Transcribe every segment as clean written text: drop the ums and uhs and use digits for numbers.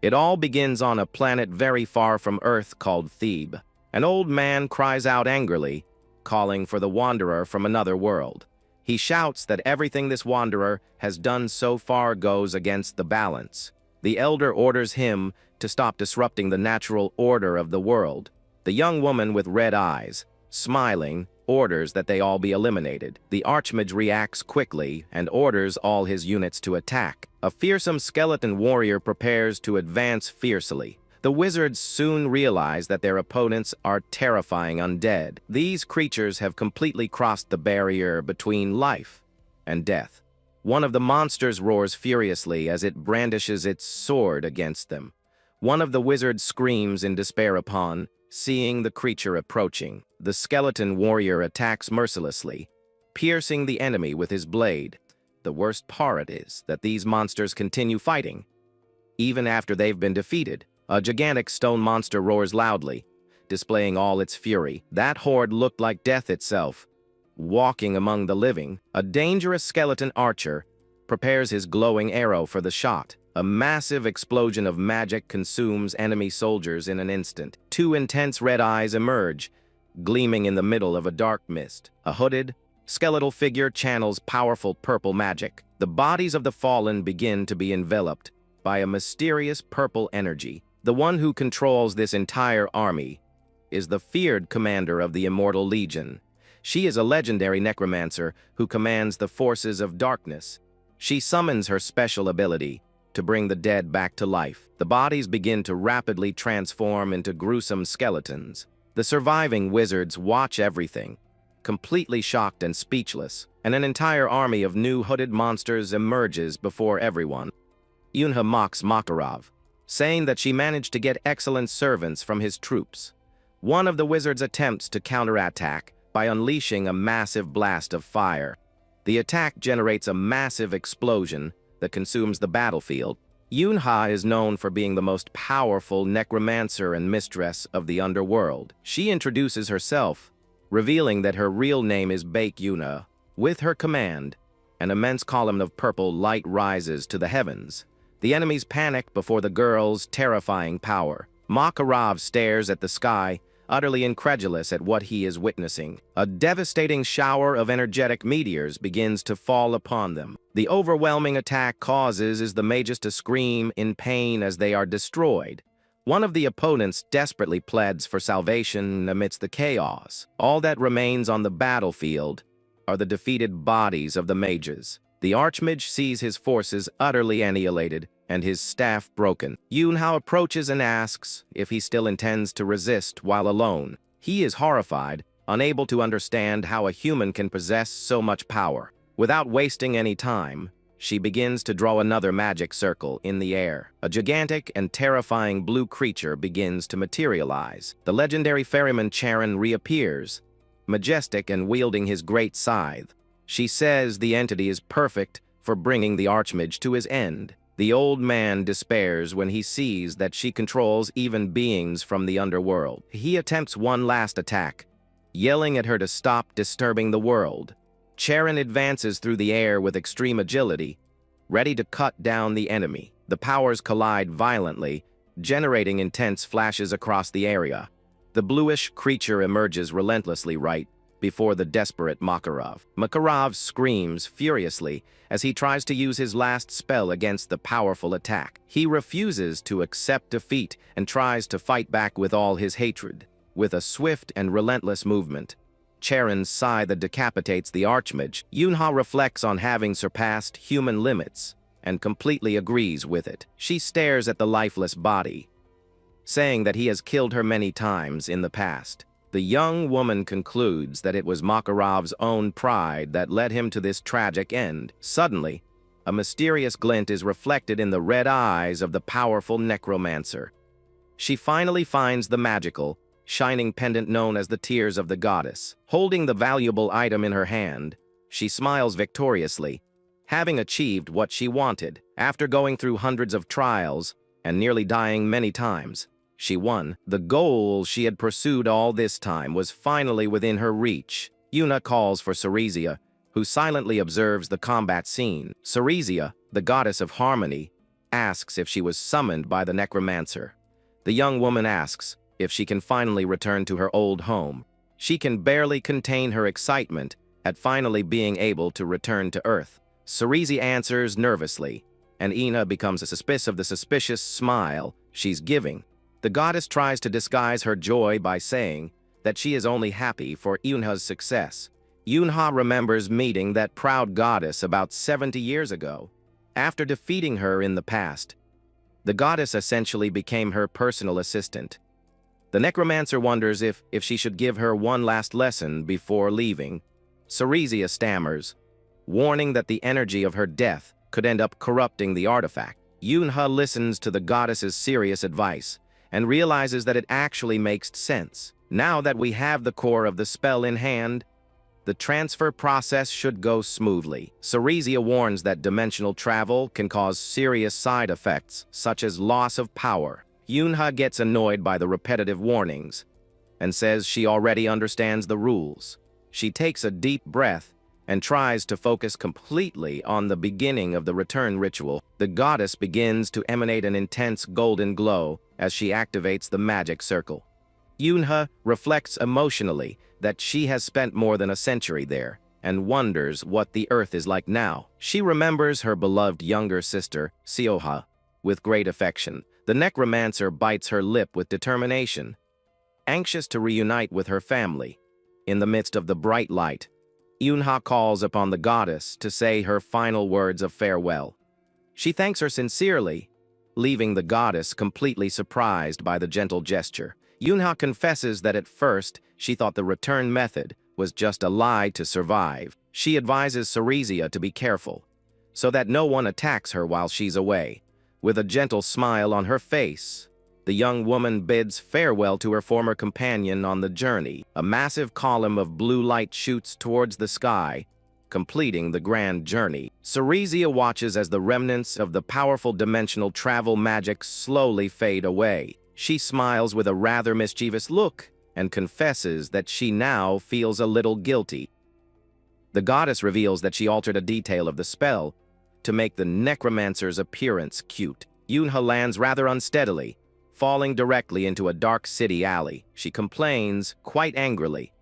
It all begins on a planet very far from Earth called Tebé. An old man cries out angrily, calling for the wanderer from another world. He shouts that everything this wanderer has done so far goes against the balance. The elder orders him to stop disrupting the natural order of the world. The young woman with red eyes, smiling, orders that they all be eliminated. The archmage reacts quickly and orders all his units to attack. A fearsome skeleton warrior prepares to advance fiercely. The wizards soon realize that their opponents are terrifying undead. These creatures have completely crossed the barrier between life and death. One of the monsters roars furiously as it brandishes its sword against them. One of the wizards screams in despair upon seeing the creature approaching. The skeleton warrior attacks mercilessly, piercing the enemy with his blade. The worst part is that these monsters continue fighting. Even after they've been defeated, a gigantic stone monster roars loudly, displaying all its fury. That horde looked like death itself. Walking among the living, a dangerous skeleton archer prepares his glowing arrow for the shot. A massive explosion of magic consumes enemy soldiers in an instant. Two intense red eyes emerge, gleaming in the middle of a dark mist. A hooded, skeletal figure channels powerful purple magic. The bodies of the fallen begin to be enveloped by a mysterious purple energy. The one who controls this entire army is the feared commander of the Immortal Legion. She is a legendary necromancer who commands the forces of darkness. She summons her special ability to bring the dead back to life. The bodies begin to rapidly transform into gruesome skeletons. The surviving wizards watch everything, completely shocked and speechless, and an entire army of new hooded monsters emerges before everyone. Yunha mocks Makarov, saying that she managed to get excellent servants from his troops. One of the wizards attempts to counterattack by unleashing a massive blast of fire. The attack generates a massive explosion that consumes the battlefield. Yunha is known for being the most powerful necromancer and mistress of the underworld. She introduces herself, revealing that her real name is Bake Yuna. With her command, an immense column of purple light rises to the heavens. The enemies panic before the girl's terrifying power. Makarov stares at the sky, utterly incredulous at what he is witnessing. A devastating shower of energetic meteors begins to fall upon them. The overwhelming attack causes the mages to scream in pain as they are destroyed. One of the opponents desperately pleads for salvation amidst the chaos. All that remains on the battlefield are the defeated bodies of the mages. The archmage sees his forces utterly annihilated and his staff broken. Yunha approaches and asks if he still intends to resist while alone. He is horrified, unable to understand how a human can possess so much power. Without wasting any time, she begins to draw another magic circle in the air. A gigantic and terrifying blue creature begins to materialize. The legendary ferryman Charon reappears, majestic and wielding his great scythe. She says the entity is perfect for bringing the archmage to his end. The old man despairs when he sees that she controls even beings from the underworld. He attempts one last attack, yelling at her to stop disturbing the world. Charon advances through the air with extreme agility, ready to cut down the enemy. The powers collide violently, generating intense flashes across the area. The bluish creature emerges relentlessly right before the desperate Makarov. Makarov screams furiously as he tries to use his last spell against the powerful attack. He refuses to accept defeat and tries to fight back with all his hatred. With a swift and relentless movement, Charon's scythe decapitates the archmage. Yunha reflects on having surpassed human limits and completely agrees with it. She stares at the lifeless body, saying that he has killed her many times in the past. The young woman concludes that it was Makarov's own pride that led him to this tragic end. Suddenly, a mysterious glint is reflected in the red eyes of the powerful necromancer. She finally finds the magical, shining pendant known as the Tears of the Goddess. Holding the valuable item in her hand, she smiles victoriously, having achieved what she wanted. After going through hundreds of trials and nearly dying many times, she won. The goal she had pursued all this time was finally within her reach. Yuna calls for Serezia, who silently observes the combat scene. Serezia, the goddess of harmony, asks if she was summoned by the necromancer. The young woman asks if she can finally return to her old home. She can barely contain her excitement at finally being able to return to Earth. Serezia answers nervously, and Ina becomes suspicious of the suspicious smile she's giving. The goddess tries to disguise her joy by saying that she is only happy for Yunha's success. Yunha remembers meeting that proud goddess about 70 years ago. After defeating her in the past, the goddess essentially became her personal assistant. The necromancer wonders if she should give her one last lesson before leaving. Serezia stammers, warning that the energy of her death could end up corrupting the artifact. Yunha listens to the goddess's serious advice and realizes that it actually makes sense. Now that we have the core of the spell in hand, the transfer process should go smoothly. Serezia warns that dimensional travel can cause serious side effects, such as loss of power. Yunha gets annoyed by the repetitive warnings and says she already understands the rules. She takes a deep breath and tries to focus completely on the beginning of the return ritual. The goddess begins to emanate an intense golden glow as she activates the magic circle. Yunha reflects emotionally that she has spent more than a century there and wonders what the earth is like now. She remembers her beloved younger sister, Seoha, with great affection. The necromancer bites her lip with determination, anxious to reunite with her family. In the midst of the bright light, Yunha calls upon the goddess to say her final words of farewell. She thanks her sincerely, leaving the goddess completely surprised by the gentle gesture. Yunha confesses that at first she thought the return method was just a lie to survive. She advises Serezia to be careful, so that no one attacks her while she's away. With a gentle smile on her face, the young woman bids farewell to her former companion on the journey. A massive column of blue light shoots towards the sky, completing the grand journey. Serezia watches as the remnants of the powerful dimensional travel magic slowly fade away. She smiles with a rather mischievous look and confesses that she now feels a little guilty. The goddess reveals that she altered a detail of the spell to make the necromancer's appearance cute. Yunha lands rather unsteadily, falling directly into a dark city alley. She complains, quite angrily,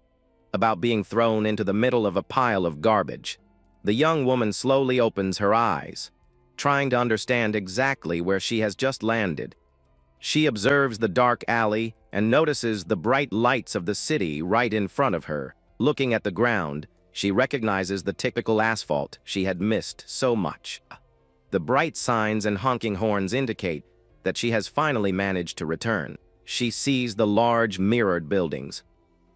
about being thrown into the middle of a pile of garbage. The young woman slowly opens her eyes, trying to understand exactly where she has just landed. She observes the dark alley and notices the bright lights of the city right in front of her. Looking at the ground, she recognizes the typical asphalt she had missed so much. The bright signs and honking horns indicate that she has finally managed to return. She sees the large mirrored buildings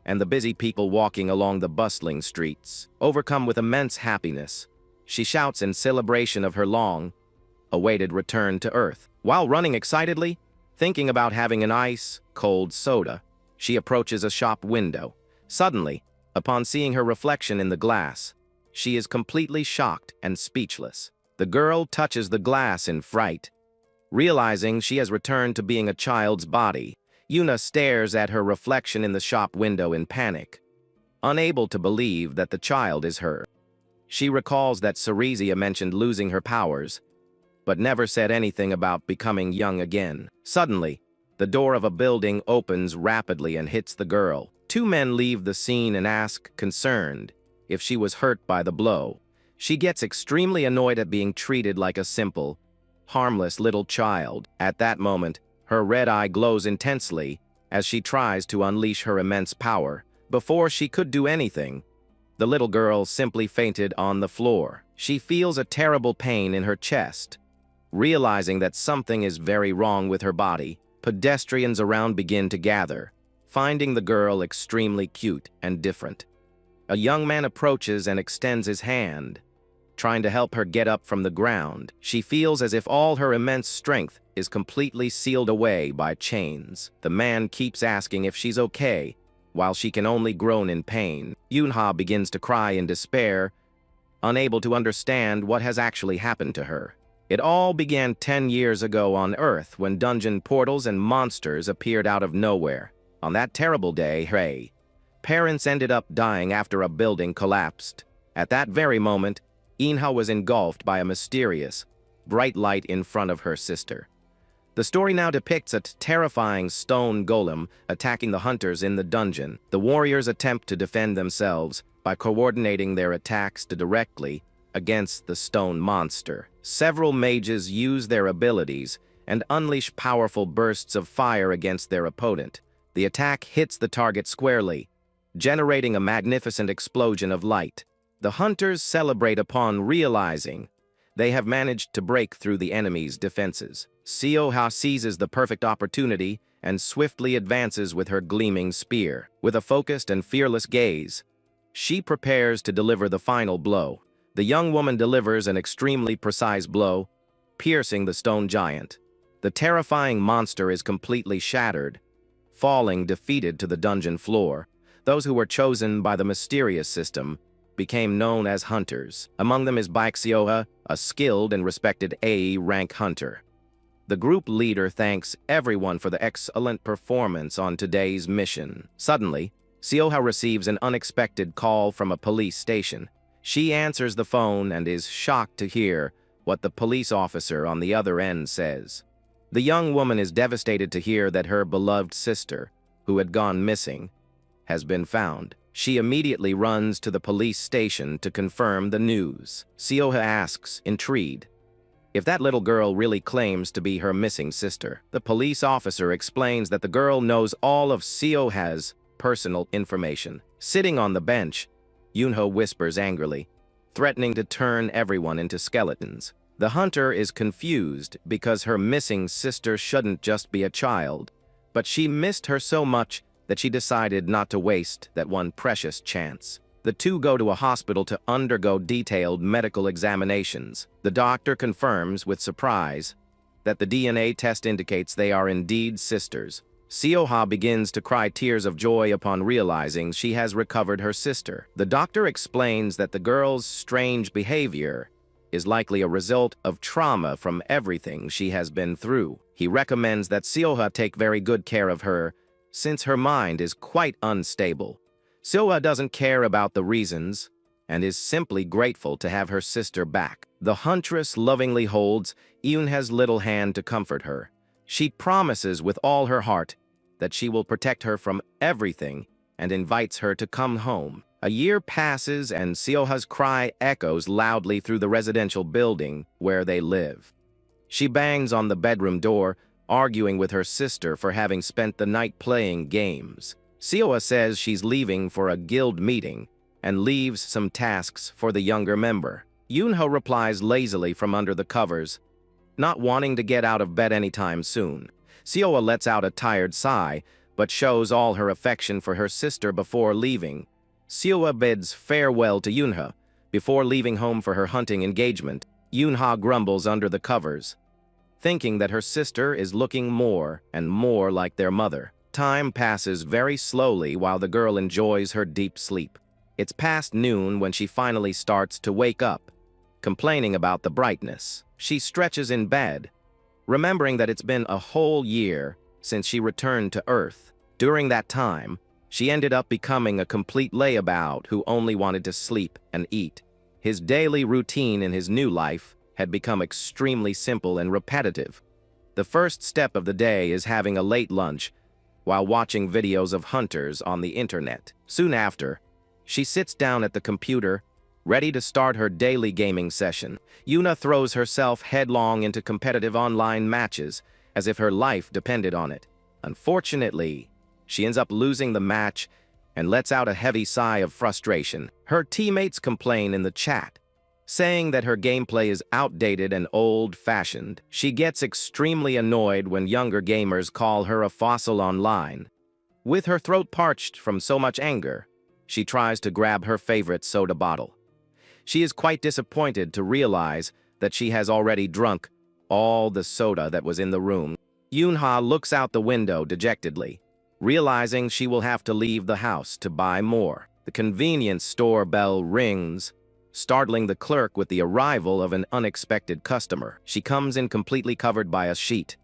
and the busy people walking along the bustling streets. Overcome with immense happiness, she shouts in celebration of her long-awaited return to Earth. While running excitedly, thinking about having an ice-cold soda, she approaches a shop window. Suddenly, upon seeing her reflection in the glass, she is completely shocked and speechless. The girl touches the glass in fright, realizing she has returned to being a child's body. Yuna stares at her reflection in the shop window in panic, unable to believe that the child is her. She recalls that Serezia mentioned losing her powers, but never said anything about becoming young again. Suddenly, the door of a building opens rapidly and hits the girl. Two men leave the scene and ask, concerned, if she was hurt by the blow. She gets extremely annoyed at being treated like a simple, harmless little child. At that moment, her red eye glows intensely as she tries to unleash her immense power. Before she could do anything, the little girl simply fainted on the floor. She feels a terrible pain in her chest. Realizing that something is very wrong with her body, pedestrians around begin to gather, finding the girl extremely cute and different. A young man approaches and extends his hand, trying to help her get up from the ground. She feels as if all her immense strength is completely sealed away by chains. The man keeps asking if she's okay, while she can only groan in pain. Yunha begins to cry in despair, unable to understand what has actually happened to her. It all began 10 years ago on Earth when dungeon portals and monsters appeared out of nowhere. On that terrible day, parents ended up dying after a building collapsed. At that very moment, Inha was engulfed by a mysterious, bright light in front of her sister. The story now depicts a terrifying stone golem attacking the hunters in the dungeon. The warriors attempt to defend themselves by coordinating their attacks directly against the stone monster. Several mages use their abilities and unleash powerful bursts of fire against their opponent. The attack hits the target squarely, generating a magnificent explosion of light. The hunters celebrate upon realizing they have managed to break through the enemy's defenses. Seoha seizes the perfect opportunity and swiftly advances with her gleaming spear. With a focused and fearless gaze, she prepares to deliver the final blow. The young woman delivers an extremely precise blow, piercing the stone giant. The terrifying monster is completely shattered, falling defeated to the dungeon floor. Those who were chosen by the mysterious system became known as hunters. Among them is Seoha, a skilled and respected AE rank hunter. The group leader thanks everyone for the excellent performance on today's mission. Suddenly, Seoha receives an unexpected call from a police station. She answers the phone and is shocked to hear what the police officer on the other end says. The young woman is devastated to hear that her beloved sister, who had gone missing, has been found. She immediately runs to the police station to confirm the news. Seoha asks, intrigued, if that little girl really claims to be her missing sister. The police officer explains that the girl knows all of Seoha's personal information. Sitting on the bench, Yunho whispers angrily, threatening to turn everyone into skeletons. The hunter is confused because her missing sister shouldn't just be a child, but she missed her so much that she decided not to waste that one precious chance. The two go to a hospital to undergo detailed medical examinations. The doctor confirms with surprise that the DNA test indicates they are indeed sisters. Seoha begins to cry tears of joy upon realizing she has recovered her sister. The doctor explains that the girl's strange behavior is likely a result of trauma from everything she has been through. He recommends that Seoha take very good care of her, since her mind is quite unstable. Seoha doesn't care about the reasons and is simply grateful to have her sister back. The huntress lovingly holds Yunha's little hand to comfort her. She promises with all her heart that she will protect her from everything and invites her to come home. A year passes and Seoha's cry echoes loudly through the residential building where they live. She bangs on the bedroom door, arguing with her sister for having spent the night playing games. Seoha says she's leaving for a guild meeting and leaves some tasks for the younger member. Yunho replies lazily from under the covers, not wanting to get out of bed anytime soon. Seoha lets out a tired sigh, but shows all her affection for her sister before leaving. Seoha bids farewell to Yunho before leaving home for her hunting engagement. Yunha grumbles under the covers, thinking that her sister is looking more and more like their mother. Time passes very slowly while the girl enjoys her deep sleep. It's past noon when she finally starts to wake up, complaining about the brightness. She stretches in bed, remembering that it's been a whole year since she returned to Earth. During that time, she ended up becoming a complete layabout who only wanted to sleep and eat. His daily routine in his new life had become extremely simple and repetitive. The first step of the day is having a late lunch while watching videos of hunters on the internet. Soon after, she sits down at the computer, ready to start her daily gaming session. Yuna throws herself headlong into competitive online matches as if her life depended on it. Unfortunately, she ends up losing the match and lets out a heavy sigh of frustration. Her teammates complain in the chat, saying that her gameplay is outdated and old-fashioned. She gets extremely annoyed when younger gamers call her a fossil online. With her throat parched from so much anger, she tries to grab her favorite soda bottle. She is quite disappointed to realize that she has already drunk all the soda that was in the room. Yunha looks out the window dejectedly, realizing she will have to leave the house to buy more. The convenience store bell rings, startling the clerk with the arrival of an unexpected customer. She comes in completely covered by a sheet,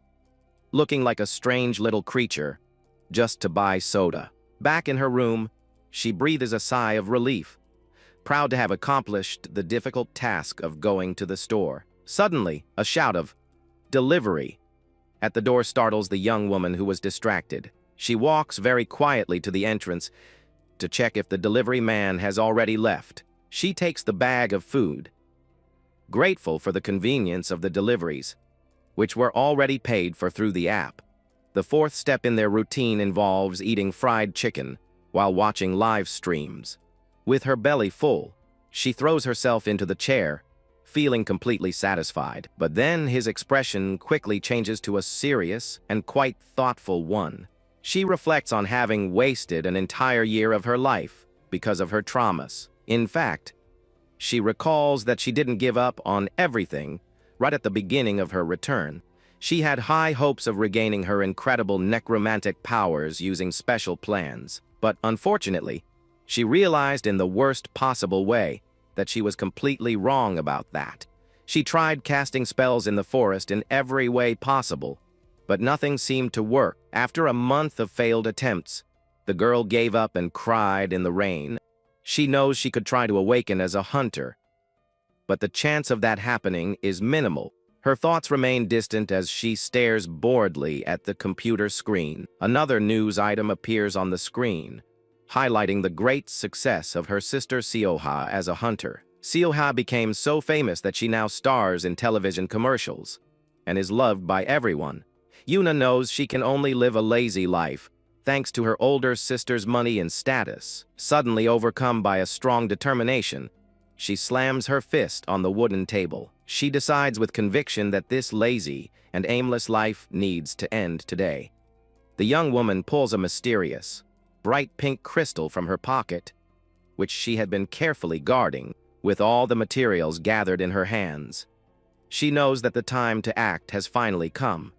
looking like a strange little creature, just to buy soda. Back in her room, she breathes a sigh of relief, proud to have accomplished the difficult task of going to the store. Suddenly, a shout of "Delivery!" at the door startles the young woman who was distracted. She walks very quietly to the entrance to check if the delivery man has already left. She takes the bag of food, grateful for the convenience of the deliveries, which were already paid for through the app. The fourth step in their routine involves eating fried chicken while watching live streams. With her belly full, she throws herself into the chair, feeling completely satisfied. But then his expression quickly changes to a serious and quite thoughtful one. She reflects on having wasted an entire year of her life because of her traumas. In fact, she recalls that she didn't give up on everything right at the beginning of her return. She had high hopes of regaining her incredible necromantic powers using special plans, but unfortunately, she realized in the worst possible way that she was completely wrong about that. She tried casting spells in the forest in every way possible, but nothing seemed to work. After a month of failed attempts, the girl gave up and cried in the rain. She knows she could try to awaken as a hunter, but the chance of that happening is minimal. Her thoughts remain distant as she stares boredly at the computer screen. Another news item appears on the screen, highlighting the great success of her sister Seoha as a hunter. Seoha became so famous that she now stars in television commercials and is loved by everyone. Yuna knows she can only live a lazy life thanks to her older sister's money and status. Suddenly overcome by a strong determination, she slams her fist on the wooden table. She decides with conviction that this lazy and aimless life needs to end today. The young woman pulls a mysterious, bright pink crystal from her pocket, which she had been carefully guarding, with all the materials gathered in her hands. She knows that the time to act has finally come.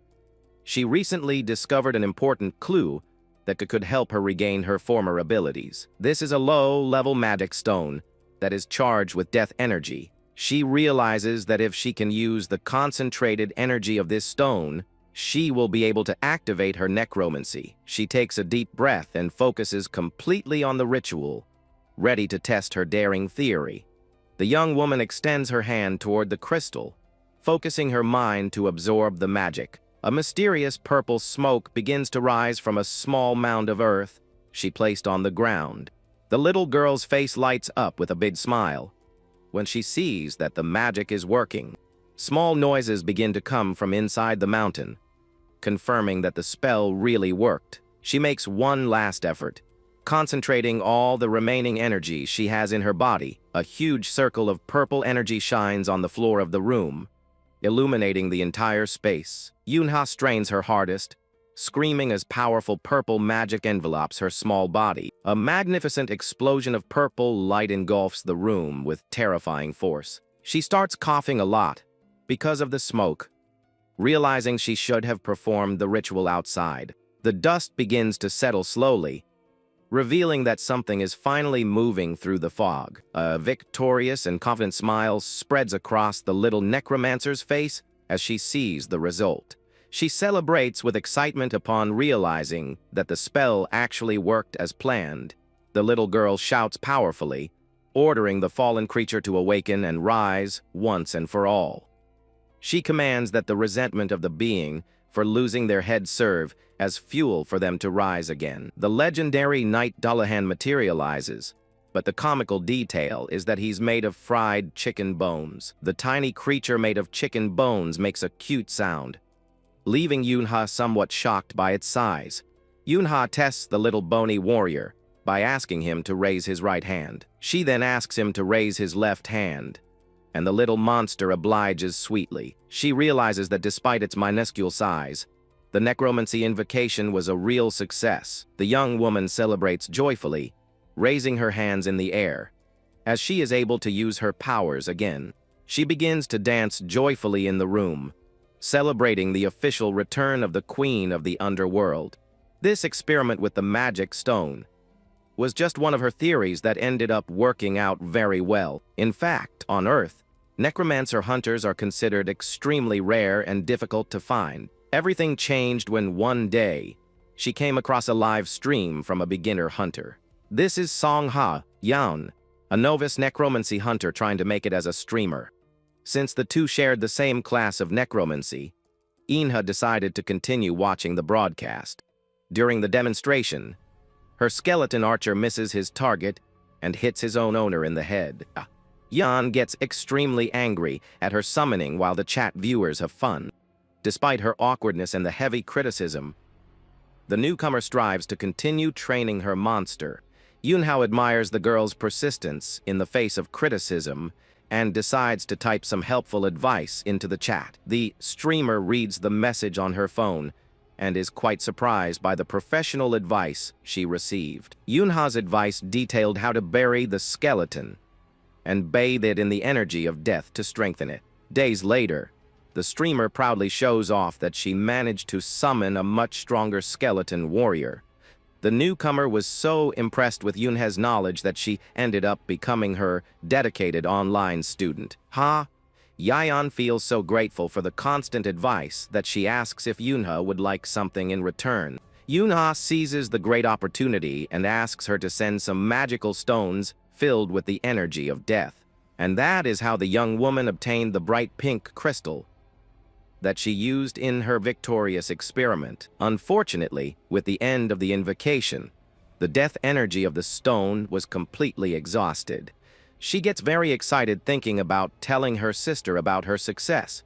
She recently discovered an important clue that could help her regain her former abilities. This is a low-level magic stone that is charged with death energy. She realizes that if she can use the concentrated energy of this stone, she will be able to activate her necromancy. She takes a deep breath and focuses completely on the ritual, ready to test her daring theory. The young woman extends her hand toward the crystal, focusing her mind to absorb the magic. A mysterious purple smoke begins to rise from a small mound of earth she placed on the ground. The little girl's face lights up with a big smile when she sees that the magic is working. Small noises begin to come from inside the mountain, confirming that the spell really worked. She makes one last effort, concentrating all the remaining energy she has in her body. A huge circle of purple energy shines on the floor of the room, illuminating the entire space. Yunha strains her hardest, screaming as powerful purple magic envelops her small body. A magnificent explosion of purple light engulfs the room with terrifying force. She starts coughing a lot because of the smoke, realizing she should have performed the ritual outside. The dust begins to settle slowly, revealing that something is finally moving through the fog. A victorious and confident smile spreads across the little necromancer's face as she sees the result. She celebrates with excitement upon realizing that the spell actually worked as planned. The little girl shouts powerfully, ordering the fallen creature to awaken and rise once and for all. She commands that the resentment of the being for losing their head serve as fuel for them to rise again. The legendary Knight Dullahan materializes, but the comical detail is that he's made of fried chicken bones. The tiny creature made of chicken bones makes a cute sound, leaving Yunha somewhat shocked by its size. Yunha tests the little bony warrior by asking him to raise his right hand. She then asks him to raise his left hand, and the little monster obliges sweetly. She realizes that despite its minuscule size, the necromancy invocation was a real success. The young woman celebrates joyfully, raising her hands in the air. As she is able to use her powers again, she begins to dance joyfully in the room, celebrating the official return of the queen of the underworld. This experiment with the magic stone was just one of her theories that ended up working out very well. In fact, on Earth, necromancer hunters are considered extremely rare and difficult to find. Everything changed when one day, she came across a live stream from a beginner hunter. This is Yeon, a novice necromancy hunter trying to make it as a streamer. Since the two shared the same class of necromancy, Inha decided to continue watching the broadcast. During the demonstration, her skeleton archer misses his target and hits his own owner in the head. Yeon gets extremely angry at her summoning while the chat viewers have fun. Despite her awkwardness and the heavy criticism, the newcomer strives to continue training her monster. Yunhao admires the girl's persistence in the face of criticism and decides to type some helpful advice into the chat. The streamer reads the message on her phone and is quite surprised by the professional advice she received. Yunha's advice detailed how to bury the skeleton and bathe it in the energy of death to strengthen it. Days later, the streamer proudly shows off that she managed to summon a much stronger skeleton warrior. The newcomer was so impressed with Yunha's knowledge that she ended up becoming her dedicated online student. Yeon feels so grateful for the constant advice that she asks if Yunha would like something in return. Yunha seizes the great opportunity and asks her to send some magical stones filled with the energy of death. And that is how the young woman obtained the bright pink crystal that she used in her victorious experiment. Unfortunately, with the end of the invocation, the death energy of the stone was completely exhausted. She gets very excited thinking about telling her sister about her success.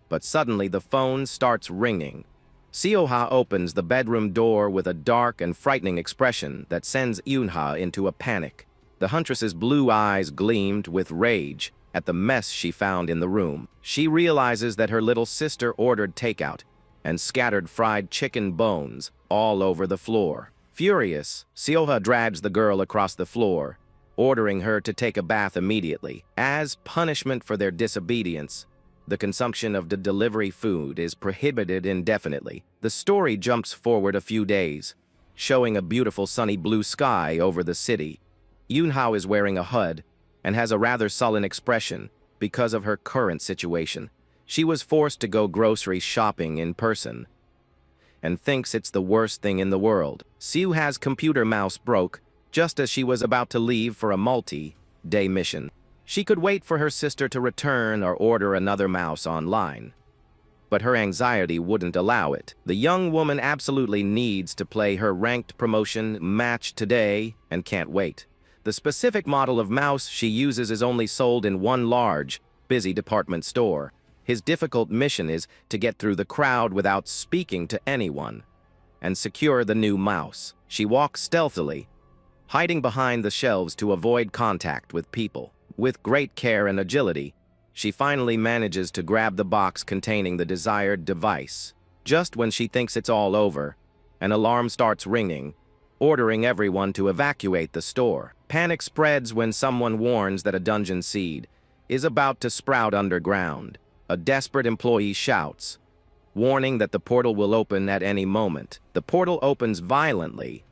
But suddenly the phone starts ringing. Seoha opens the bedroom door with a dark and frightening expression that sends Yunha into a panic. The huntress's blue eyes gleamed with rage at the mess she found in the room. She realizes that her little sister ordered takeout and scattered fried chicken bones all over the floor. Furious, Seoha drags the girl across the floor, ordering her to take a bath immediately. As punishment for their disobedience, the consumption of the delivery food is prohibited indefinitely. The story jumps forward a few days, showing a beautiful sunny blue sky over the city. Yunhao is wearing a hood and has a rather sullen expression because of her current situation. She was forced to go grocery shopping in person and thinks it's the worst thing in the world. Seoha's computer mouse broke just as she was about to leave for a multi-day mission. She could wait for her sister to return or order another mouse online, but her anxiety wouldn't allow it. The young woman absolutely needs to play her ranked promotion match today and can't wait. The specific model of mouse she uses is only sold in one large, busy department store. His difficult mission is to get through the crowd without speaking to anyone and secure the new mouse. She walks stealthily, hiding behind the shelves to avoid contact with people. With great care and agility, she finally manages to grab the box containing the desired device. Just when she thinks it's all over, an alarm starts ringing, ordering everyone to evacuate the store. Panic spreads when someone warns that a dungeon seed is about to sprout underground. A desperate employee shouts, warning that the portal will open at any moment. The portal opens violently,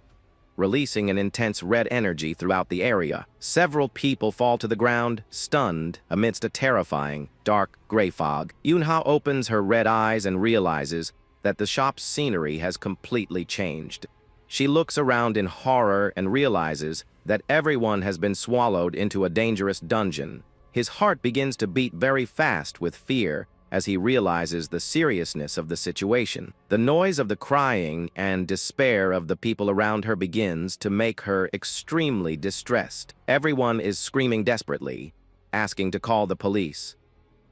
releasing an intense red energy throughout the area. Several people fall to the ground, stunned, amidst a terrifying, dark gray fog. Yunha opens her red eyes and realizes that the shop's scenery has completely changed. She looks around in horror and realizes that everyone has been swallowed into a dangerous dungeon. His heart begins to beat very fast with fear as he realizes the seriousness of the situation. The noise of the crying and despair of the people around her begins to make her extremely distressed. Everyone is screaming desperately, asking to call the police.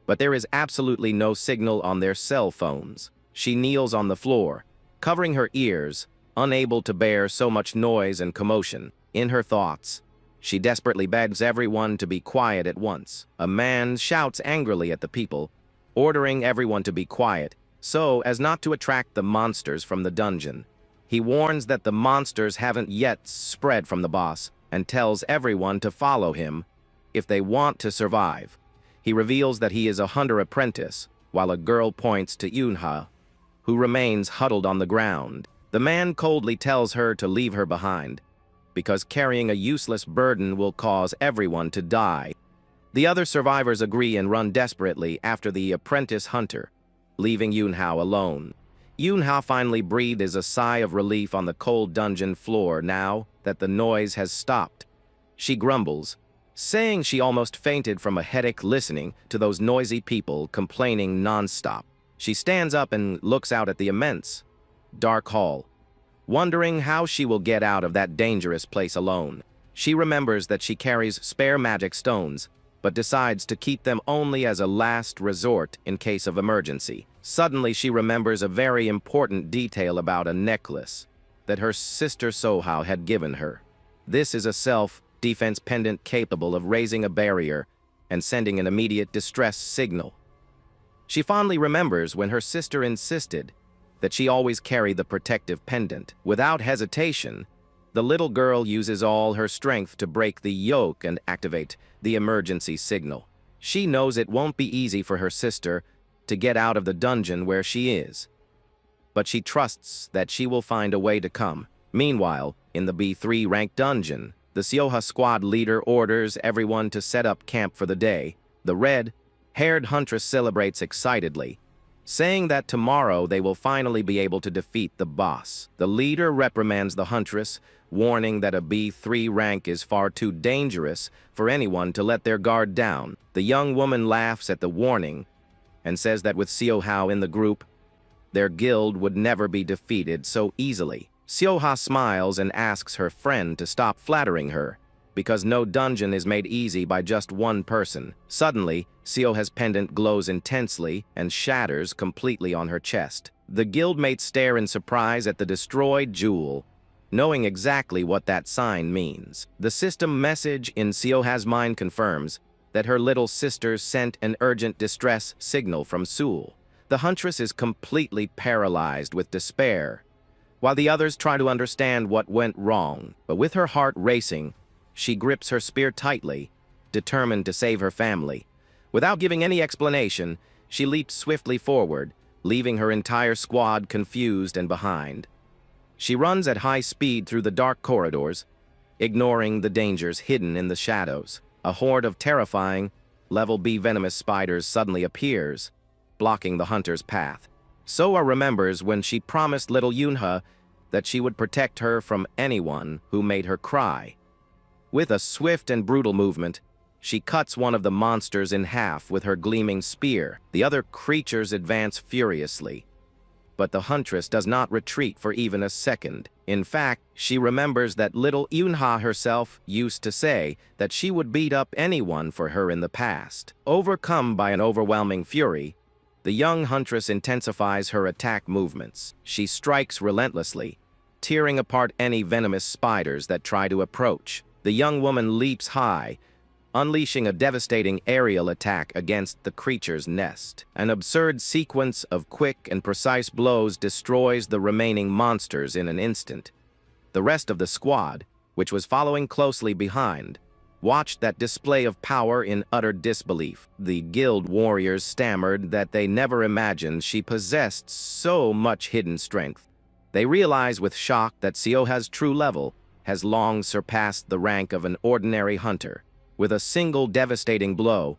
But there is absolutely no signal on their cell phones. She kneels on the floor, covering her ears, unable to bear so much noise and commotion. In her thoughts, she desperately begs everyone to be quiet at once. A man shouts angrily at the people, ordering everyone to be quiet so as not to attract the monsters from the dungeon. He warns that the monsters haven't yet spread from the boss and tells everyone to follow him if they want to survive. He reveals that he is a hunter apprentice, while a girl points to Yunha, who remains huddled on the ground. The man coldly tells her to leave her behind, because carrying a useless burden will cause everyone to die. The other survivors agree and run desperately after the apprentice hunter, leaving Yunhao alone. Yunhao finally breathes a sigh of relief on the cold dungeon floor now that the noise has stopped. She grumbles, saying she almost fainted from a headache listening to those noisy people complaining non-stop. She stands up and looks out at the immense, dark hall, wondering how she will get out of that dangerous place alone. She remembers that she carries spare magic stones, but decides to keep them only as a last resort in case of emergency. Suddenly, she remembers a very important detail about a necklace that her sister Sohao had given her. This is a self-defense pendant capable of raising a barrier and sending an immediate distress signal. She fondly remembers when her sister insisted that she always carry the protective pendant. Without hesitation, the little girl uses all her strength to break the yoke and activate the emergency signal. She knows it won't be easy for her sister to get out of the dungeon where she is, but she trusts that she will find a way to come. Meanwhile, in the B3 rank dungeon, the Sioha squad leader orders everyone to set up camp for the day. The red-haired huntress celebrates excitedly, saying that tomorrow they will finally be able to defeat the boss. The leader reprimands the huntress, warning that a B3 rank is far too dangerous for anyone to let their guard down. The young woman laughs at the warning and says that with Siohao in the group, their guild would never be defeated so easily. Sioha smiles and asks her friend to stop flattering her, because no dungeon is made easy by just one person. Suddenly, Sioha's pendant glows intensely and shatters completely on her chest. The guildmates stare in surprise at the destroyed jewel, knowing exactly what that sign means. The system message in Sioha's mind confirms that her little sister sent an urgent distress signal from Seoul. The huntress is completely paralyzed with despair, while the others try to understand what went wrong. But with her heart racing, she grips her spear tightly, determined to save her family. Without giving any explanation, she leaps swiftly forward, leaving her entire squad confused and behind. She runs at high speed through the dark corridors, ignoring the dangers hidden in the shadows. A horde of terrifying, level B venomous spiders suddenly appears, blocking the hunter's path. Soa remembers when she promised little Yunha that she would protect her from anyone who made her cry. With a swift and brutal movement, she cuts one of the monsters in half with her gleaming spear. The other creatures advance furiously, but the huntress does not retreat for even a second. In fact, she remembers that little Yunha herself used to say that she would beat up anyone for her in the past. Overcome by an overwhelming fury, the young huntress intensifies her attack movements. She strikes relentlessly, tearing apart any venomous spiders that try to approach. The young woman leaps high, unleashing a devastating aerial attack against the creature's nest. An absurd sequence of quick and precise blows destroys the remaining monsters in an instant. The rest of the squad, which was following closely behind, watched that display of power in utter disbelief. The guild warriors stammered that they never imagined she possessed so much hidden strength. They realize with shock that Sioha's true level has long surpassed the rank of an ordinary hunter. With a single devastating blow,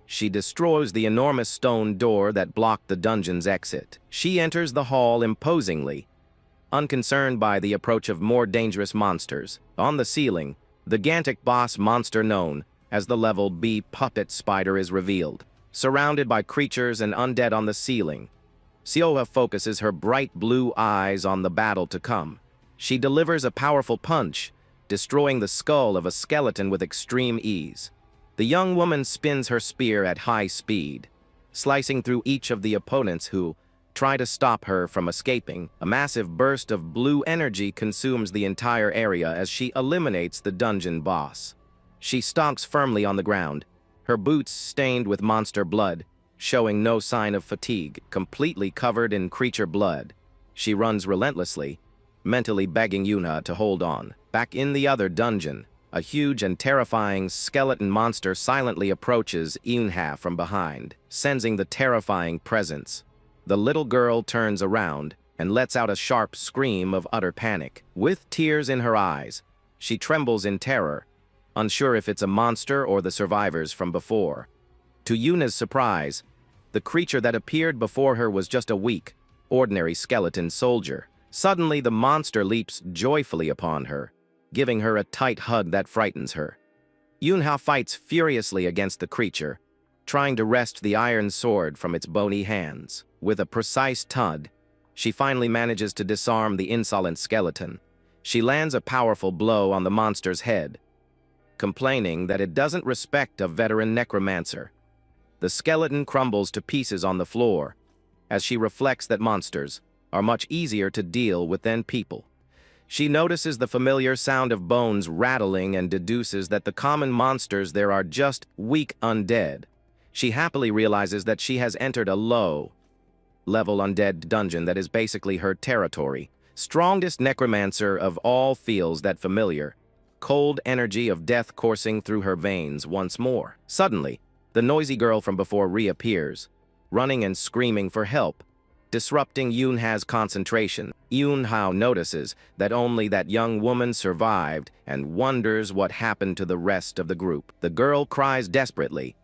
she destroys the enormous stone door that blocked the dungeon's exit. She enters the hall imposingly, unconcerned by the approach of more dangerous monsters. On the ceiling, the gigantic boss monster known as the level B puppet spider is revealed. Surrounded by creatures and undead on the ceiling, Sioha focuses her bright blue eyes on the battle to come. She delivers a powerful punch, destroying the skull of a skeleton with extreme ease. The young woman spins her spear at high speed, slicing through each of the opponents who try to stop her from escaping. A massive burst of blue energy consumes the entire area as she eliminates the dungeon boss. She stomps firmly on the ground, her boots stained with monster blood, showing no sign of fatigue. Completely covered in creature blood, she runs relentlessly, mentally begging Yuna to hold on. Back in the other dungeon, a huge and terrifying skeleton monster silently approaches Yunha from behind. Sensing the terrifying presence, the little girl turns around and lets out a sharp scream of utter panic. With tears in her eyes, she trembles in terror, unsure if it's a monster or the survivors from before. To Yuna's surprise, the creature that appeared before her was just a weak, ordinary skeleton soldier. Suddenly, the monster leaps joyfully upon her, giving her a tight hug that frightens her. Yunha fights furiously against the creature, trying to wrest the iron sword from its bony hands. With a precise tug, she finally manages to disarm the insolent skeleton. She lands a powerful blow on the monster's head, complaining that it doesn't respect a veteran necromancer. The skeleton crumbles to pieces on the floor, as she reflects that monsters are much easier to deal with than people. She notices the familiar sound of bones rattling and deduces that the common monsters there are just weak undead. She happily realizes that she has entered a low-level undead dungeon that is basically her territory. Strongest necromancer of all feels that familiar, cold energy of death coursing through her veins once more. Suddenly, the noisy girl from before reappears, running and screaming for help, disrupting Yunha's concentration. Yunha notices that only that young woman survived and wonders what happened to the rest of the group. The girl cries desperately,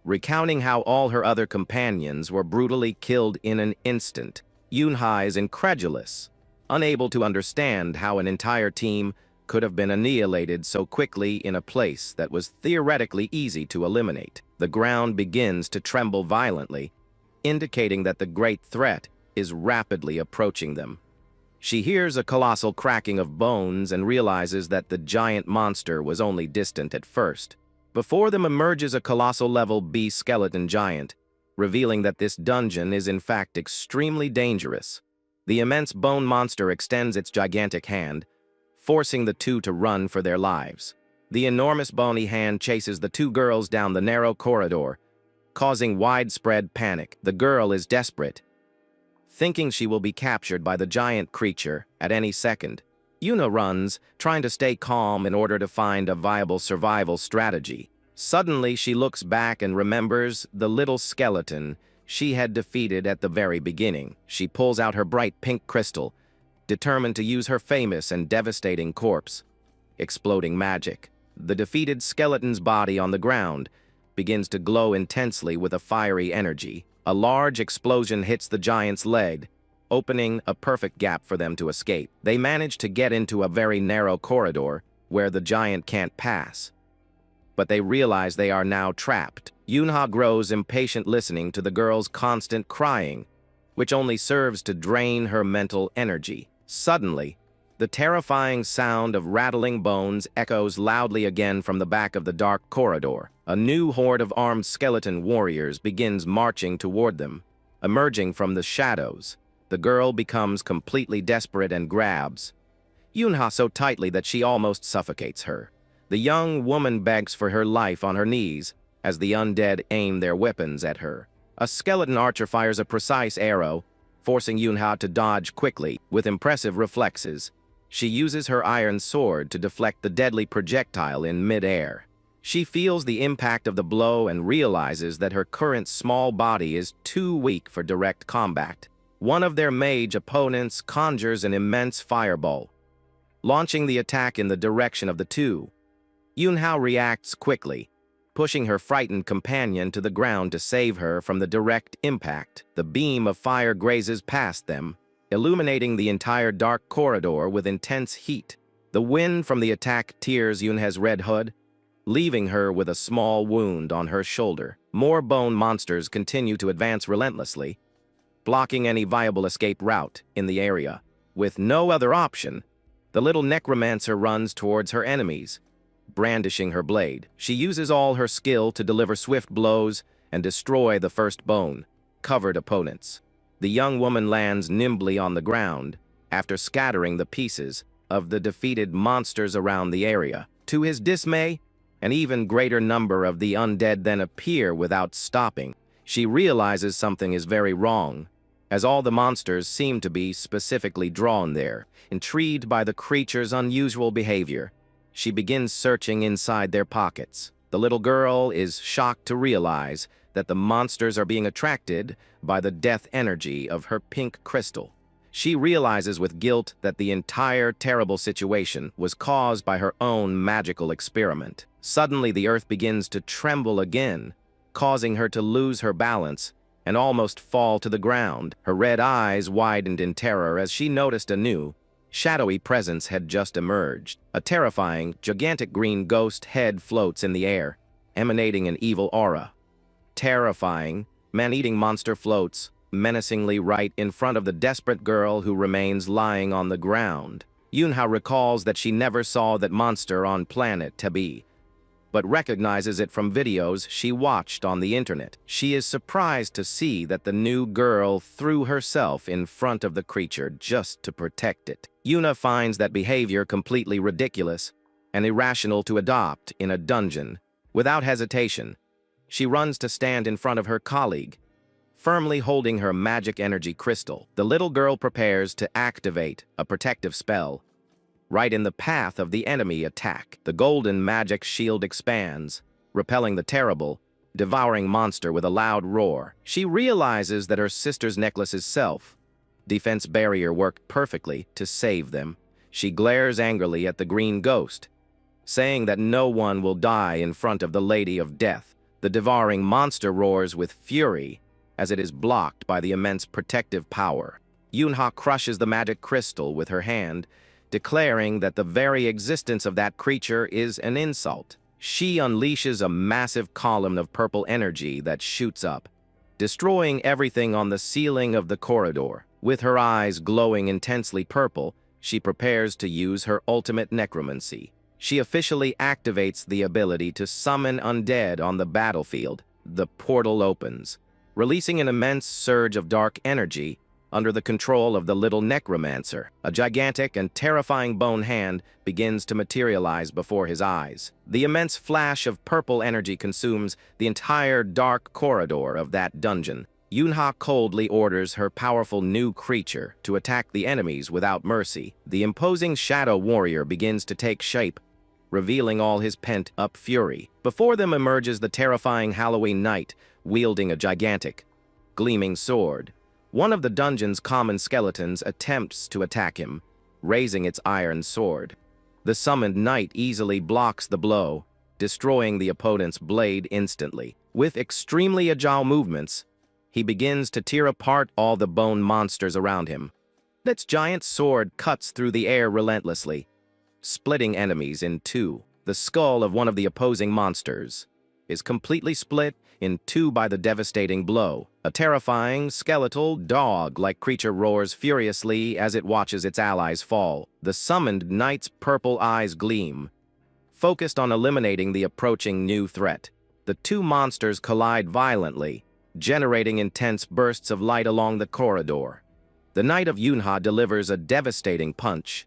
recounting how all her other companions were brutally killed in an instant. Yunha is incredulous, unable to understand how an entire team could have been annihilated so quickly in a place that was theoretically easy to eliminate. The ground begins to tremble violently, indicating that the great threat is rapidly approaching them. She hears a colossal cracking of bones and realizes that the giant monster was only distant at first. Before them emerges a colossal level B skeleton giant, revealing that this dungeon is in fact extremely dangerous. The immense bone monster extends its gigantic hand, forcing the two to run for their lives. The enormous bony hand chases the two girls down the narrow corridor, causing widespread panic. The girl is desperate, thinking she will be captured by the giant creature at any second. Yuna runs, trying to stay calm in order to find a viable survival strategy. Suddenly, she looks back and remembers the little skeleton she had defeated at the very beginning. She pulls out her bright pink crystal, determined to use her famous and devastating corpse exploding magic. The defeated skeleton's body on the ground begins to glow intensely with a fiery energy. A large explosion hits the giant's leg, opening a perfect gap for them to escape. They manage to get into a very narrow corridor where the giant can't pass, but they realize they are now trapped. Yunha grows impatient listening to the girl's constant crying, which only serves to drain her mental energy. Suddenly, the terrifying sound of rattling bones echoes loudly again from the back of the dark corridor. A new horde of armed skeleton warriors begins marching toward them. Emerging from the shadows, the girl becomes completely desperate and grabs Yunha so tightly that she almost suffocates her. The young woman begs for her life on her knees as the undead aim their weapons at her. A skeleton archer fires a precise arrow, forcing Yunha to dodge quickly. With impressive reflexes, she uses her iron sword to deflect the deadly projectile in mid-air. She feels the impact of the blow and realizes that her current small body is too weak for direct combat. One of their mage opponents conjures an immense fireball, launching the attack in the direction of the two. Yunha reacts quickly, pushing her frightened companion to the ground to save her from the direct impact. The beam of fire grazes past them, illuminating the entire dark corridor with intense heat. The wind from the attack tears Yunha's red hood, leaving her with a small wound on her shoulder. More bone monsters continue to advance relentlessly, blocking any viable escape route in the area. With no other option, the little necromancer runs towards her enemies, brandishing her blade. She uses all her skill to deliver swift blows and destroy the first bone-covered opponents. The young woman lands nimbly on the ground after scattering the pieces of the defeated monsters around the area. To his dismay, an even greater number of the undead then appear without stopping. She realizes something is very wrong, as all the monsters seem to be specifically drawn there. Intrigued by the creature's unusual behavior, she begins searching inside their pockets. The little girl is shocked to realize that the monsters are being attracted by the death energy of her pink crystal. She realizes with guilt that the entire terrible situation was caused by her own magical experiment. Suddenly, the earth begins to tremble again, causing her to lose her balance and almost fall to the ground. Her red eyes widened in terror as she noticed a new, shadowy presence had just emerged. A terrifying, gigantic green ghost head floats in the air, emanating an evil aura. Terrifying, man-eating monster floats menacingly right in front of the desperate girl who remains lying on the ground. Yunha recalls that she never saw that monster on planet Tebé, but recognizes it from videos she watched on the internet. She is surprised to see that the new girl threw herself in front of the creature just to protect it. Yuna finds that behavior completely ridiculous and irrational to adopt in a dungeon. Without hesitation, she runs to stand in front of her colleague, firmly holding her magic energy crystal. The little girl prepares to activate a protective spell. Right in the path of the enemy attack, the golden magic shield expands, repelling the terrible, devouring monster with a loud roar. She realizes that her sister's necklace's self-defense barrier worked perfectly to save them. She glares angrily at the green ghost, saying that no one will die in front of the Lady of Death. The devouring monster roars with fury as it is blocked by the immense protective power. Yunha crushes the magic crystal with her hand, declaring that the very existence of that creature is an insult. She unleashes a massive column of purple energy that shoots up, destroying everything on the ceiling of the corridor. With her eyes glowing intensely purple, she prepares to use her ultimate necromancy. She officially activates the ability to summon undead on the battlefield. The portal opens, releasing an immense surge of dark energy under the control of the little necromancer. A gigantic and terrifying bone hand begins to materialize before his eyes. The immense flash of purple energy consumes the entire dark corridor of that dungeon. Yunha coldly orders her powerful new creature to attack the enemies without mercy. The imposing shadow warrior begins to take shape, revealing all his pent-up fury. Before them emerges the terrifying Halloween knight, wielding a gigantic, gleaming sword. One of the dungeon's common skeletons attempts to attack him, raising its iron sword. The summoned knight easily blocks the blow, destroying the opponent's blade instantly. With extremely agile movements, he begins to tear apart all the bone monsters around him. Its giant sword cuts through the air relentlessly, splitting enemies in two. The skull of one of the opposing monsters is completely split in two by the devastating blow. A terrifying, skeletal, dog-like creature roars furiously as it watches its allies fall. The summoned knight's purple eyes gleam, focused on eliminating the approaching new threat. The two monsters collide violently, generating intense bursts of light along the corridor. The Knight of Yunha delivers a devastating punch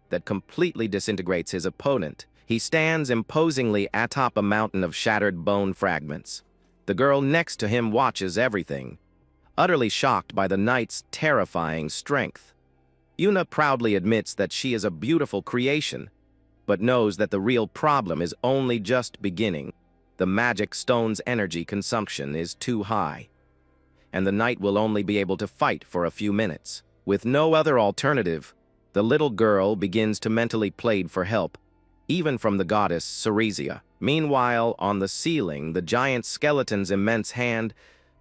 that completely disintegrates his opponent. He stands imposingly atop a mountain of shattered bone fragments. The girl next to him watches everything, utterly shocked by the knight's terrifying strength. Yuna proudly admits that she is a beautiful creation, but knows that the real problem is only just beginning. The magic stone's energy consumption is too high, and the knight will only be able to fight for a few minutes. With no other alternative, the little girl begins to mentally plead for help, even from the goddess Serezia. Meanwhile, on the ceiling, the giant skeleton's immense hand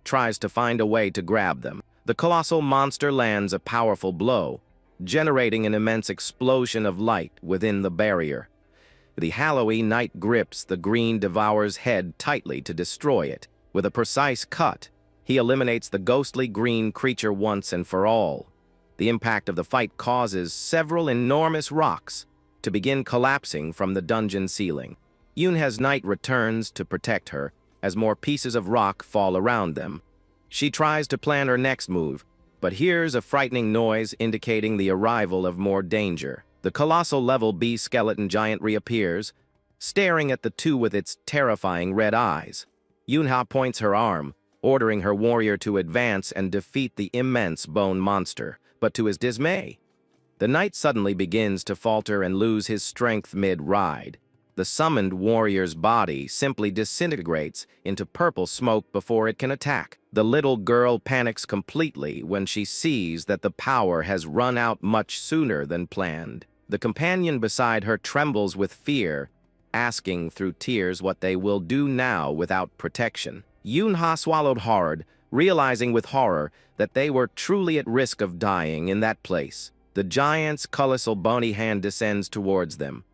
tries to find a way to grab them. The colossal monster lands a powerful blow, generating an immense explosion of light within the barrier. The Halloween knight grips the green devourer's head tightly to destroy it. With a precise cut, he eliminates the ghostly green creature once and for all. The impact of the fight causes several enormous rocks to begin collapsing from the dungeon ceiling. Yunha's knight returns to protect her as more pieces of rock fall around them. She tries to plan her next move, but hears a frightening noise indicating the arrival of more danger. The colossal level B skeleton giant reappears, staring at the two with its terrifying red eyes. Yunha points her arm, ordering her warrior to advance and defeat the immense bone monster. But to his dismay, the knight suddenly begins to falter and lose his strength mid-ride. The summoned warrior's body simply disintegrates into purple smoke before it can attack. The little girl panics completely when she sees that the power has run out much sooner than planned. The companion beside her trembles with fear, asking through tears what they will do now without protection. Yunha swallowed hard, realizing with horror that they were truly at risk of dying in that place. The giant's colossal bony hand descends towards them,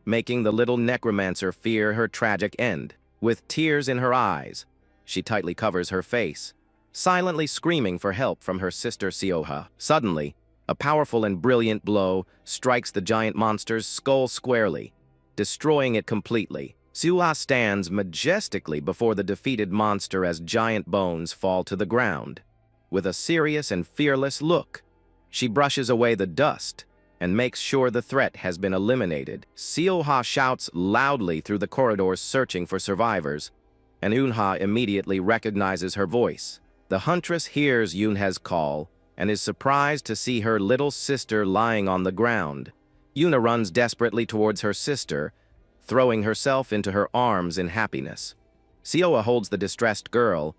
making the little necromancer fear her tragic end. With tears in her eyes, she tightly covers her face, silently screaming for help from her sister Seoha. Suddenly, a powerful and brilliant blow strikes the giant monster's skull squarely, destroying it completely. Seoha stands majestically before the defeated monster as giant bones fall to the ground. With a serious and fearless look, she brushes away the dust and makes sure the threat has been eliminated. Seoha shouts loudly through the corridors searching for survivors, and Eunha immediately recognizes her voice. The huntress hears Eunha's call and is surprised to see her little sister lying on the ground. Eunha runs desperately towards her sister, throwing herself into her arms in happiness. Seoha holds the distressed girl,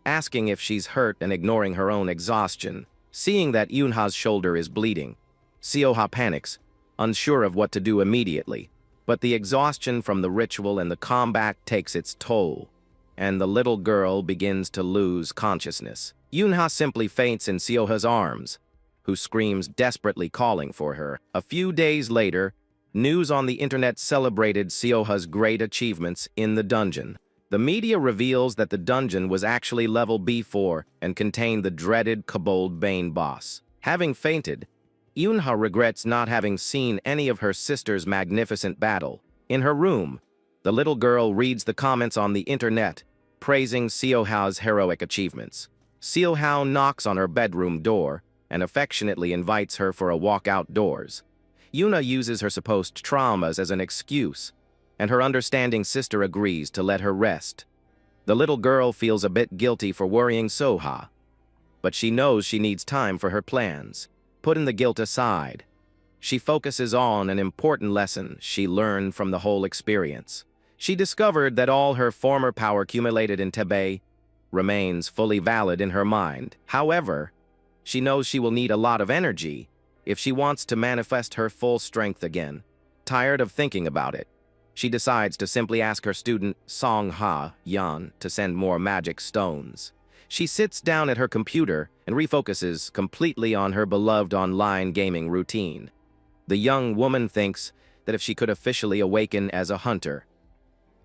asking if she's hurt and ignoring her own exhaustion. Seeing that Eunha's shoulder is bleeding, Seoha panics, unsure of what to do immediately. But the exhaustion from the ritual and the combat takes its toll, and the little girl begins to lose consciousness. Eunha simply faints in Seoha's arms, who screams desperately calling for her. A few days later, news on the internet celebrated Seoha's great achievements in the dungeon. The media reveals that the dungeon was actually level B4 and contained the dreaded Kobold Bane boss. Having fainted, Eunha regrets not having seen any of her sister's magnificent battle. In her room, the little girl reads the comments on the internet, praising Seoha's heroic achievements. Seoha knocks on her bedroom door and affectionately invites her for a walk outdoors. Eunha uses her supposed traumas as an excuse, and her understanding sister agrees to let her rest. The little girl feels a bit guilty for worrying Seoha, but she knows she needs time for her plans. Putting the guilt aside, she focuses on an important lesson she learned from the whole experience. She discovered that all her former power accumulated in Tebé remains fully valid in her mind. However, she knows she will need a lot of energy if she wants to manifest her full strength again. Tired of thinking about it, she decides to simply ask her student Songha Yeon to send more magic stones. She sits down at her computer and refocuses completely on her beloved online gaming routine. The young woman thinks that if she could officially awaken as a hunter,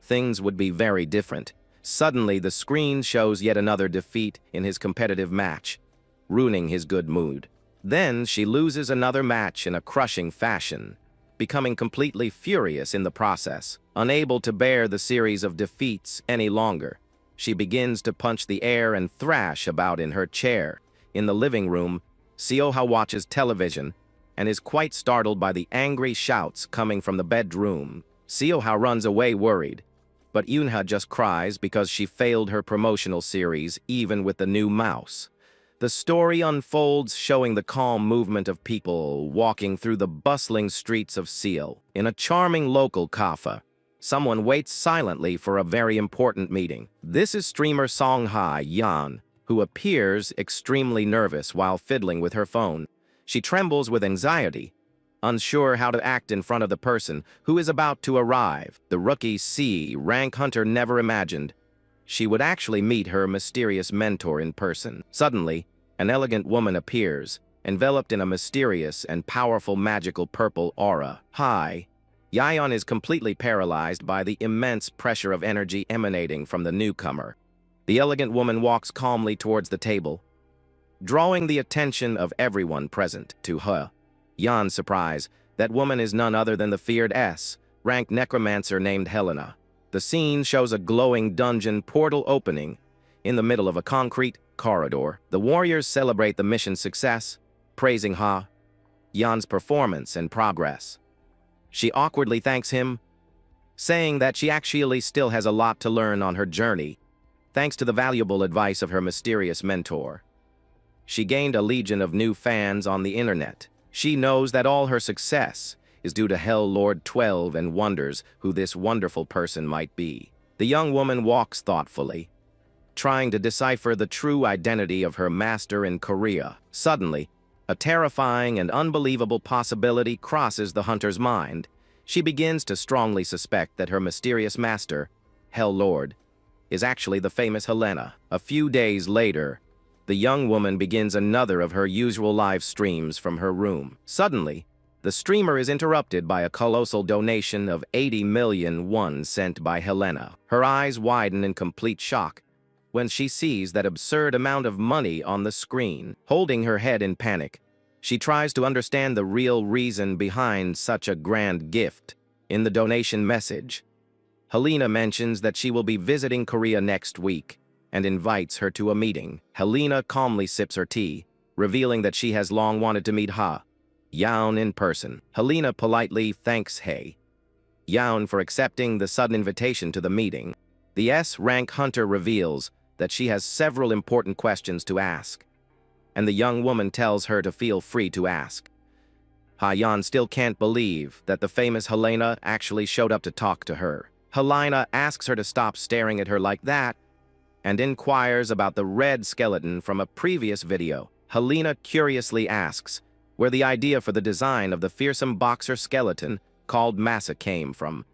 things would be very different. Suddenly, the screen shows yet another defeat in his competitive match, ruining his good mood. Then she loses another match in a crushing fashion, becoming completely furious in the process. Unable to bear the series of defeats any longer, she begins to punch the air and thrash about in her chair. In the living room, Seoha watches television and is quite startled by the angry shouts coming from the bedroom. Seoha runs away worried, but Eunha just cries because she failed her promotional series even with the new mouse. The story unfolds showing the calm movement of people walking through the bustling streets of Seoul. In a charming local cafe, someone waits silently for a very important meeting. This is streamer Songha Yeon, who appears extremely nervous while fiddling with her phone. She trembles with anxiety, unsure how to act in front of the person who is about to arrive. The rookie C-rank hunter never imagined she would actually meet her mysterious mentor in person. Suddenly, an elegant woman appears, enveloped in a mysterious and powerful magical purple aura. Hi. Yeon is completely paralyzed by the immense pressure of energy emanating from the newcomer. The elegant woman walks calmly towards the table, drawing the attention of everyone present. To her Yeon's surprise, that woman is none other than the feared S-rank necromancer named Helena. The scene shows a glowing dungeon portal opening in the middle of a concrete corridor. The warriors celebrate the mission's success, praising Yeon's performance and progress. She awkwardly thanks him, saying that she actually still has a lot to learn on her journey, thanks to the valuable advice of her mysterious mentor. She gained a legion of new fans on the internet. She knows that all her success is due to Hell Lord 12 and wonders who this wonderful person might be. The young woman walks thoughtfully, trying to decipher the true identity of her master in Korea. Suddenly, a terrifying and unbelievable possibility crosses the hunter's mind. She begins to strongly suspect that her mysterious master, Hell Lord, is actually the famous Helena. A few days later, the young woman begins another of her usual live streams from her room. Suddenly, the streamer is interrupted by a colossal donation of 80 million won sent by Helena. Her eyes widen in complete shock when she sees that absurd amount of money on the screen. Holding her head in panic, she tries to understand the real reason behind such a grand gift. In the donation message, Helena mentions that she will be visiting Korea next week and invites her to a meeting. Helena calmly sips her tea, revealing that she has long wanted to meet yeon in person. Helena politely thanks yeon for accepting the sudden invitation to the meeting. The S-rank hunter reveals that she has several important questions to ask, and the young woman tells her to feel free to ask. Yeon still can't believe that the famous Helena actually showed up to talk to her. Helena asks her to stop staring at her like that and inquires about the red skeleton from a previous video. Helena curiously asks where the idea for the design of the fearsome boxer skeleton called Massa came from.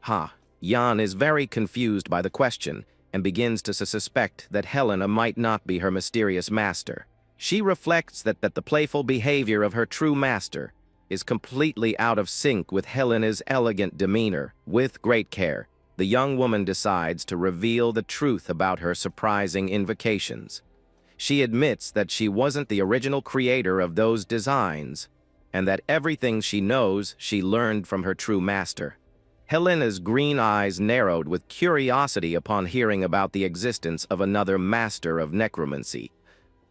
Yeon is very confused by the question and begins to suspect that Helena might not be her mysterious master. She reflects that the playful behavior of her true master is completely out of sync with Helena's elegant demeanor. With great care, the young woman decides to reveal the truth about her surprising invocations. She admits that she wasn't the original creator of those designs, and that everything she knows she learned from her true master. Helena's green eyes narrowed with curiosity upon hearing about the existence of another master of necromancy.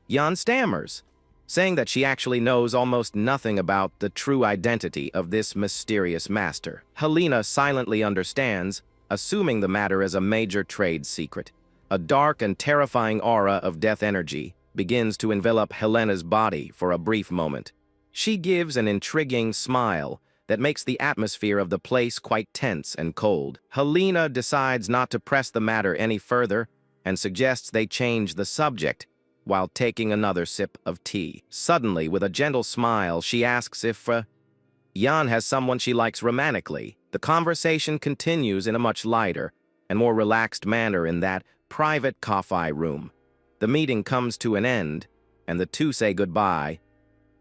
Yeon stammers, saying that she actually knows almost nothing about the true identity of this mysterious master. Helena silently understands, assuming the matter as a major trade secret. A dark and terrifying aura of death energy begins to envelop Helena's body for a brief moment. She gives an intriguing smile that makes the atmosphere of the place quite tense and cold. Helena decides not to press the matter any further and suggests they change the subject while taking another sip of tea. Suddenly, with a gentle smile, she asks if Yeon has someone she likes romantically. The conversation continues in a much lighter and more relaxed manner in that private coffee room. The meeting comes to an end, and the two say goodbye,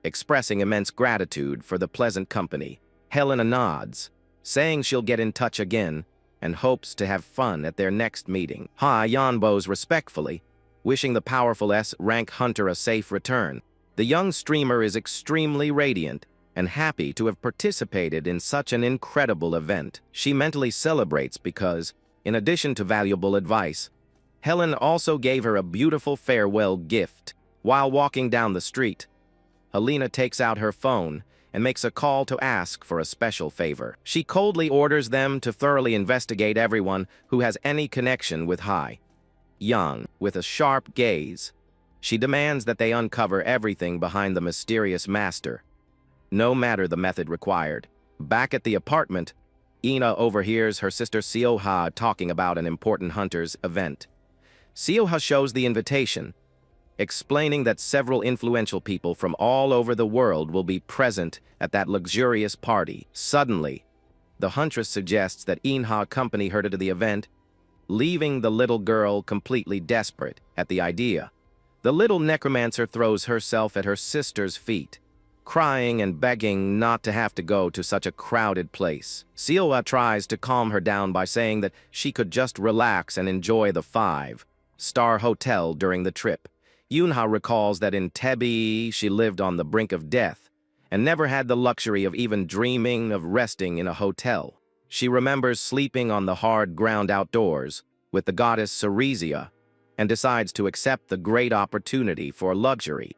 expressing immense gratitude for the pleasant company. Helena nods, saying she'll get in touch again and hopes to have fun at their next meeting. Yeon bows respectfully, wishing the powerful S-rank hunter a safe return. The young streamer is extremely radiant and happy to have participated in such an incredible event. She mentally celebrates because, in addition to valuable advice, Helen also gave her a beautiful farewell gift. While walking down the street, Helena takes out her phone and makes a call to ask for a special favor. She coldly orders them to thoroughly investigate everyone who has any connection with yeon. With a sharp gaze, she demands that they uncover everything behind the mysterious master, no matter the method required. Back at the apartment, Ina overhears her sister Seoha talking about an important hunter's event. Seoha shows the invitation, explaining that several influential people from all over the world will be present at that luxurious party. Suddenly, the huntress suggests that Inha accompany her to the event, leaving the little girl completely desperate at the idea. The little necromancer throws herself at her sister's feet, crying and begging not to have to go to such a crowded place. Seoha tries to calm her down by saying that she could just relax and enjoy the 5-star hotel during the trip. Yoonha recalls that in Tebé she lived on the brink of death and never had the luxury of even dreaming of resting in a hotel. She remembers sleeping on the hard ground outdoors with the goddess Serezia and decides to accept the great opportunity for luxury.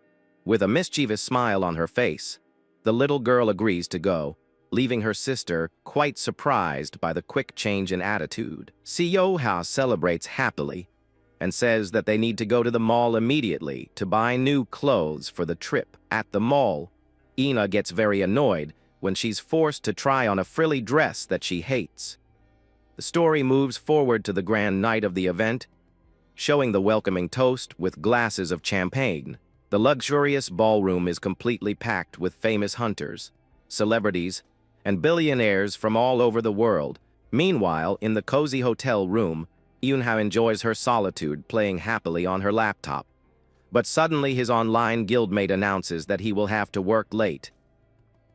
With a mischievous smile on her face, the little girl agrees to go, leaving her sister quite surprised by the quick change in attitude. Seoha celebrates happily and says that they need to go to the mall immediately to buy new clothes for the trip. At the mall, Ina gets very annoyed when she's forced to try on a frilly dress that she hates. The story moves forward to the grand night of the event, showing the welcoming toast with glasses of champagne. The luxurious ballroom is completely packed with famous hunters, celebrities, and billionaires from all over the world. Meanwhile, in the cozy hotel room, Yoonha enjoys her solitude playing happily on her laptop. But suddenly his online guildmate announces that he will have to work late,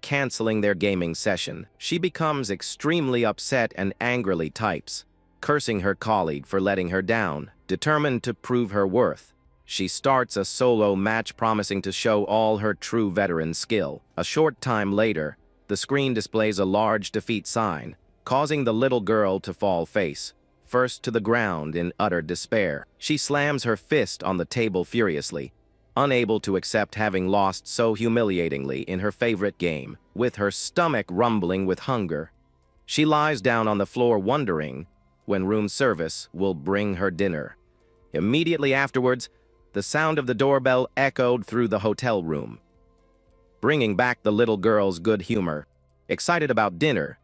canceling their gaming session. She becomes extremely upset and angrily types, cursing her colleague for letting her down. Determined to prove her worth, she starts a solo match promising to show all her true veteran skill. A short time later, the screen displays a large defeat sign, causing the little girl to fall face first to the ground in utter despair. She slams her fist on the table furiously, unable to accept having lost so humiliatingly in her favorite game. With her stomach rumbling with hunger, she lies down on the floor wondering when room service will bring her dinner. Immediately afterwards, the sound of the doorbell echoed through the hotel room, bringing back the little girl's good humor. Excited about dinner,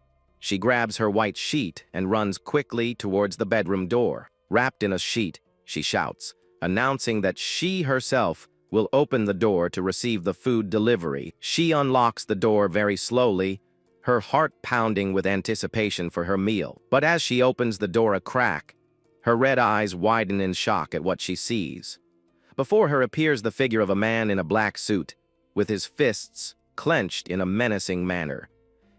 she grabs her white sheet and runs quickly towards the bedroom door. Wrapped in a sheet, she shouts, announcing that she herself will open the door to receive the food delivery. She unlocks the door very slowly, her heart pounding with anticipation for her meal. But as she opens the door a crack, her red eyes widen in shock at what she sees. Before her appears the figure of a man in a black suit, with his fists clenched in a menacing manner.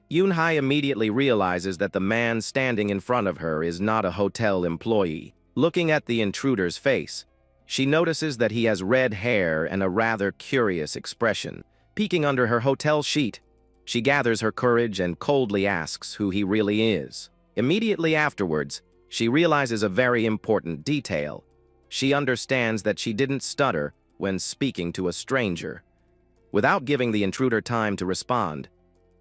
Yoon-ha immediately realizes that the man standing in front of her is not a hotel employee. Looking at the intruder's face, she notices that he has red hair and a rather curious expression. Peeking under her hotel sheet, she gathers her courage and coldly asks who he really is. Immediately afterwards, she realizes a very important detail. She understands that she didn't stutter when speaking to a stranger. Without giving the intruder time to respond,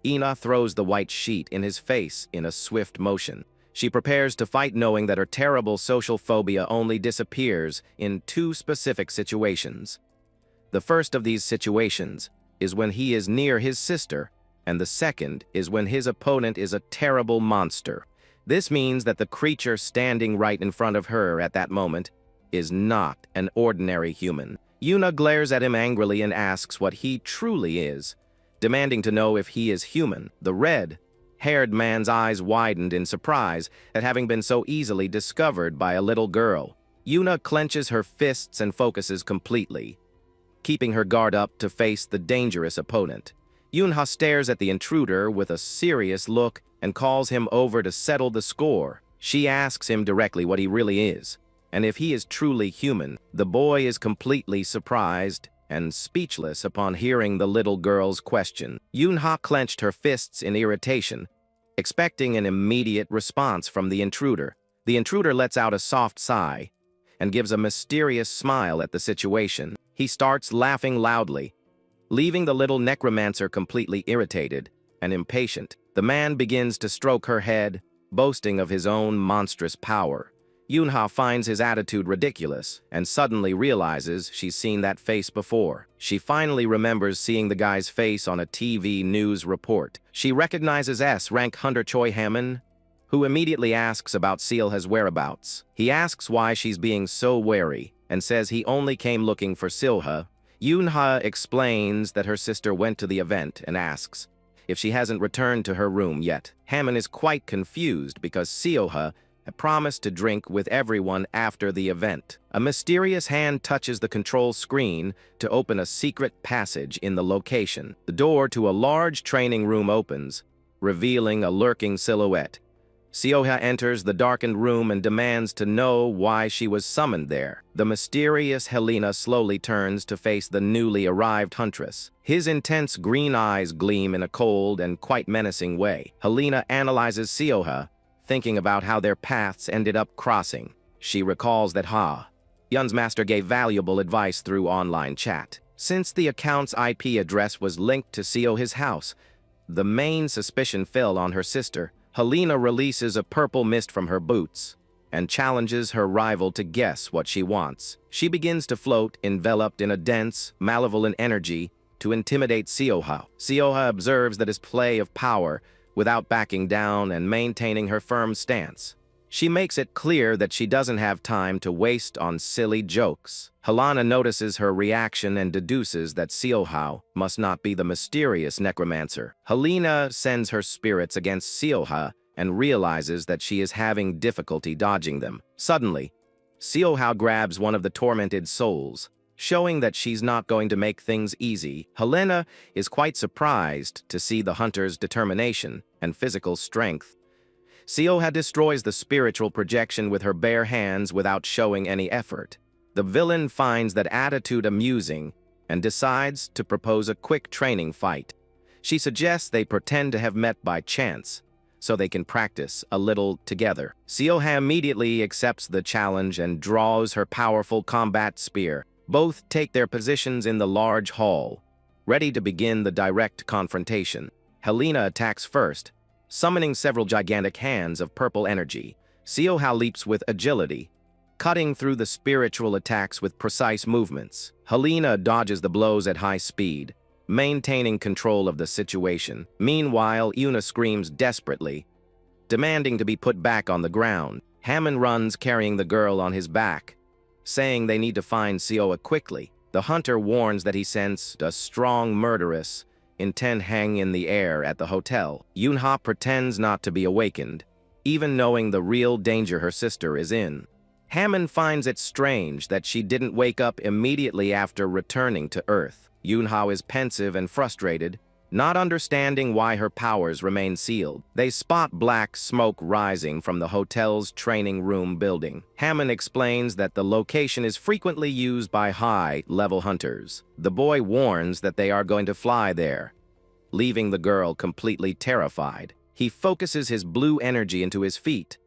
Ina throws the white sheet in his face in a swift motion. She prepares to fight knowing that her terrible social phobia only disappears in two specific situations. The first of these situations is when he is near his sister, and the second is when his opponent is a terrible monster. This means that the creature standing right in front of her at that moment is not an ordinary human. Yuna glares at him angrily and asks what he truly is, demanding to know if he is human. The red-haired man's eyes widened in surprise at having been so easily discovered by a little girl. Yuna clenches her fists and focuses completely, keeping her guard up to face the dangerous opponent. Yoon-ha stares at the intruder with a serious look and calls him over to settle the score. She asks him directly what he really is, and if he is truly human. The boy is completely surprised and speechless upon hearing the little girl's question. Yoon-ha clenched her fists in irritation, expecting an immediate response from the intruder. The intruder lets out a soft sigh and gives a mysterious smile at the situation. He starts laughing loudly, leaving the little necromancer completely irritated and impatient. The man begins to stroke her head, boasting of his own monstrous power. Yoon-ha finds his attitude ridiculous and suddenly realizes she's seen that face before. She finally remembers seeing the guy's face on a TV news report. She recognizes S-rank Hunter Choi Hammon, who immediately asks about Seolha's whereabouts. He asks why she's being so wary and says he only came looking for Seolha. Yoon-ha explains that her sister went to the event and asks if she hasn't returned to her room yet. Hammon is quite confused because Seolha had promised to drink with everyone after the event. A mysterious hand touches the control screen to open a secret passage in the location. The door to a large training room opens, revealing a lurking silhouette. Seolha enters the darkened room and demands to know why she was summoned there. The mysterious Helena slowly turns to face the newly arrived huntress. His intense green eyes gleam in a cold and quite menacing way. Helena analyzes Seolha, thinking about how their paths ended up crossing. She recalls that Yun's master gave valuable advice through online chat. Since the account's IP address was linked to Seolha's house, the main suspicion fell on her sister. Helena releases a purple mist from her boots and challenges her rival to guess what she wants. She begins to float, enveloped in a dense, malevolent energy, to intimidate Seolha. Seolha observes that his play of power without backing down and maintaining her firm stance. She makes it clear that she doesn't have time to waste on silly jokes. Helena notices her reaction and deduces that Seolha must not be the mysterious necromancer. Helena sends her spirits against Seolha and realizes that she is having difficulty dodging them. Suddenly, Seolha grabs one of the tormented souls, showing that she's not going to make things easy. Helena is quite surprised to see the hunter's determination and physical strength. Seoha destroys the spiritual projection with her bare hands without showing any effort. The villain finds that attitude amusing and decides to propose a quick training fight. She suggests they pretend to have met by chance, so they can practice a little together. Seoha immediately accepts the challenge and draws her powerful combat spear. Both take their positions in the large hall, ready to begin the direct confrontation. Helena attacks first, summoning several gigantic hands of purple energy. Seoha leaps with agility, cutting through the spiritual attacks with precise movements. Helena dodges the blows at high speed, maintaining control of the situation. Meanwhile, Yuna screams desperately, demanding to be put back on the ground. Hammond runs carrying the girl on his back, saying they need to find Seoha quickly. The hunter warns that he sensed a strong murderous intent hang in the air at the hotel. Yunha pretends not to be awakened, even knowing the real danger her sister is in. Hammond finds it strange that she didn't wake up immediately after returning to Earth. Yunha is pensive and frustrated, not understanding why her powers remain sealed. They spot black smoke rising from the hotel's training room building. Hammond explains that the location is frequently used by high-level hunters. The boy warns that they are going to fly there, leaving the girl completely terrified. He focuses his blue energy into his feet,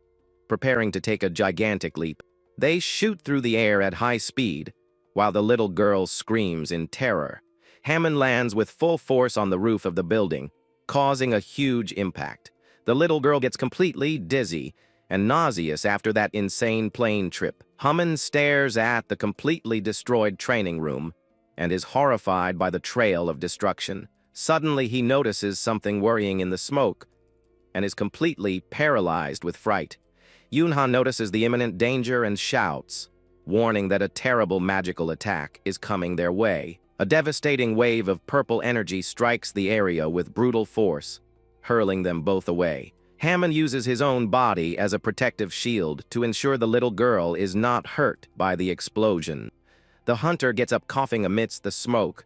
preparing to take a gigantic leap. They shoot through the air at high speed, while the little girl screams in terror. Hammond lands with full force on the roof of the building, causing a huge impact. The little girl gets completely dizzy and nauseous after that insane plane trip. Hammond stares at the completely destroyed training room and is horrified by the trail of destruction. Suddenly, he notices something worrying in the smoke and is completely paralyzed with fright. Yunha notices the imminent danger and shouts, warning that a terrible magical attack is coming their way. A devastating wave of purple energy strikes the area with brutal force, hurling them both away. Hammond uses his own body as a protective shield to ensure the little girl is not hurt by the explosion. The hunter gets up coughing amidst the smoke,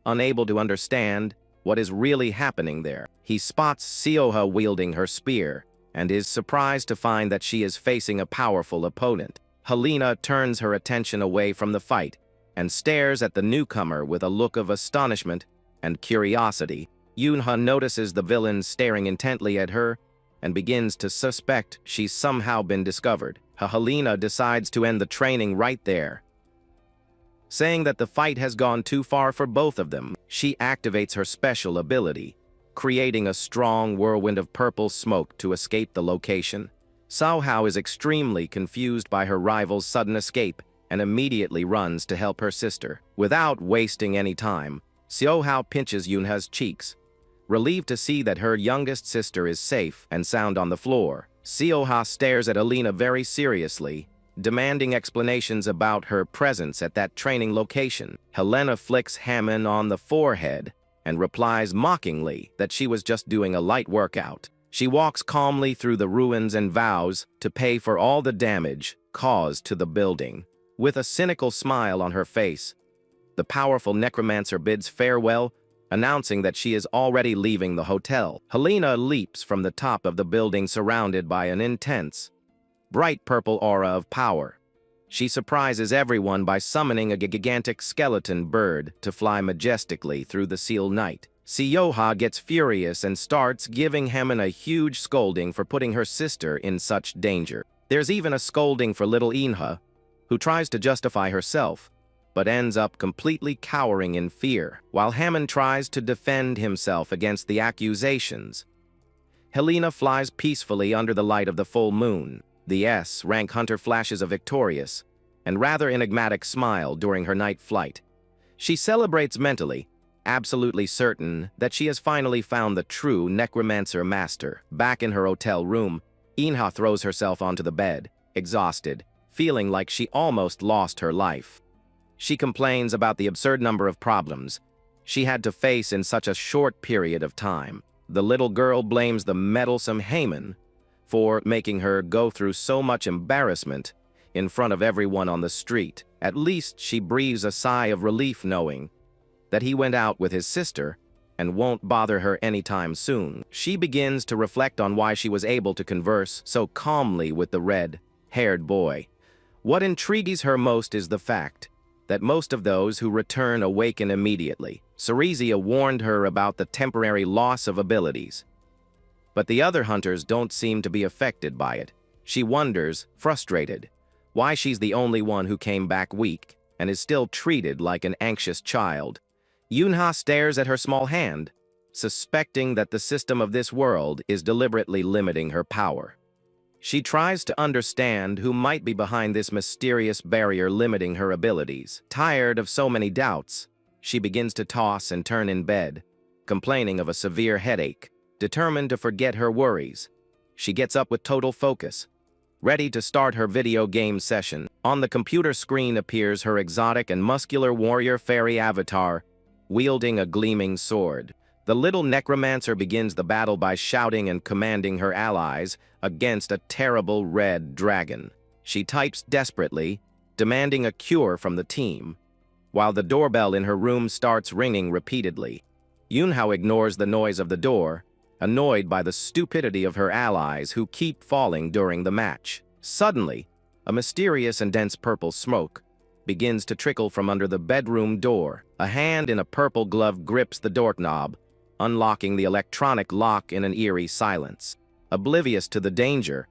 unable to understand what is really happening there. He spots Seoha wielding her spear and is surprised to find that she is facing a powerful opponent. Helena turns her attention away from the fight and stares at the newcomer with a look of astonishment and curiosity. Yunha notices the villain staring intently at her and begins to suspect she's somehow been discovered. Helena decides to end the training right there, saying that the fight has gone too far for both of them. She activates her special ability, creating a strong whirlwind of purple smoke to escape the location. Seoha is extremely confused by her rival's sudden escape and immediately runs to help her sister. Without wasting any time, Seoha pinches Yunha's cheeks, relieved to see that her youngest sister is safe and sound on the floor. Seoha stares at Helena very seriously, demanding explanations about her presence at that training location. Helena flicks Hammond on the forehead and replies mockingly that she was just doing a light workout. She walks calmly through the ruins and vows to pay for all the damage caused to the building. With a cynical smile on her face, the powerful necromancer bids farewell, announcing that she is already leaving the hotel. Helena leaps from the top of the building surrounded by an intense, bright purple aura of power. She surprises everyone by summoning a gigantic skeleton bird to fly majestically through the sealed night. Seoha gets furious and starts giving Hammond a huge scolding for putting her sister in such danger. There's even a scolding for little Yunha, who tries to justify herself, but ends up completely cowering in fear. While Hammond tries to defend himself against the accusations, Helena flies peacefully under the light of the full moon. The S-rank hunter flashes a victorious and rather enigmatic smile during her night flight. She celebrates mentally, absolutely certain that she has finally found the true necromancer master. Back in her hotel room, Yunha throws herself onto the bed, exhausted, feeling like she almost lost her life. She complains about the absurd number of problems she had to face in such a short period of time. The little girl blames the meddlesome Hammond for making her go through so much embarrassment in front of everyone on the street. At least she breathes a sigh of relief knowing that he went out with his sister and won't bother her anytime soon. She begins to reflect on why she was able to converse so calmly with the red-haired boy. What intrigues her most is the fact that most of those who return awaken immediately. Serezia warned her about the temporary loss of abilities, but the other hunters don't seem to be affected by it. She wonders, frustrated, why she's the only one who came back weak and is still treated like an anxious child. Yunha stares at her small hand, suspecting that the system of this world is deliberately limiting her power. She tries to understand who might be behind this mysterious barrier limiting her abilities. Tired of so many doubts, she begins to toss and turn in bed, complaining of a severe headache. Determined to forget her worries, she gets up with total focus, ready to start her video game session. On the computer screen appears her exotic and muscular warrior fairy avatar, wielding a gleaming sword. The little necromancer begins the battle by shouting and commanding her allies against a terrible red dragon. She types desperately, demanding a cure from the team, while the doorbell in her room starts ringing repeatedly. Yunhao ignores the noise of the door, annoyed by the stupidity of her allies who keep falling during the match. Suddenly, a mysterious and dense purple smoke begins to trickle from under the bedroom door. A hand in a purple glove grips the doorknob, unlocking the electronic lock in an eerie silence. Oblivious to the danger,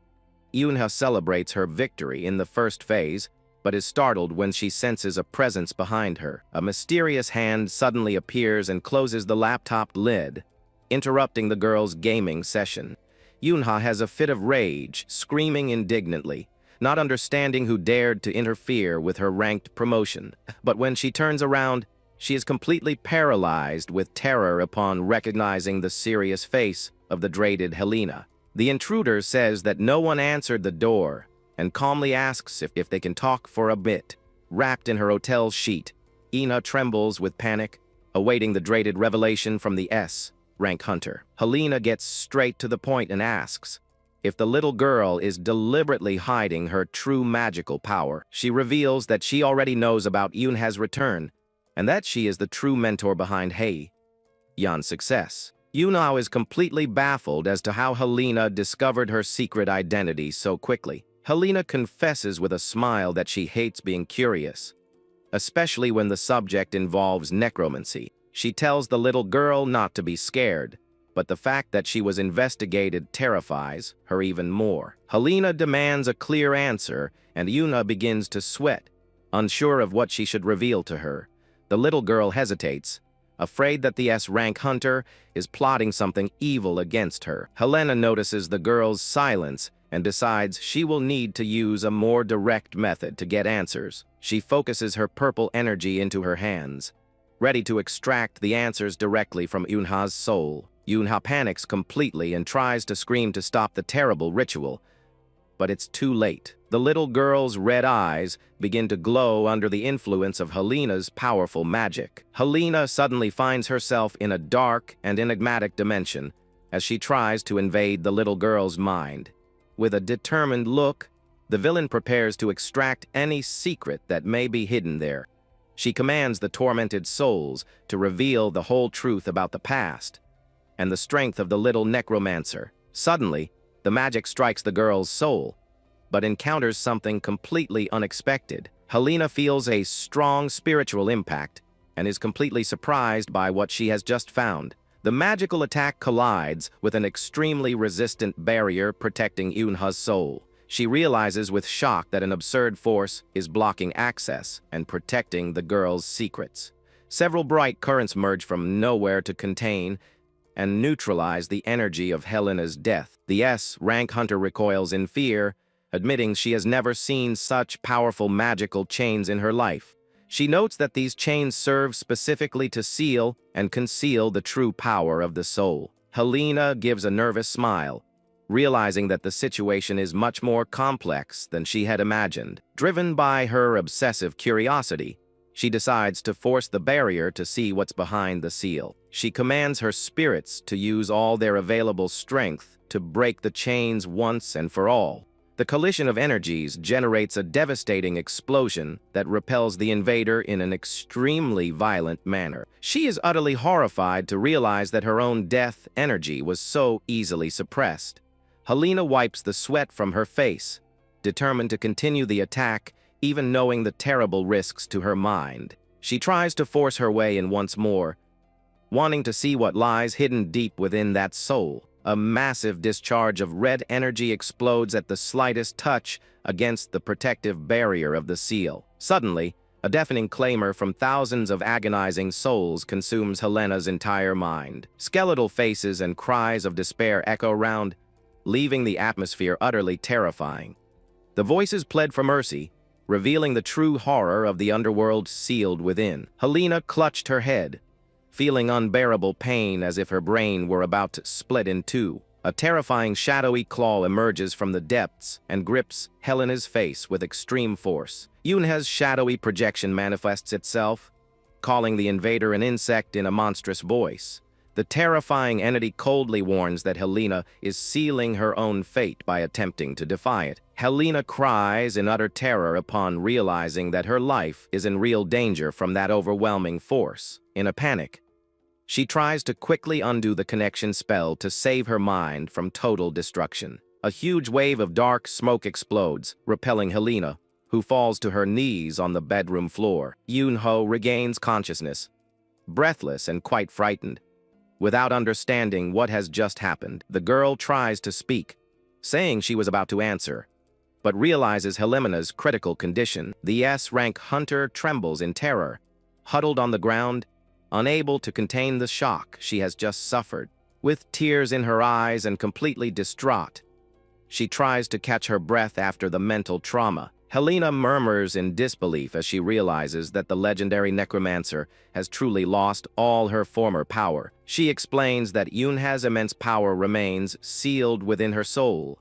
Yunha celebrates her victory in the first phase, but is startled when she senses a presence behind her. A mysterious hand suddenly appears and closes the laptop lid, interrupting the girl's gaming session. Yunha has a fit of rage, screaming indignantly, not understanding who dared to interfere with her ranked promotion. But when she turns around, she is completely paralyzed with terror upon recognizing the serious face of the dreaded Helena. The intruder says that no one answered the door and calmly asks if they can talk for a bit. Wrapped in her hotel sheet, Ina trembles with panic, awaiting the dreaded revelation from the S-rank hunter. Helena gets straight to the point and asks if the little girl is deliberately hiding her true magical power. She reveals that she already knows about Yunha's return, and that she is the true mentor behind yeon's success. Yunha is completely baffled as to how Helena discovered her secret identity so quickly. Helena confesses with a smile that she hates being curious, especially when the subject involves necromancy. She tells the little girl not to be scared, but the fact that she was investigated terrifies her even more. Helena demands a clear answer, and Yunha begins to sweat, unsure of what she should reveal to her. The little girl hesitates, afraid that the S-rank hunter is plotting something evil against her. Helena notices the girl's silence and decides she will need to use a more direct method to get answers. She focuses her purple energy into her hands, ready to extract the answers directly from Yunha's soul. Yunha panics completely and tries to scream to stop the terrible ritual, but it's too late. The little girl's red eyes begin to glow under the influence of Helena's powerful magic. Helena suddenly finds herself in a dark and enigmatic dimension as she tries to invade the little girl's mind. With a determined look, the villain prepares to extract any secret that may be hidden there. She commands the tormented souls to reveal the whole truth about the past and the strength of the little necromancer. Suddenly, the magic strikes the girl's soul, but encounters something completely unexpected. Helena feels a strong spiritual impact and is completely surprised by what she has just found. The magical attack collides with an extremely resistant barrier protecting Yunha's soul. She realizes with shock that an absurd force is blocking access and protecting the girl's secrets. Several bright currents merge from nowhere to contain and neutralize the energy of Helena's death. The S-rank hunter recoils in fear, admitting she has never seen such powerful magical chains in her life. She notes that these chains serve specifically to seal and conceal the true power of the soul. Helena gives a nervous smile, realizing that the situation is much more complex than she had imagined. Driven by her obsessive curiosity, she decides to force the barrier to see what's behind the seal. She commands her spirits to use all their available strength to break the chains once and for all. The collision of energies generates a devastating explosion that repels the invader in an extremely violent manner. She is utterly horrified to realize that her own death energy was so easily suppressed. Helena wipes the sweat from her face, determined to continue the attack, even knowing the terrible risks to her mind. She tries to force her way in once more, wanting to see what lies hidden deep within that soul. A massive discharge of red energy explodes at the slightest touch against the protective barrier of the seal. Suddenly, a deafening clamor from thousands of agonizing souls consumes Helena's entire mind. Skeletal faces and cries of despair echo round, leaving the atmosphere utterly terrifying. The voices pled for mercy, revealing the true horror of the underworld sealed within. Helena clutched her head, feeling unbearable pain as if her brain were about to split in two. A terrifying shadowy claw emerges from the depths and grips Helena's face with extreme force. Yunha's shadowy projection manifests itself, calling the invader an insect in a monstrous voice. The terrifying entity coldly warns that Helena is sealing her own fate by attempting to defy it. Helena cries in utter terror upon realizing that her life is in real danger from that overwhelming force. In a panic, she tries to quickly undo the connection spell to save her mind from total destruction. A huge wave of dark smoke explodes, repelling Helena, who falls to her knees on the bedroom floor. Yunho regains consciousness, breathless and quite frightened. Without understanding what has just happened, the girl tries to speak, saying she was about to answer, but realizes Helena's critical condition. The S-rank hunter trembles in terror, huddled on the ground, unable to contain the shock she has just suffered. With tears in her eyes and completely distraught, she tries to catch her breath after the mental trauma. Helena murmurs in disbelief as she realizes that the legendary necromancer has truly lost all her former power. She explains that Yunha's immense power remains sealed within her soul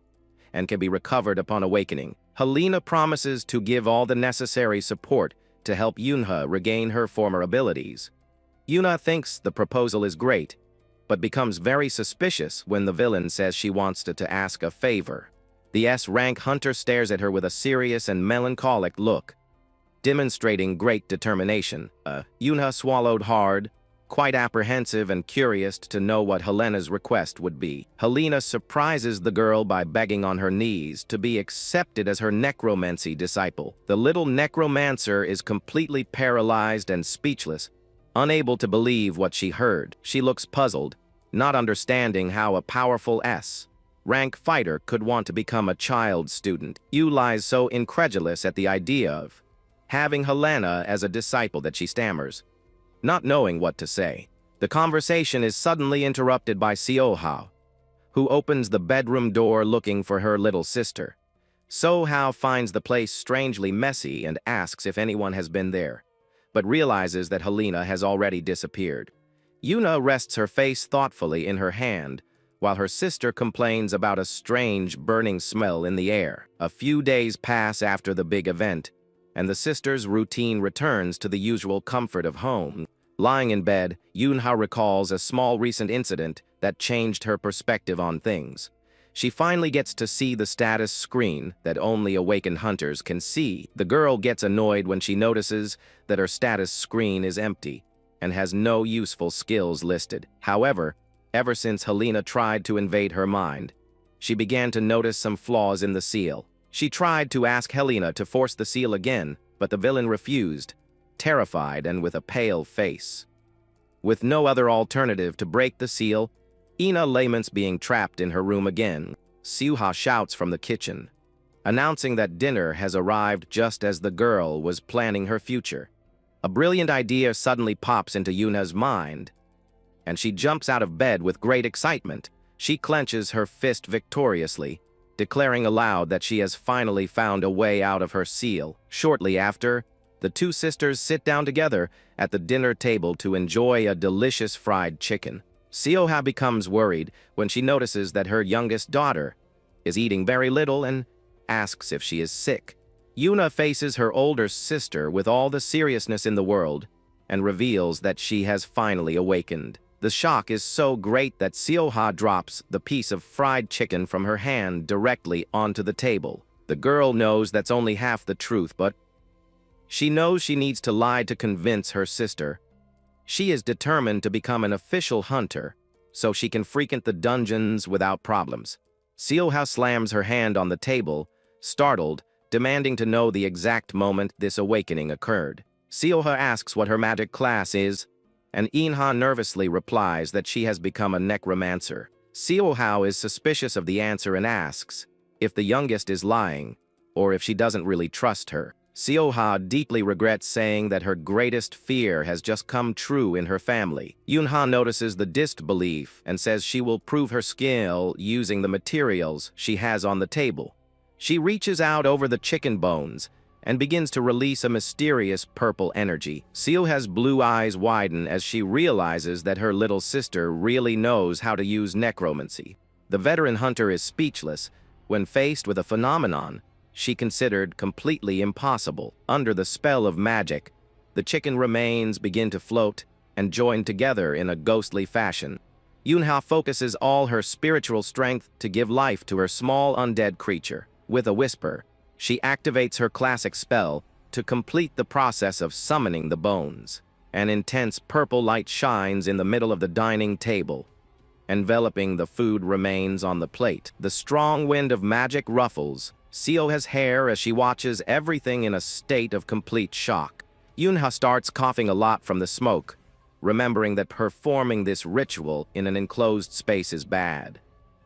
and can be recovered upon awakening. Helena promises to give all the necessary support to help Yunha regain her former abilities. Yuna thinks the proposal is great, but becomes very suspicious when the villain says she wants to ask a favor. The S-rank hunter stares at her with a serious and melancholic look, demonstrating great determination. Yuna swallowed hard, quite apprehensive and curious to know what Helena's request would be. Helena surprises the girl by begging on her knees to be accepted as her necromancy disciple. The little necromancer is completely paralyzed and speechless, unable to believe what she heard. She looks puzzled, not understanding how a powerful S-rank fighter could want to become a child student. Yu lies so incredulous at the idea of having Helena as a disciple that she stammers, not knowing what to say. The conversation is suddenly interrupted by Seohao, who opens the bedroom door looking for her little sister. Seohao finds the place strangely messy and asks if anyone has been there, but realizes that Helena has already disappeared. Yuna rests her face thoughtfully in her hand, while her sister complains about a strange burning smell in the air. A few days pass after the big event, and the sister's routine returns to the usual comfort of home. Lying in bed, Yunha recalls a small recent incident that changed her perspective on things. She finally gets to see the status screen that only awakened hunters can see. The girl gets annoyed when she notices that her status screen is empty and has no useful skills listed. However, ever since Helena tried to invade her mind, she began to notice some flaws in the seal. She tried to ask Helena to force the seal again, but the villain refused, terrified and with a pale face. With no other alternative to break the seal, Ina laments being trapped in her room again. Seohao shouts from the kitchen, announcing that dinner has arrived just as the girl was planning her future. A brilliant idea suddenly pops into Yuna's mind, and she jumps out of bed with great excitement. She clenches her fist victoriously, declaring aloud that she has finally found a way out of her seal. Shortly after, the two sisters sit down together at the dinner table to enjoy a delicious fried chicken. Seohao becomes worried when she notices that her youngest daughter is eating very little and asks if she is sick. Yuna faces her older sister with all the seriousness in the world and reveals that she has finally awakened. The shock is so great that Seoha drops the piece of fried chicken from her hand directly onto the table. The girl knows that's only half the truth, but she knows she needs to lie to convince her sister. She is determined to become an official hunter, so she can frequent the dungeons without problems. Seoha slams her hand on the table, startled, demanding to know the exact moment this awakening occurred. Seoha asks what her magic class is, and Inha nervously replies that she has become a necromancer. Seoha is suspicious of the answer and asks if the youngest is lying, or if she doesn't really trust her. Seoha deeply regrets saying that her greatest fear has just come true in her family. Yunha notices the disbelief and says she will prove her skill using the materials she has on the table. She reaches out over the chicken bones and begins to release a mysterious purple energy. Seoha's blue eyes widen as she realizes that her little sister really knows how to use necromancy. The veteran hunter is speechless when faced with a phenomenon she considered completely impossible. Under the spell of magic, the chicken remains begin to float and join together in a ghostly fashion. Yunha focuses all her spiritual strength to give life to her small undead creature. With a whisper, she activates her classic spell to complete the process of summoning the bones. An intense purple light shines in the middle of the dining table, enveloping the food remains on the plate. The strong wind of magic ruffles Seoha's hair as she watches everything in a state of complete shock. Yunha starts coughing a lot from the smoke, remembering that performing this ritual in an enclosed space is bad.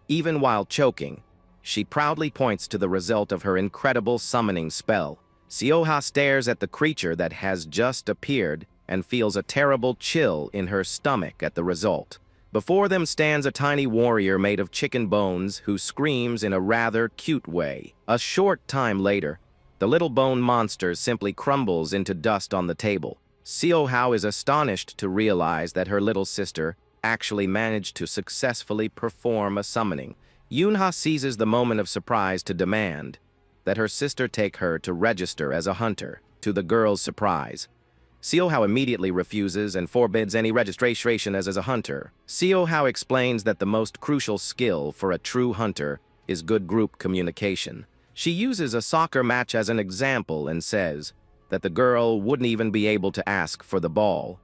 Even while choking, she proudly points to the result of her incredible summoning spell. Seoha stares at the creature that has just appeared and feels a terrible chill in her stomach at the result. Before them stands a tiny warrior made of chicken bones who screams in a rather cute way. A short time later, the little bone monster simply crumbles into dust on the table. Seoha is astonished to realize that her little sister actually managed to successfully perform a summoning. Yunha seizes the moment of surprise to demand that her sister take her to register as a hunter. To the girl's surprise, Seoha immediately refuses and forbids any registration as a hunter. Seoha explains that the most crucial skill for a true hunter is good group communication. She uses a soccer match as an example and says that the girl wouldn't even be able to ask for the ball.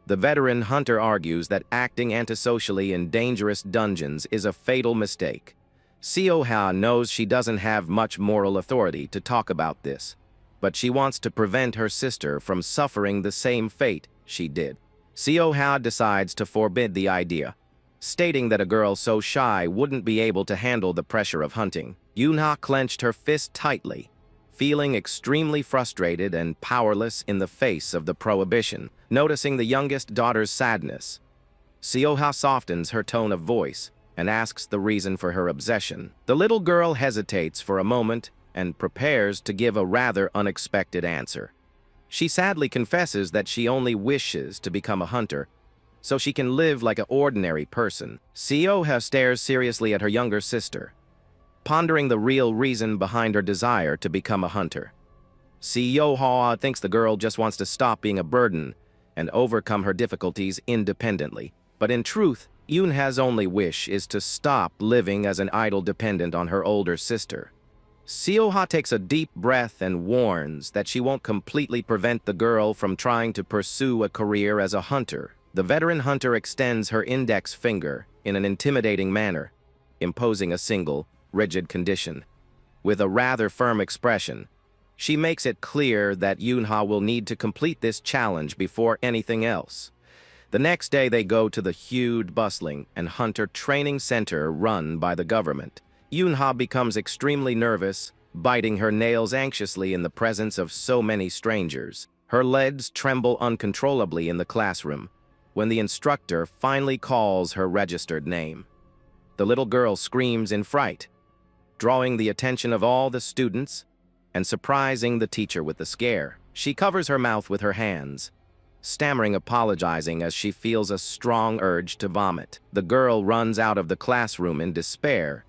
The veteran hunter argues that acting antisocially in dangerous dungeons is a fatal mistake. Seoha knows she doesn't have much moral authority to talk about this, but she wants to prevent her sister from suffering the same fate she did. Seoha decides to forbid the idea, stating that a girl so shy wouldn't be able to handle the pressure of hunting. Yunha clenched her fist tightly, feeling extremely frustrated and powerless in the face of the prohibition. Noticing the youngest daughter's sadness, Seoha softens her tone of voice and asks the reason for her obsession. The little girl hesitates for a moment and prepares to give a rather unexpected answer. She sadly confesses that she only wishes to become a hunter so she can live like an ordinary person. Seoha stares seriously at her younger sister, pondering the real reason behind her desire to become a hunter. Seoha thinks the girl just wants to stop being a burden and overcome her difficulties independently. But in truth, Yunha's only wish is to stop living as an idle dependent on her older sister. Seoha takes a deep breath and warns that she won't completely prevent the girl from trying to pursue a career as a hunter. The veteran hunter extends her index finger in an intimidating manner, imposing a single, rigid condition. With a rather firm expression, she makes it clear that Yunha will need to complete this challenge before anything else. The next day they go to the huge, bustling, and hunter training center run by the government. Yunha becomes extremely nervous, biting her nails anxiously in the presence of so many strangers. Her legs tremble uncontrollably in the classroom when the instructor finally calls her registered name. The little girl screams in fright, drawing the attention of all the students and surprising the teacher with the scare. She covers her mouth with her hands, stammering, apologizing as she feels a strong urge to vomit. The girl runs out of the classroom in despair,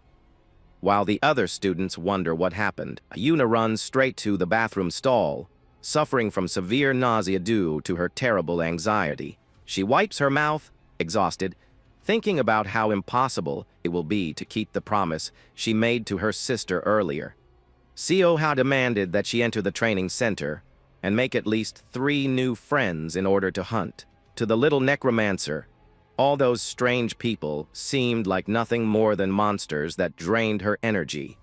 while the other students wonder what happened. Yuna runs straight to the bathroom stall, suffering from severe nausea due to her terrible anxiety. She wipes her mouth Exhausted, thinking about how impossible it will be to keep the promise she made to her sister earlier. Seoha demanded that she enter the training center and make at least 3 new friends in order to hunt. To the little necromancer, all those strange people seemed like nothing more than monsters that drained her energy.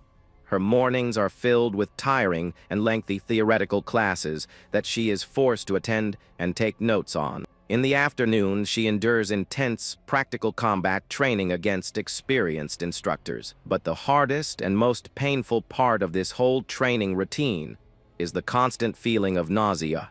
Her mornings are filled with tiring and lengthy theoretical classes that she is forced to attend and take notes on. In the afternoon, she endures intense practical combat training against experienced instructors. But the hardest and most painful part of this whole training routine is the constant feeling of nausea.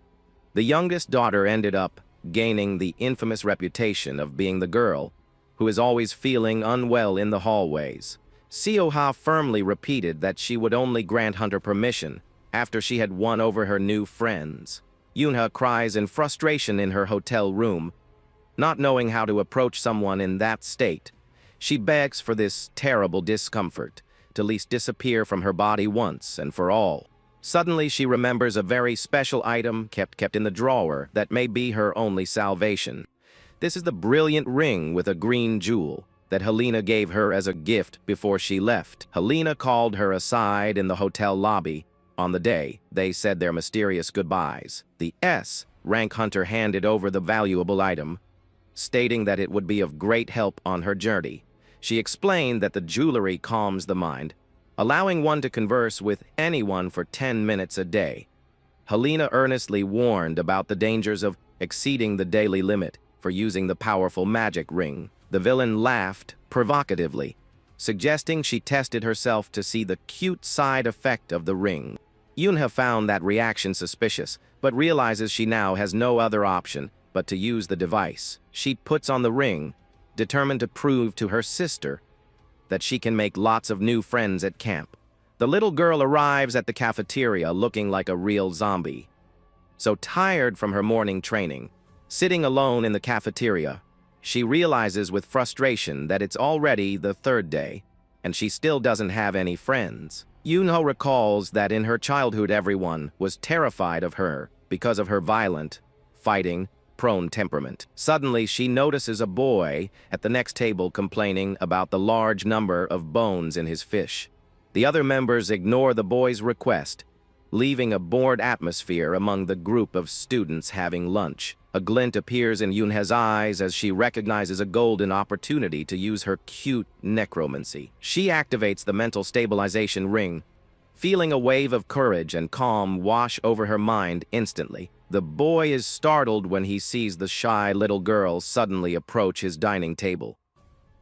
The youngest daughter ended up gaining the infamous reputation of being the girl who is always feeling unwell in the hallways. Seoha firmly repeated that she would only grant Hunter permission after she had won over her new friends. Yunha cries in frustration in her hotel room, not knowing how to approach someone in that state. She begs for this terrible discomfort to at least disappear from her body once and for all. Suddenly, she remembers a very special item kept in the drawer that may be her only salvation. This is the brilliant ring with a green jewel that Helena gave her as a gift before she left. Helena called her aside in the hotel lobby on the day they said their mysterious goodbyes. The S-rank hunter handed over the valuable item, stating that it would be of great help on her journey. She explained that the jewelry calms the mind, allowing one to converse with anyone for 10 minutes a day. Helena earnestly warned about the dangers of exceeding the daily limit for using the powerful magic ring. The villain laughed provocatively, suggesting she tested herself to see the cute side effect of the ring. Yunha found that reaction suspicious, but realizes she now has no other option but to use the device. She puts on the ring, determined to prove to her sister that she can make lots of new friends at camp. The little girl arrives at the cafeteria looking like a real zombie. So tired from her morning training, sitting alone in the cafeteria, she realizes with frustration that it's already the 3rd day, and she still doesn't have any friends. Yunho recalls that in her childhood everyone was terrified of her because of her violent, fighting-prone temperament. Suddenly, she notices a boy at the next table complaining about the large number of bones in his fish. The other members ignore the boy's request, leaving a bored atmosphere among the group of students having lunch. A glint appears in Yunha's eyes as she recognizes a golden opportunity to use her cute necromancy. She activates the mental stabilization ring, feeling a wave of courage and calm wash over her mind instantly. The boy is startled when he sees the shy little girl suddenly approach his dining table.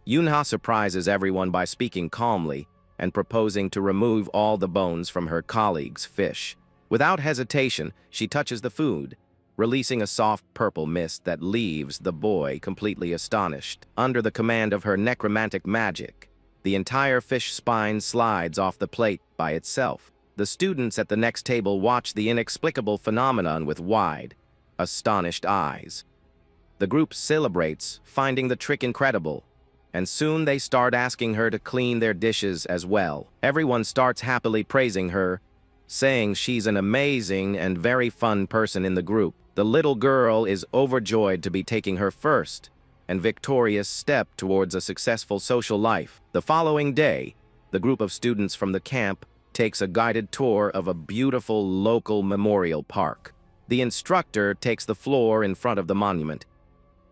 Yunha surprises everyone by speaking calmly and proposing to remove all the bones from her colleague's fish. Without hesitation, she touches the food, releasing a soft purple mist that leaves the boy completely astonished. Under the command of her necromantic magic, the entire fish spine slides off the plate by itself. The students at the next table watch the inexplicable phenomenon with wide, astonished eyes. The group celebrates, finding the trick incredible, and soon they start asking her to clean their dishes as well. Everyone starts happily praising her, saying she's an amazing and very fun person in the group. The little girl is overjoyed to be taking her first and victorious step towards a successful social life. The following day, the group of students from the camp takes a guided tour of a beautiful local memorial park. The instructor takes the floor in front of the monument,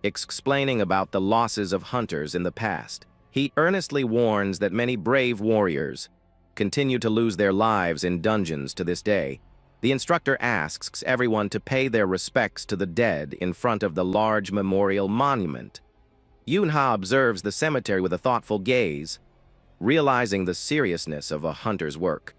explaining about the losses of hunters in the past. He earnestly warns that many brave warriors continue to lose their lives in dungeons to this day. The instructor asks everyone to pay their respects to the dead in front of the large memorial monument. Yunha observes the cemetery with a thoughtful gaze, realizing the seriousness of a hunter's work.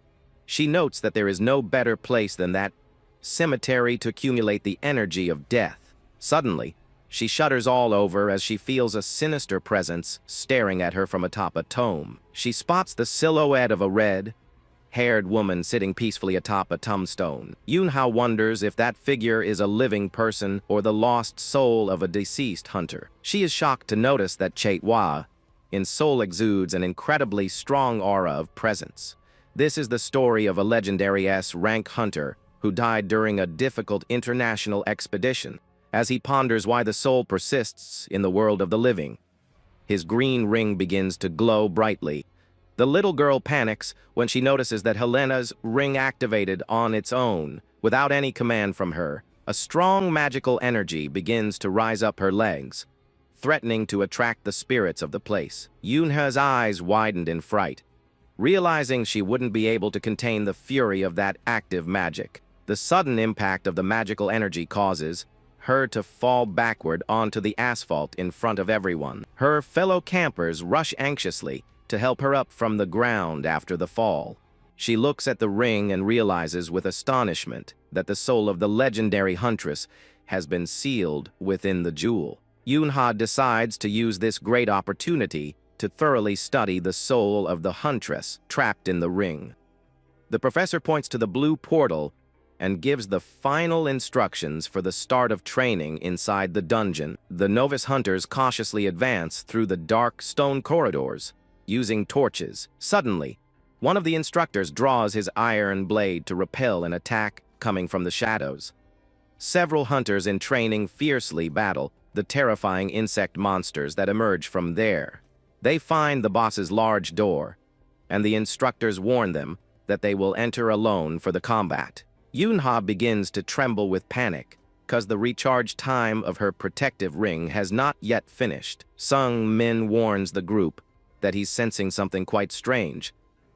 She notes that there is no better place than that cemetery to accumulate the energy of death. Suddenly, she shudders all over as she feels a sinister presence staring at her from atop a tomb. She spots the silhouette of a red-haired woman sitting peacefully atop a tombstone. Yunha wonders if that figure is a living person or the lost soul of a deceased hunter. She is shocked to notice that Chaitwa in soul exudes an incredibly strong aura of presence. This is the story of a legendary S-rank hunter who died during a difficult international expedition. as he ponders why the soul persists in the world of the living. His green ring begins to glow brightly. The little girl panics when she notices that Helena's ring activated on its own, without any command from her. A strong magical energy begins to rise up her legs, threatening to attract the spirits of the place. Yoonha's eyes widened in fright, realizing she wouldn't be able to contain the fury of that active magic. The sudden impact of the magical energy causes her to fall backward onto the asphalt in front of everyone. Her fellow campers rush anxiously to help her up from the ground after the fall. She looks at the ring and realizes with astonishment that the soul of the legendary huntress has been sealed within the jewel. Yoonha decides to use this great opportunity to thoroughly study the soul of the huntress trapped in the ring. The professor points to the blue portal and gives the final instructions for the start of training inside the dungeon. The novice hunters cautiously advance through the dark stone corridors, using torches. Suddenly, one of the instructors draws his iron blade to repel an attack coming from the shadows. Several hunters in training fiercely battle the terrifying insect monsters that emerge from there. They find the boss's large door, and the instructors warn them that they will enter alone for the combat. Yoonha begins to tremble with panic, cause the recharge time of her protective ring has not yet finished. Sung Min warns the group that he's sensing something quite strange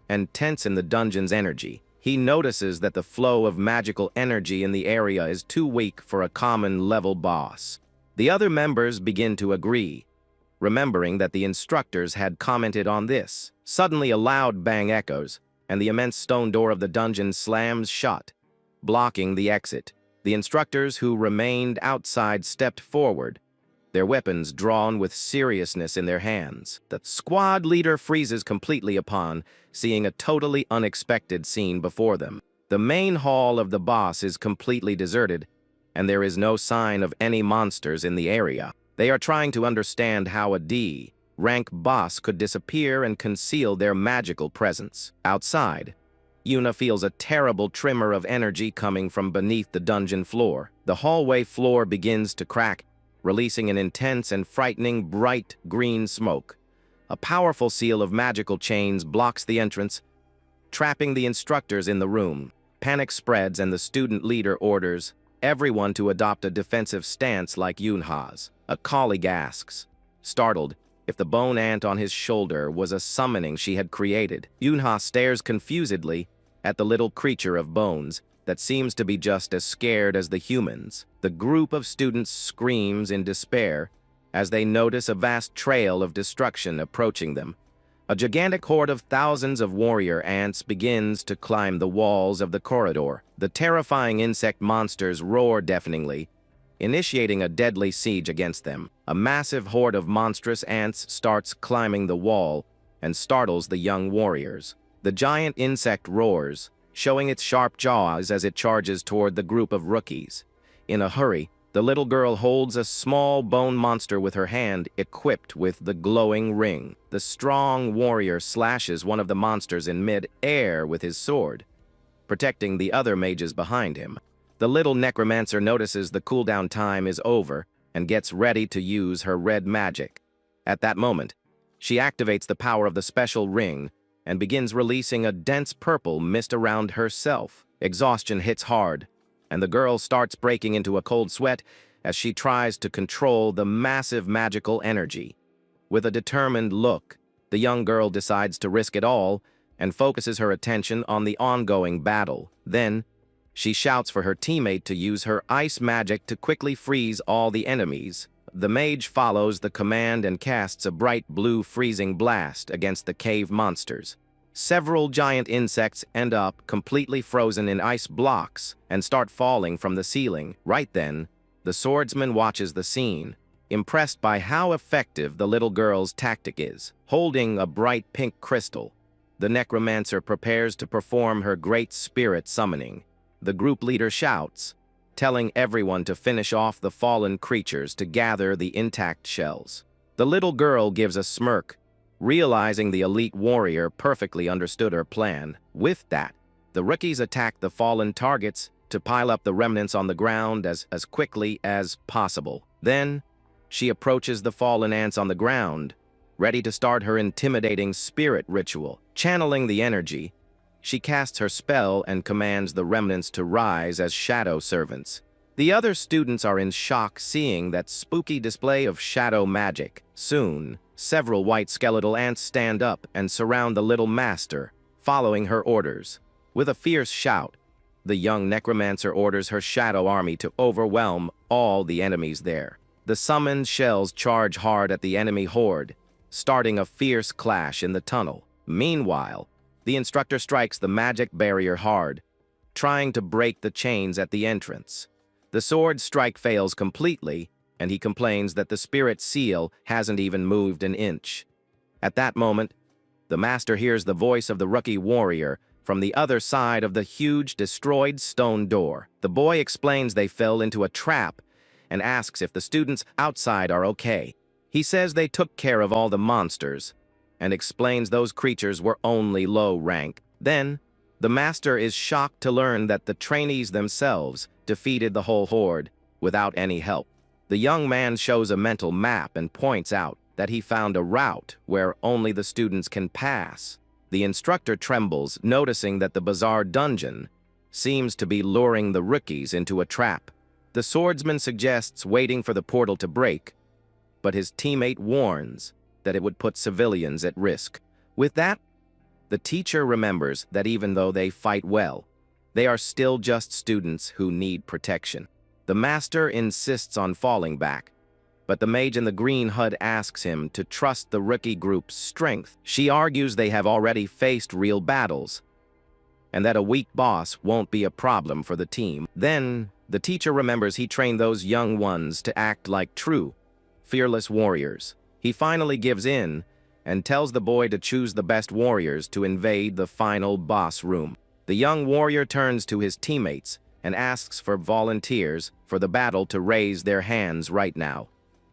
and tense in the dungeon's energy. He notices that the flow of magical energy in the area is too weak for a common level boss. The other members begin to agree, remembering that the instructors had commented on this. Suddenly a loud bang echoes, and the immense stone door of the dungeon slams shut, blocking the exit. The instructors who remained outside stepped forward, their weapons drawn with seriousness in their hands. The squad leader freezes completely upon seeing a totally unexpected scene before them. The main hall of the boss is completely deserted, and there is no sign of any monsters in the area. They are trying to understand how a D-rank boss could disappear and conceal their magical presence. Outside, Yuna feels a terrible tremor of energy coming from beneath the dungeon floor. The hallway floor begins to crack, releasing an intense and frightening bright green smoke. A powerful seal of magical chains blocks the entrance, trapping the instructors in the room. Panic spreads and the student leader orders everyone to adopt a defensive stance like Yoonha's. A colleague asks, startled, if the bone ant on his shoulder was a summoning she had created. Yoonha stares confusedly at the little creature of bones that seems to be just as scared as the humans. The group of students screams in despair as they notice a vast trail of destruction approaching them. A gigantic horde of thousands of warrior ants begins to climb the walls of the corridor. The terrifying insect monsters roar deafeningly, initiating a deadly siege against them. A massive horde of monstrous ants starts climbing the wall and startles the young warriors. The giant insect roars, showing its sharp jaws as it charges toward the group of rookies. In a hurry, the little girl holds a small bone monster with her hand equipped with the glowing ring. The strong warrior slashes one of the monsters in mid-air with his sword, protecting the other mages behind him. The little necromancer notices the cooldown time is over and gets ready to use her red magic. At that moment, she activates the power of the special ring and begins releasing a dense purple mist around herself. Exhaustion hits hard, and the girl starts breaking into a cold sweat as she tries to control the massive magical energy. With a determined look, the young girl decides to risk it all and focuses her attention on the ongoing battle. Then, she shouts for her teammate to use her ice magic to quickly freeze all the enemies. The mage follows the command and casts a bright blue freezing blast against the cave monsters. Several giant insects end up completely frozen in ice blocks and start falling from the ceiling. Right then, the swordsman watches the scene, impressed by how effective the little girl's tactic is. Holding a bright pink crystal, the necromancer prepares to perform her great spirit summoning. The group leader shouts, telling everyone to finish off the fallen creatures to gather the intact shells. The little girl gives a smirk, realizing the elite warrior perfectly understood her plan. With that, the rookies attack the fallen targets to pile up the remnants on the ground as quickly as possible. Then, she approaches the fallen ants on the ground, ready to start her intimidating spirit ritual. Channeling the energy, she casts her spell and commands the remnants to rise as shadow servants. The other students are in shock seeing that spooky display of shadow magic. Soon, several white skeletal ants stand up and surround the little master, following her orders. With a fierce shout, the young necromancer orders her shadow army to overwhelm all the enemies there. The summoned shells charge hard at the enemy horde, starting a fierce clash in the tunnel. Meanwhile, the instructor strikes the magic barrier hard, trying to break the chains at the entrance. The sword strike fails completely, and he complains that the spirit seal hasn't even moved an inch. At that moment, the master hears the voice of the rookie warrior from the other side of the huge destroyed stone door. The boy explains they fell into a trap and asks if the students outside are okay. He says they took care of all the monsters and explains those creatures were only low rank. Then, the master is shocked to learn that the trainees themselves defeated the whole horde without any help. The young man shows a mental map and points out that he found a route where only the students can pass. The instructor trembles, noticing that the bizarre dungeon seems to be luring the rookies into a trap. The swordsman suggests waiting for the portal to break, but his teammate warns that it would put civilians at risk. With that, the teacher remembers that even though they fight well, they are still just students who need protection. The master insists on falling back, but the mage in the green HUD asks him to trust the rookie group's strength. She argues they have already faced real battles, and that a weak boss won't be a problem for the team. Then, the teacher remembers he trained those young ones to act like true, fearless warriors. He finally gives in and tells the boy to choose the best warriors to invade the final boss room. The young warrior turns to his teammates and asks for volunteers for the battle to raise their hands right now.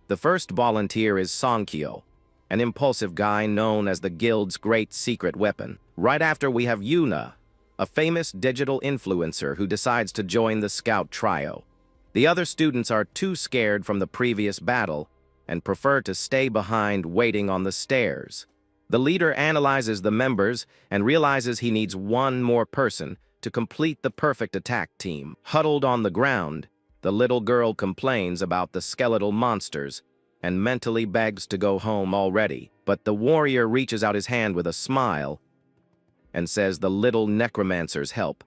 The first volunteer is Songkyo, an impulsive guy known as the guild's great secret weapon. Right after we have Yuna, a famous digital influencer who decides to join the scout trio. The other students are too scared from the previous battle and prefer to stay behind waiting on the stairs. The leader analyzes the members and realizes he needs one more person to complete the perfect attack team. Huddled on the ground, the little girl complains about the skeletal monsters and mentally begs to go home already. But the warrior reaches out his hand with a smile and says the little necromancer's help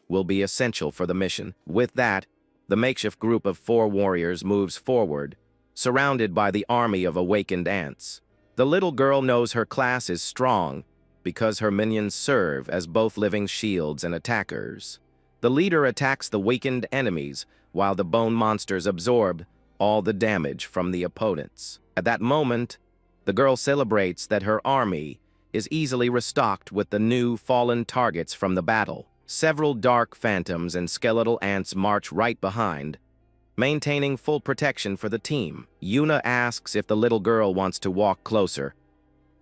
will be essential for the mission. With that, the makeshift group of 4 warriors moves forward, surrounded by the army of awakened ants. The little girl knows her class is strong because her minions serve as both living shields and attackers. The leader attacks the weakened enemies while the bone monsters absorb all the damage from the opponents. At that moment, the girl celebrates that her army is easily restocked with the new fallen targets from the battle. Several dark phantoms and skeletal ants march right behind, maintaining full protection for the team. Yuna asks if the little girl wants to walk closer,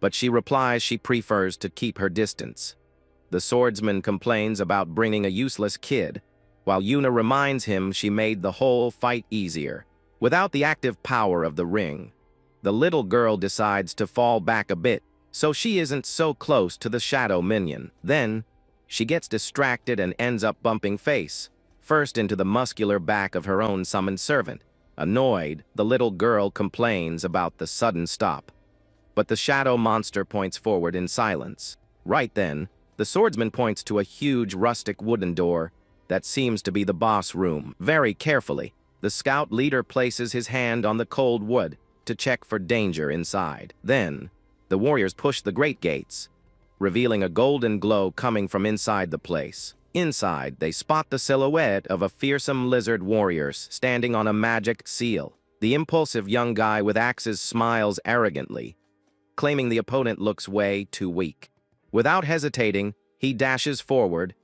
but she replies she prefers to keep her distance. The swordsman complains about bringing a useless kid, while Yuna reminds him she made the whole fight easier. Without the active power of the ring, the little girl decides to fall back a bit, so she isn't so close to the shadow minion. Then, she gets distracted and ends up bumping face first into the muscular back of her own summoned servant. Annoyed, the little girl complains about the sudden stop, but the shadow monster points forward in silence. Right then, the swordsman points to a huge rustic wooden door that seems to be the boss room. Very carefully, the scout leader places his hand on the cold wood to check for danger inside. Then, the warriors push the great gates, revealing a golden glow coming from inside the place. Inside, they spot the silhouette of a fearsome lizard warrior standing on a magic seal. The impulsive young guy with axes smiles arrogantly, claiming the opponent looks way too weak. Without hesitating, he dashes forward,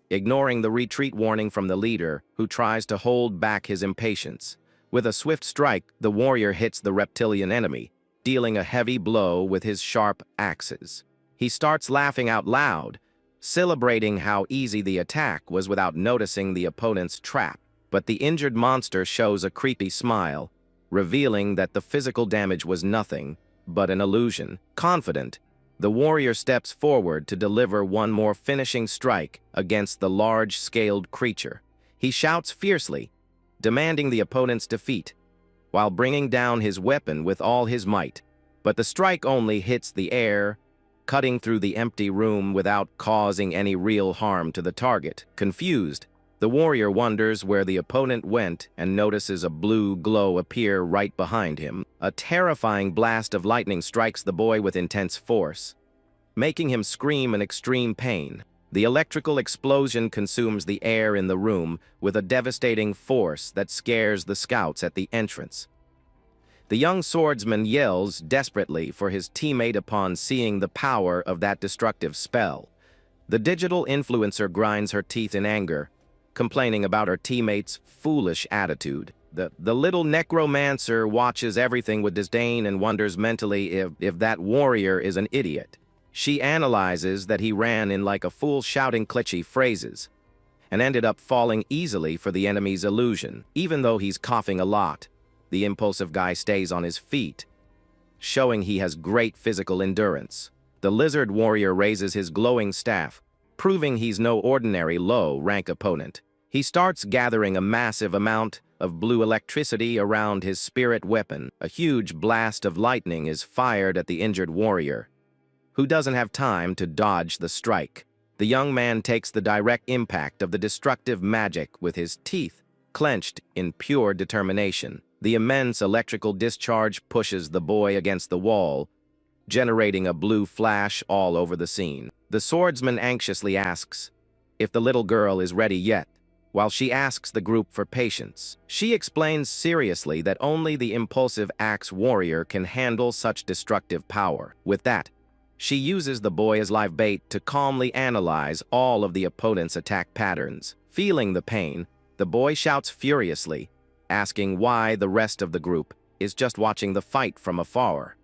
ignoring the retreat warning from the leader, who tries to hold back his impatience. With a swift strike, the warrior hits the reptilian enemy, dealing a heavy blow with his sharp axes. He starts laughing out loud, celebrating how easy the attack was without noticing the opponent's trap. But the injured monster shows a creepy smile, revealing that the physical damage was nothing but an illusion. Confident, the warrior steps forward to deliver one more finishing strike against the large-scaled creature. He shouts fiercely, demanding the opponent's defeat, while bringing down his weapon with all his might. But the strike only hits the air, cutting through the empty room without causing any real harm to the target. Confused, the warrior wonders where the opponent went and notices a blue glow appear right behind him. A terrifying blast of lightning strikes the boy with intense force, making him scream in extreme pain. The electrical explosion consumes the air in the room with a devastating force that scares the scouts at the entrance. The young swordsman yells desperately for his teammate upon seeing the power of that destructive spell. The digital influencer grinds her teeth in anger, complaining about her teammate's foolish attitude. The little necromancer watches everything with disdain and wonders mentally if that warrior is an idiot. She analyzes that he ran in like a fool shouting glitchy phrases, and ended up falling easily for the enemy's illusion. Even though he's coughing a lot, the impulsive guy stays on his feet, showing he has great physical endurance. The lizard warrior raises his glowing staff, proving he's no ordinary low-rank opponent. He starts gathering a massive amount of blue electricity around his spirit weapon. A huge blast of lightning is fired at the injured warrior, who doesn't have time to dodge the strike. The young man takes the direct impact of the destructive magic with his teeth clenched in pure determination. The immense electrical discharge pushes the boy against the wall, generating a blue flash all over the scene. The swordsman anxiously asks if the little girl is ready yet, while she asks the group for patience. She explains seriously that only the impulsive axe warrior can handle such destructive power. With that, she uses the boy as live bait to calmly analyze all of the opponent's attack patterns. Feeling the pain, the boy shouts furiously, asking why the rest of the group is just watching the fight from afar.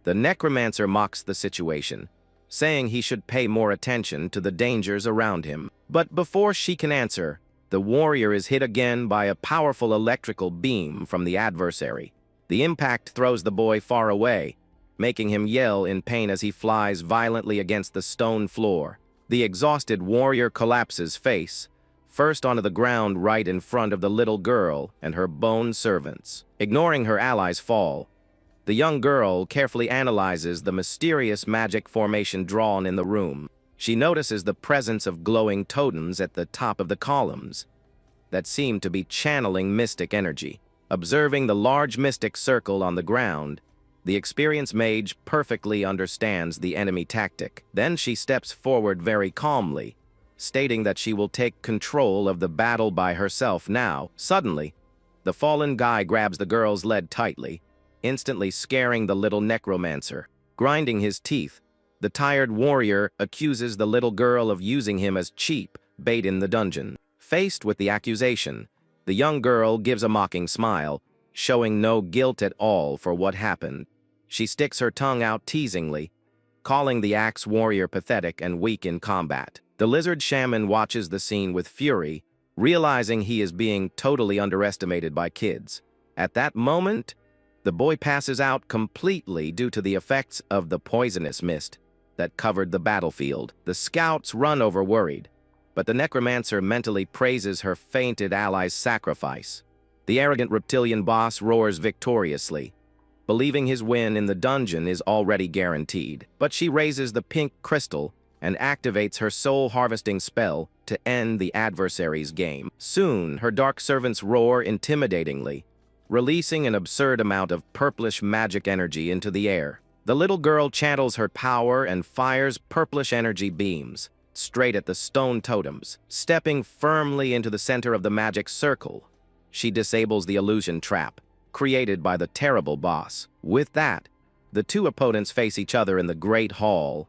The necromancer mocks the situation, saying he should pay more attention to the dangers around him. But before she can answer, the warrior is hit again by a powerful electrical beam from the adversary. The impact throws the boy far away, making him yell in pain as he flies violently against the stone floor. The exhausted warrior collapses face first onto the ground right in front of the little girl and her bone servants. Ignoring her allies' fall, the young girl carefully analyzes the mysterious magic formation drawn in the room. She notices the presence of glowing totems at the top of the columns that seem to be channeling mystic energy. Observing the large mystic circle on the ground, the experienced mage perfectly understands the enemy tactic. Then she steps forward very calmly, stating that she will take control of the battle by herself now. Suddenly, the fallen guy grabs the girl's leg tightly, instantly scaring the little necromancer. Grinding his teeth, the tired warrior accuses the little girl of using him as cheap bait in the dungeon. Faced with the accusation, the young girl gives a mocking smile, showing no guilt at all for what happened. She sticks her tongue out teasingly, calling the axe warrior pathetic and weak in combat. The lizard shaman watches the scene with fury, realizing he is being totally underestimated by kids. At that moment, the boy passes out completely due to the effects of the poisonous mist that covered the battlefield. The scouts run over worried, but the necromancer mentally praises her fainted ally's sacrifice. The arrogant reptilian boss roars victoriously, believing his win in the dungeon is already guaranteed. But she raises the pink crystal and activates her soul-harvesting spell to end the adversary's game. Soon, her dark servants roar intimidatingly, releasing an absurd amount of purplish magic energy into the air. The little girl channels her power and fires purplish energy beams straight at the stone totems. Stepping firmly into the center of the magic circle, she disables the illusion trap created by the terrible boss. With that, the two opponents face each other in the Great Hall,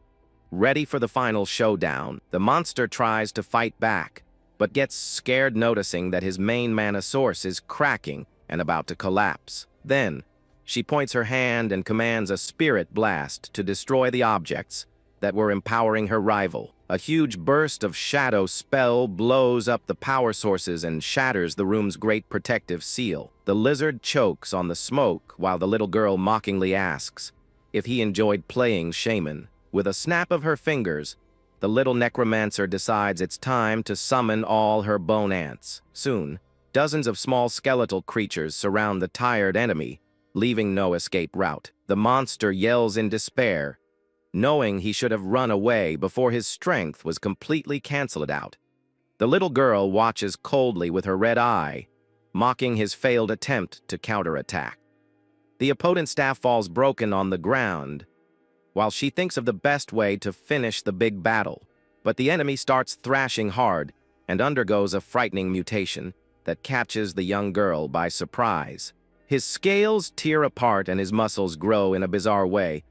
ready for the final showdown. The monster tries to fight back, but gets scared noticing that his main mana source is cracking and about to collapse. Then, she points her hand and commands a spirit blast to destroy the objects that were empowering her rival. A huge burst of shadow spell blows up the power sources and shatters the room's great protective seal. The lizard chokes on the smoke while the little girl mockingly asks if he enjoyed playing shaman. With a snap of her fingers, the little necromancer decides it's time to summon all her bone ants. Soon, dozens of small skeletal creatures surround the tired enemy, leaving no escape route. The monster yells in despair, knowing he should have run away before his strength was completely canceled out. The little girl watches coldly with her red eye, mocking his failed attempt to counterattack. The opponent's staff falls broken on the ground, while she thinks of the best way to finish the big battle. But the enemy starts thrashing hard and undergoes a frightening mutation that catches the young girl by surprise. His scales tear apart and his muscles grow in a bizarre way,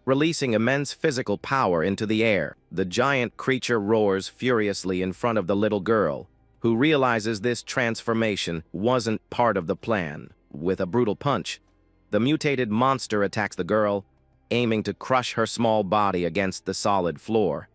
releasing immense physical power into the air. The giant creature roars furiously in front of the little girl, who realizes this transformation wasn't part of the plan. With a brutal punch, the mutated monster attacks the girl, aiming to crush her small body against the solid floor.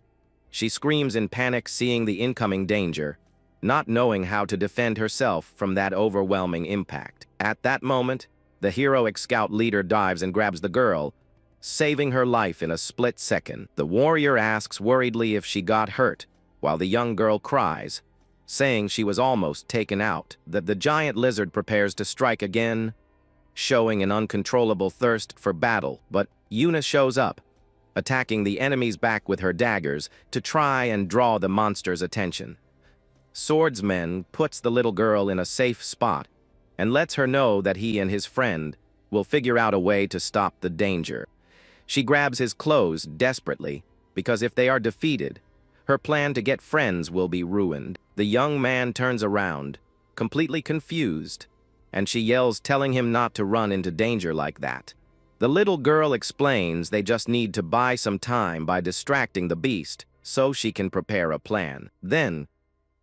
She screams in panic, seeing the incoming danger, not knowing how to defend herself from that overwhelming impact. At that moment, the heroic scout leader dives and grabs the girl, saving her life in a split second. The warrior asks worriedly if she got hurt, while the young girl cries, saying she was almost taken out. The giant lizard prepares to strike again, showing an uncontrollable thirst for battle, but Yuna shows up, attacking the enemy's back with her daggers to try and draw the monster's attention. Swordsman puts the little girl in a safe spot and lets her know that he and his friend will figure out a way to stop the danger. She grabs his clothes desperately, because if they are defeated, her plan to get friends will be ruined. The young man turns around, completely confused, and she yells, telling him not to run into danger like that. The little girl explains they just need to buy some time by distracting the beast so she can prepare a plan. Then,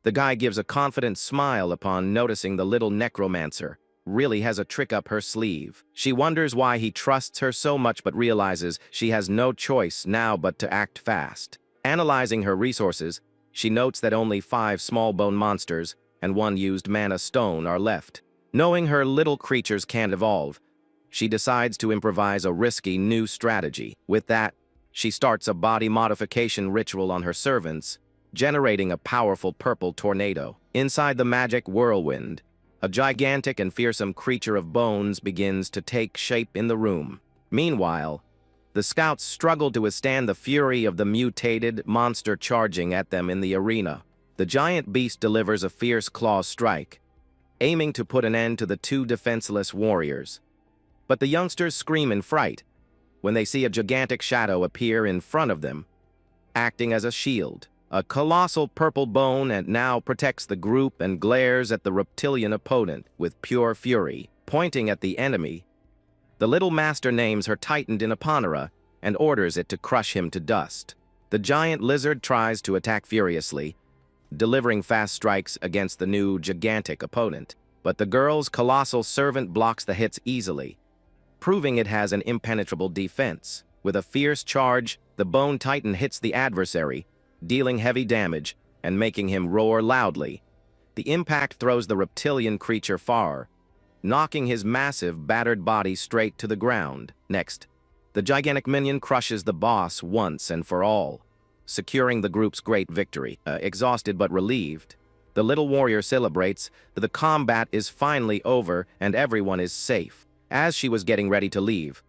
the guy gives a confident smile upon noticing the little necromancer really has a trick up her sleeve. She wonders why he trusts her so much but realizes she has no choice now but to act fast. Analyzing her resources, she notes that only 5 small bone monsters and 1 used mana stone are left. Knowing her little creatures can't evolve, she decides to improvise a risky new strategy. With that, she starts a body modification ritual on her servants, generating a powerful purple tornado. Inside the magic whirlwind, a gigantic and fearsome creature of bones begins to take shape in the room. Meanwhile, the scouts struggle to withstand the fury of the mutated monster charging at them in the arena. The giant beast delivers a fierce claw strike, aiming to put an end to the 2 defenseless warriors. But the youngsters scream in fright when they see a gigantic shadow appear in front of them, acting as a shield. A colossal purple bone and now protects the group and glares at the reptilian opponent with pure fury. Pointing at the enemy, the little master names her titan in Apanara and orders it to crush him to dust. The giant lizard tries to attack furiously, delivering fast strikes against the new gigantic opponent. But the girl's colossal servant blocks the hits easily, proving it has an impenetrable defense. With a fierce charge, the bone titan hits the adversary, dealing heavy damage and making him roar loudly. The impact throws the reptilian creature far, knocking his massive, battered body straight to the ground. Next, the gigantic minion crushes the boss once and for all, securing the group's great victory. Exhausted but relieved, the little warrior celebrates that the combat is finally over and everyone is safe. As she was getting ready to leave,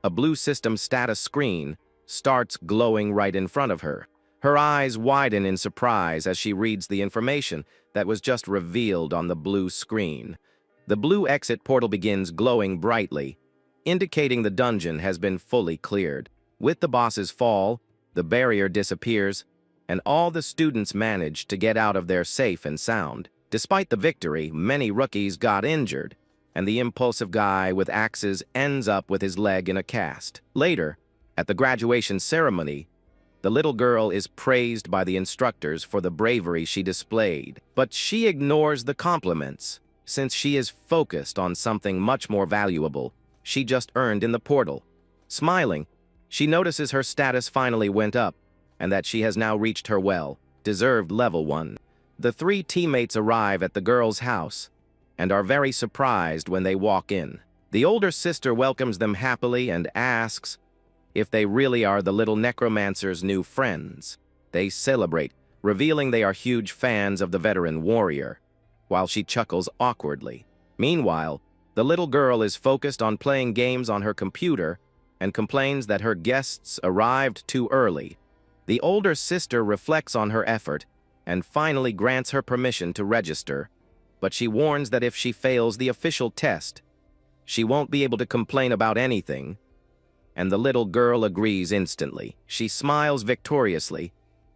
a blue system status screen starts glowing right in front of her. Her eyes widen in surprise as she reads the information that was just revealed on the blue screen. The blue exit portal begins glowing brightly, indicating the dungeon has been fully cleared. With the boss's fall, the barrier disappears, and all the students manage to get out of there safe and sound. Despite the victory, many rookies got injured, and the impulsive guy with axes ends up with his leg in a cast. Later, at the graduation ceremony, the little girl is praised by the instructors for the bravery she displayed, but she ignores the compliments, since she is focused on something much more valuable she just earned in the portal. Smiling, She notices her status finally went up, and that she has now reached her well-deserved level 1. The 3 teammates arrive at the girl's house, and are very surprised when they walk in. The older sister welcomes them happily and asks if they really are the little necromancer's new friends. They celebrate, revealing they are huge fans of the veteran warrior, while she chuckles awkwardly. Meanwhile, the little girl is focused on playing games on her computer and complains that her guests arrived too early. The older sister reflects on her effort and finally grants her permission to register, but she warns that if she fails the official test, she won't be able to complain about anything, and the little girl agrees instantly. She smiles victoriously,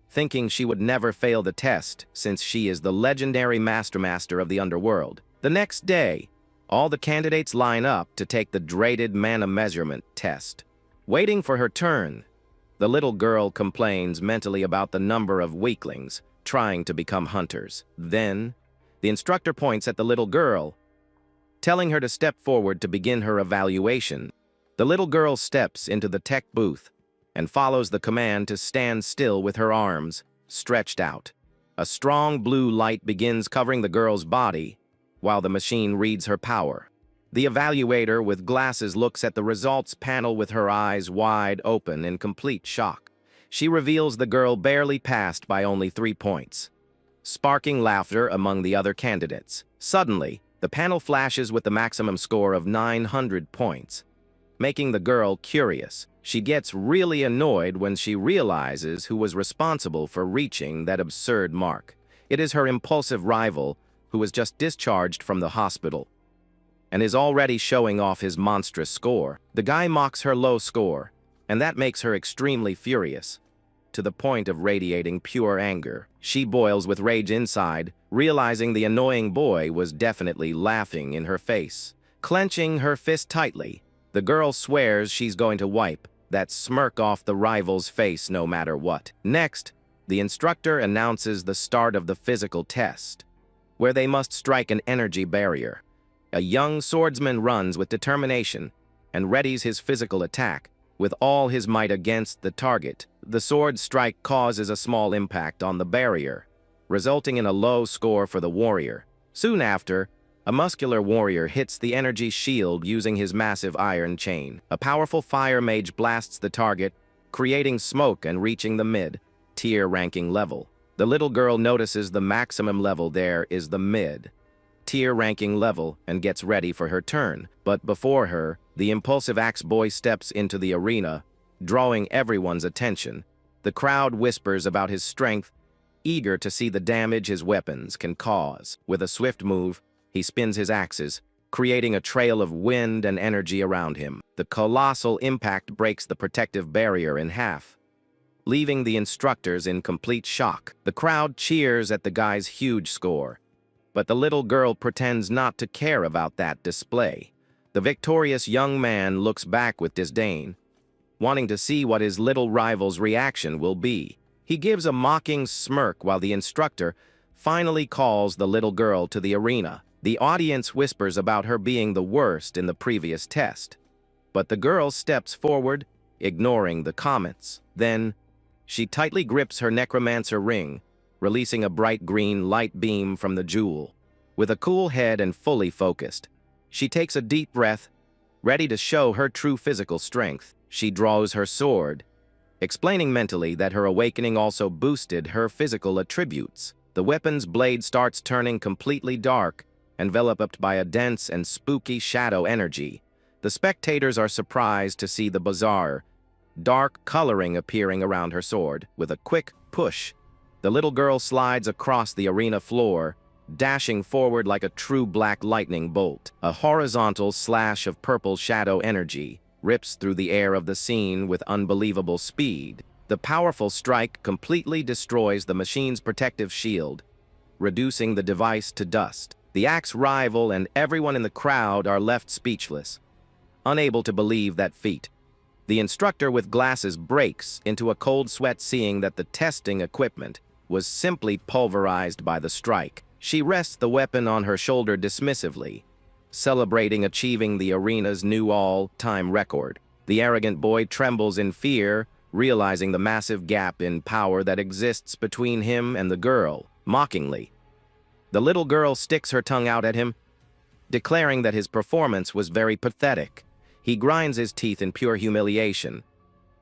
thinking she would never fail the test since she is the legendary master of the underworld. The next day, all the candidates line up to take the dreaded mana measurement test. Waiting for her turn, the little girl complains mentally about the number of weaklings trying to become hunters. Then, the instructor points at the little girl, telling her to step forward to begin her evaluation. The little girl steps into the tech booth and follows the command to stand still with her arms stretched out. A strong blue light begins covering the girl's body while the machine reads her power. The evaluator with glasses looks at the results panel with her eyes wide open in complete shock. She reveals the girl barely passed by only 3 points, sparking laughter among the other candidates. Suddenly, the panel flashes with the maximum score of 900 points, making the girl curious. She gets really annoyed when she realizes who was responsible for reaching that absurd mark. It is her impulsive rival who was just discharged from the hospital and is already showing off his monstrous score. The guy mocks her low score, and that makes her extremely furious, to the point of radiating pure anger. She boils with rage inside, realizing the annoying boy was definitely laughing in her face. Clenching her fist tightly, the girl swears she's going to wipe that smirk off the rival's face no matter what. Next, the instructor announces the start of the physical test, where they must strike an energy barrier. A young swordsman runs with determination and readies his physical attack with all his might against the target. The sword strike causes a small impact on the barrier, resulting in a low score for the warrior. Soon after, a muscular warrior hits the energy shield using his massive iron chain. A powerful fire mage blasts the target, creating smoke and reaching the mid-tier ranking level. The little girl notices the maximum level there is the mid-tier ranking level and gets ready for her turn. But before her, the impulsive axe boy steps into the arena, drawing everyone's attention. The crowd whispers about his strength, eager to see the damage his weapons can cause. With a swift move, he spins his axes, creating a trail of wind and energy around him. The colossal impact breaks the protective barrier in half, leaving the instructors in complete shock. The crowd cheers at the guy's huge score, but the little girl pretends not to care about that display. The victorious young man looks back with disdain, wanting to see what his little rival's reaction will be. He gives a mocking smirk while the instructor finally calls the little girl to the arena. The audience whispers about her being the worst in the previous test, but the girl steps forward, ignoring the comments. Then, she tightly grips her necromancer ring, releasing a bright green light beam from the jewel. With a cool head and fully focused, she takes a deep breath, ready to show her true physical strength. She draws her sword, explaining mentally that her awakening also boosted her physical attributes. The weapon's blade starts turning completely dark, enveloped by a dense and spooky shadow energy. The spectators are surprised to see the bizarre, dark coloring appearing around her sword. With a quick push, the little girl slides across the arena floor, dashing forward like a true black lightning bolt. A horizontal slash of purple shadow energy rips through the air of the scene with unbelievable speed. The powerful strike completely destroys the machine's protective shield, reducing the device to dust. The axe rival and everyone in the crowd are left speechless, unable to believe that feat. The instructor with glasses breaks into a cold sweat seeing that the testing equipment was simply pulverized by the strike. She rests the weapon on her shoulder dismissively, celebrating achieving the arena's new all-time record. The arrogant boy trembles in fear, realizing the massive gap in power that exists between him and the girl. Mockingly, the little girl sticks her tongue out at him, declaring that his performance was very pathetic. He grinds his teeth in pure humiliation,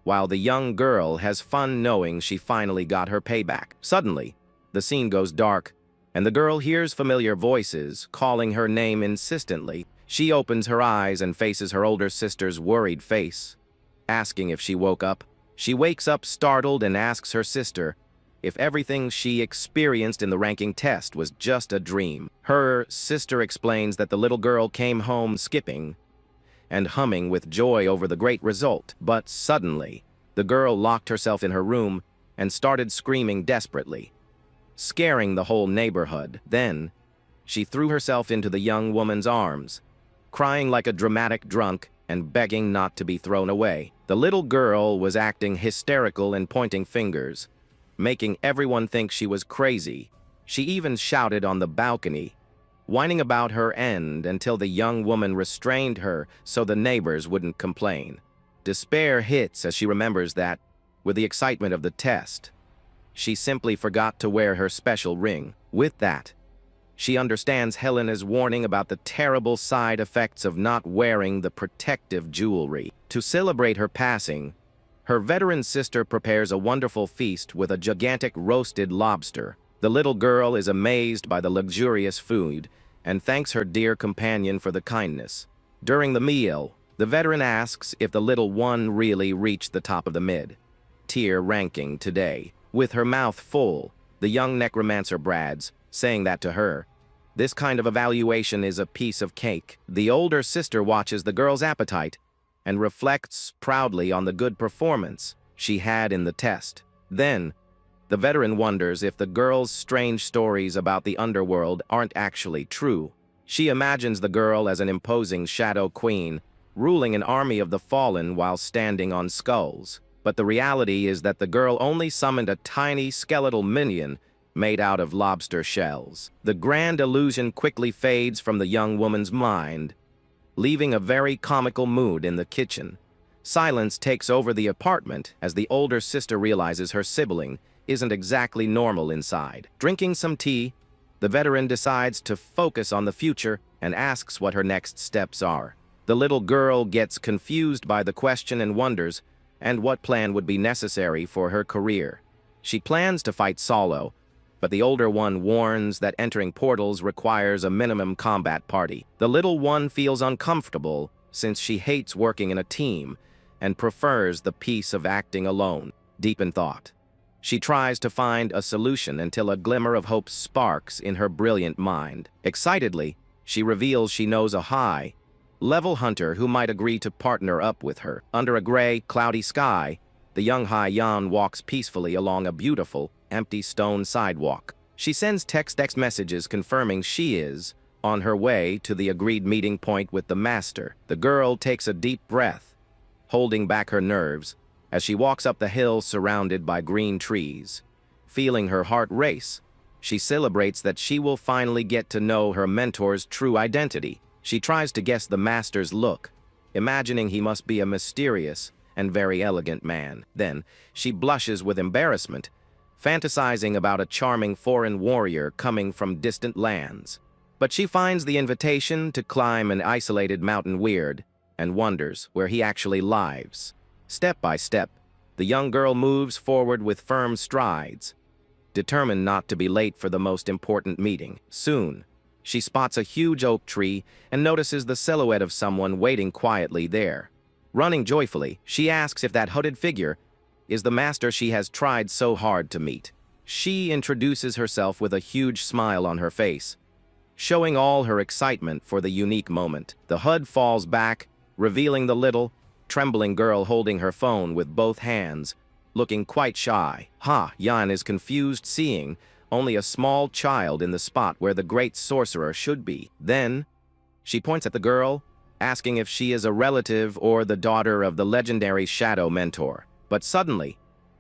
while the young girl has fun knowing she finally got her payback. Suddenly, the scene goes dark, and the girl hears familiar voices calling her name insistently. She opens her eyes and faces her older sister's worried face, asking if she woke up. She wakes up startled and asks her sister if everything she experienced in the ranking test was just a dream. Her sister explains that the little girl came home skipping and humming with joy over the great result. But suddenly, the girl locked herself in her room and started screaming desperately, scaring the whole neighborhood. Then, she threw herself into the young woman's arms, crying like a dramatic drunk and begging not to be thrown away. The little girl was acting hysterical and pointing fingers, making everyone think she was crazy. She even shouted on the balcony, whining about her end until the young woman restrained her so the neighbors wouldn't complain. Despair hits as she remembers that, with the excitement of the test, she simply forgot to wear her special ring. With that, she understands Helena's warning about the terrible side effects of not wearing the protective jewelry. To celebrate her passing, her veteran sister prepares a wonderful feast with a gigantic roasted lobster. The little girl is amazed by the luxurious food and thanks her dear companion for the kindness. During the meal, the veteran asks if the little one really reached the top of the mid-tier ranking today. With her mouth full, the young necromancer brags, saying that to her, this kind of evaluation is a piece of cake. The older sister watches the girl's appetite and reflects proudly on the good performance she had in the test. Then, the veteran wonders if the girl's strange stories about the underworld aren't actually true. She imagines the girl as an imposing shadow queen, ruling an army of the fallen while standing on skulls. But the reality is that the girl only summoned a tiny skeletal minion made out of lobster shells. The grand illusion quickly fades from the young woman's mind, leaving a very comical mood in the kitchen. Silence takes over the apartment as the older sister realizes her sibling isn't exactly normal inside. Drinking some tea, the veteran decides to focus on the future and asks what her next steps are. The little girl gets confused by the question and wonders what plan would be necessary for her career. She plans to fight solo, but the older one warns that entering portals requires a minimum combat party. The little one feels uncomfortable since she hates working in a team and prefers the peace of acting alone. Deep in thought, she tries to find a solution until a glimmer of hope sparks in her brilliant mind. Excitedly, she reveals she knows a high-level hunter who might agree to partner up with her. Under a gray, cloudy sky, the young yeon walks peacefully along a beautiful, empty stone sidewalk. She sends text messages confirming she is on her way to the agreed meeting point with the master. The girl takes a deep breath, holding back her nerves, as she walks up the hill surrounded by green trees. Feeling her heart race, she celebrates that she will finally get to know her mentor's true identity. She tries to guess the master's look, imagining he must be a mysterious and very elegant man. Then, she blushes with embarrassment, fantasizing about a charming foreign warrior coming from distant lands. But she finds the invitation to climb an isolated mountain weird and wonders where he actually lives. Step by step, the young girl moves forward with firm strides, determined not to be late for the most important meeting. Soon, she spots a huge oak tree and notices the silhouette of someone waiting quietly there. Running joyfully, she asks if that hooded figure is the master she has tried so hard to meet. She introduces herself with a huge smile on her face, showing all her excitement for the unique moment. The hood falls back, revealing the little, trembling girl holding her phone with both hands, looking quite shy. Yeon is confused, seeing only a small child in the spot where the great sorcerer should be. Then, she points at the girl, asking if she is a relative or the daughter of the legendary shadow mentor. But suddenly,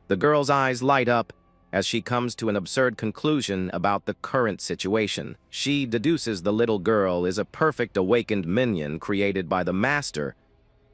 the girl's eyes light up as she comes to an absurd conclusion about the current situation. She deduces the little girl is a perfect awakened minion created by the master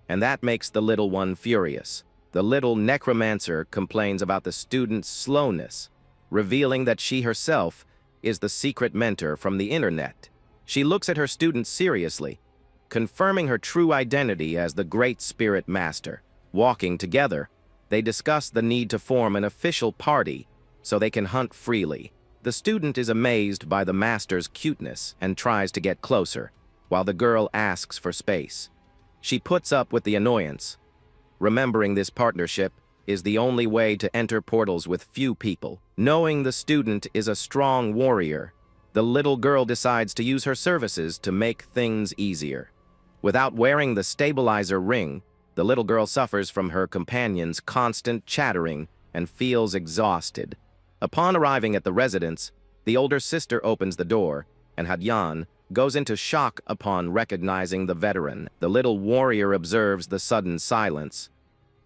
and that makes the little one furious. The little necromancer complains about the student's slowness, revealing that she herself is the secret mentor from the internet. She looks at her student seriously, confirming her true identity as the Great Spirit Master. Walking together, they discuss the need to form an official party so they can hunt freely. The student is amazed by the master's cuteness and tries to get closer, while the girl asks for space. She puts up with the annoyance, remembering this partnership is the only way to enter portals with few people. Knowing the student is a strong warrior, the little girl decides to use her services to make things easier. Without wearing the stabilizer ring, the little girl suffers from her companion's constant chattering and feels exhausted. Upon arriving at the residence, the older sister opens the door, and Yeon goes into shock upon recognizing the veteran. The little warrior observes the sudden silence,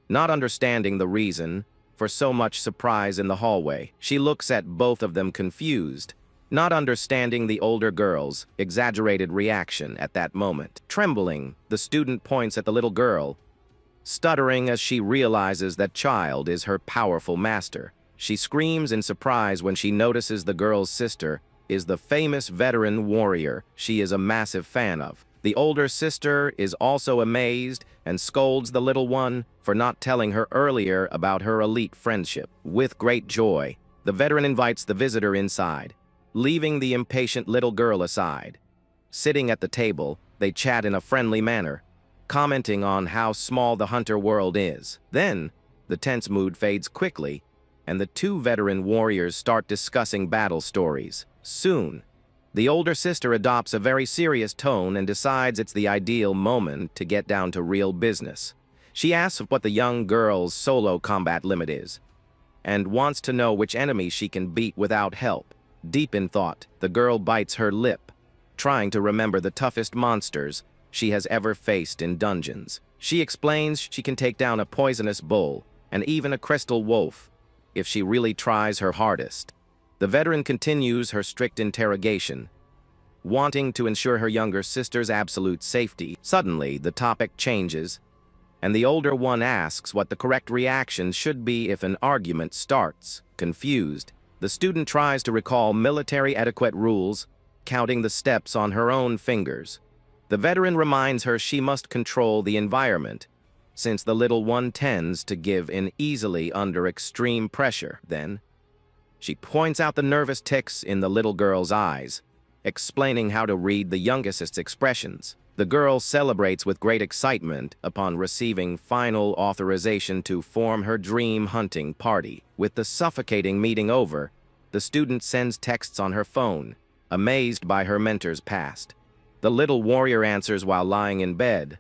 not understanding the reason for so much surprise in the hallway. She looks at both of them confused, not understanding the older girl's exaggerated reaction at that moment. Trembling, the student points at the little girl, stuttering as she realizes that child is her powerful master. She screams in surprise when she notices the girl's sister is the famous veteran warrior she is a massive fan of. The older sister is also amazed and scolds the little one for not telling her earlier about her elite friendship. With great joy, the veteran invites the visitor inside, leaving the impatient little girl aside. Sitting at the table, they chat in a friendly manner, commenting on how small the hunter world is. Then, the tense mood fades quickly, and the two veteran warriors start discussing battle stories. Soon, the older sister adopts a very serious tone and decides it's the ideal moment to get down to real business. She asks what the young girl's solo combat limit is, and wants to know which enemy she can beat without help. Deep in thought, the girl bites her lip, trying to remember the toughest monsters she has ever faced in dungeons. She explains she can take down a poisonous bull and even a crystal wolf if she really tries her hardest. The veteran continues her strict interrogation, wanting to ensure her younger sister's absolute safety. Suddenly, the topic changes, and the older one asks what the correct reaction should be if an argument starts. Confused, the student tries to recall military etiquette rules, counting the steps on her own fingers. The veteran reminds her she must control the environment, since the little one tends to give in easily under extreme pressure. Then, she points out the nervous tics in the little girl's eyes, explaining how to read the youngest's expressions. The girl celebrates with great excitement upon receiving final authorization to form her dream hunting party. With the suffocating meeting over, the student sends texts on her phone, amazed by her mentor's past. The little warrior answers while lying in bed,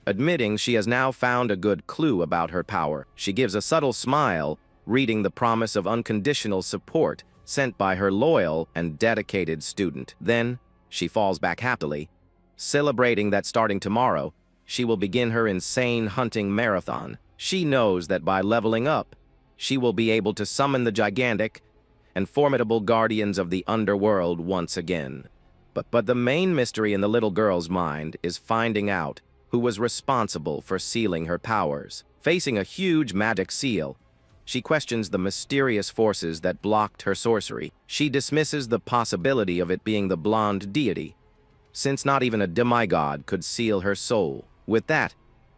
admitting she has now found a good clue about her power. She gives a subtle smile, reading the promise of unconditional support sent by her loyal and dedicated student. Then, she falls back happily, celebrating that starting tomorrow, she will begin her insane hunting marathon. She knows that by leveling up, she will be able to summon the gigantic and formidable guardians of the underworld once again. But the main mystery in the little girl's mind is finding out who was responsible for sealing her powers. Facing a huge magic seal, she questions the mysterious forces that blocked her sorcery. She dismisses the possibility of it being the blonde deity, since not even a demigod could seal her soul. With that,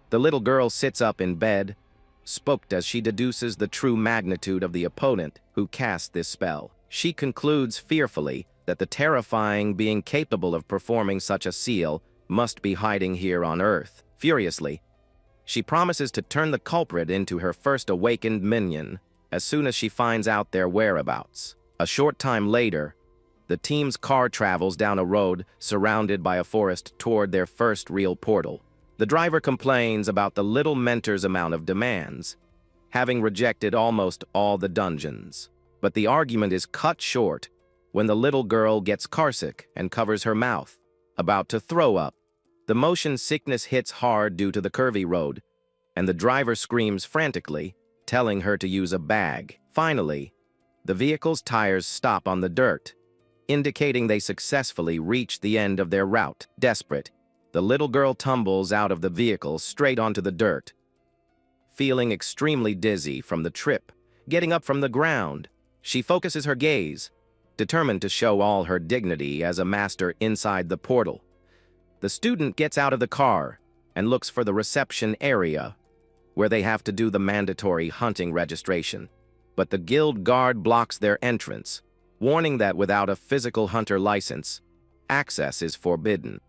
the little girl sits up in bed, spooked as she deduces the true magnitude of the opponent who cast this spell. She concludes fearfully that the terrifying being capable of performing such a seal must be hiding here on Earth. Furiously, she promises to turn the culprit into her first awakened minion as soon as she finds out their whereabouts. A short time later, the team's car travels down a road surrounded by a forest toward their first real portal. The driver complains about the little mentor's amount of demands, having rejected almost all the dungeons. But the argument is cut short when the little girl gets carsick and covers her mouth, about to throw up. The motion sickness hits hard due to the curvy road, and the driver screams frantically, telling her to use a bag. Finally, the vehicle's tires stop on the dirt, indicating they successfully reached the end of their route. Desperate, The little girl tumbles out of the vehicle straight onto the dirt, feeling extremely dizzy from the trip. Getting up from the ground, she focuses her gaze, determined to show all her dignity as a master inside the portal. The student gets out of the car and looks for the reception area, where they have to do the mandatory hunting registration. But the guild guard blocks their entrance, warning that without a physical hunter license, access is forbidden.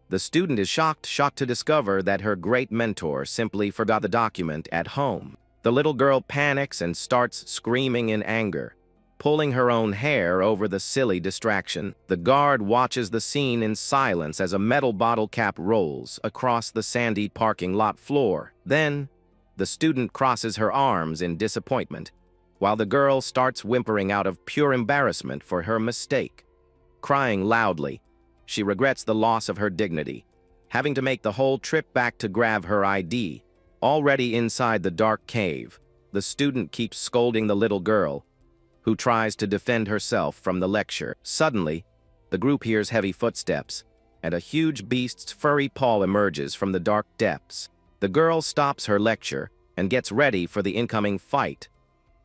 The student is shocked to discover that her great mentor simply forgot the document at home. The little girl panics and starts screaming in anger, pulling her own hair over the silly distraction. The guard watches the scene in silence as a metal bottle cap rolls across the sandy parking lot floor. Then, the student crosses her arms in disappointment, while the girl starts whimpering out of pure embarrassment for her mistake. Crying loudly, she regrets the loss of her dignity, having to make the whole trip back to grab her ID. Already inside the dark cave, the student keeps scolding the little girl, who tries to defend herself from the lecture. Suddenly, the group hears heavy footsteps, and a huge beast's furry paw emerges from the dark depths. The girl stops her lecture and gets ready for the incoming fight,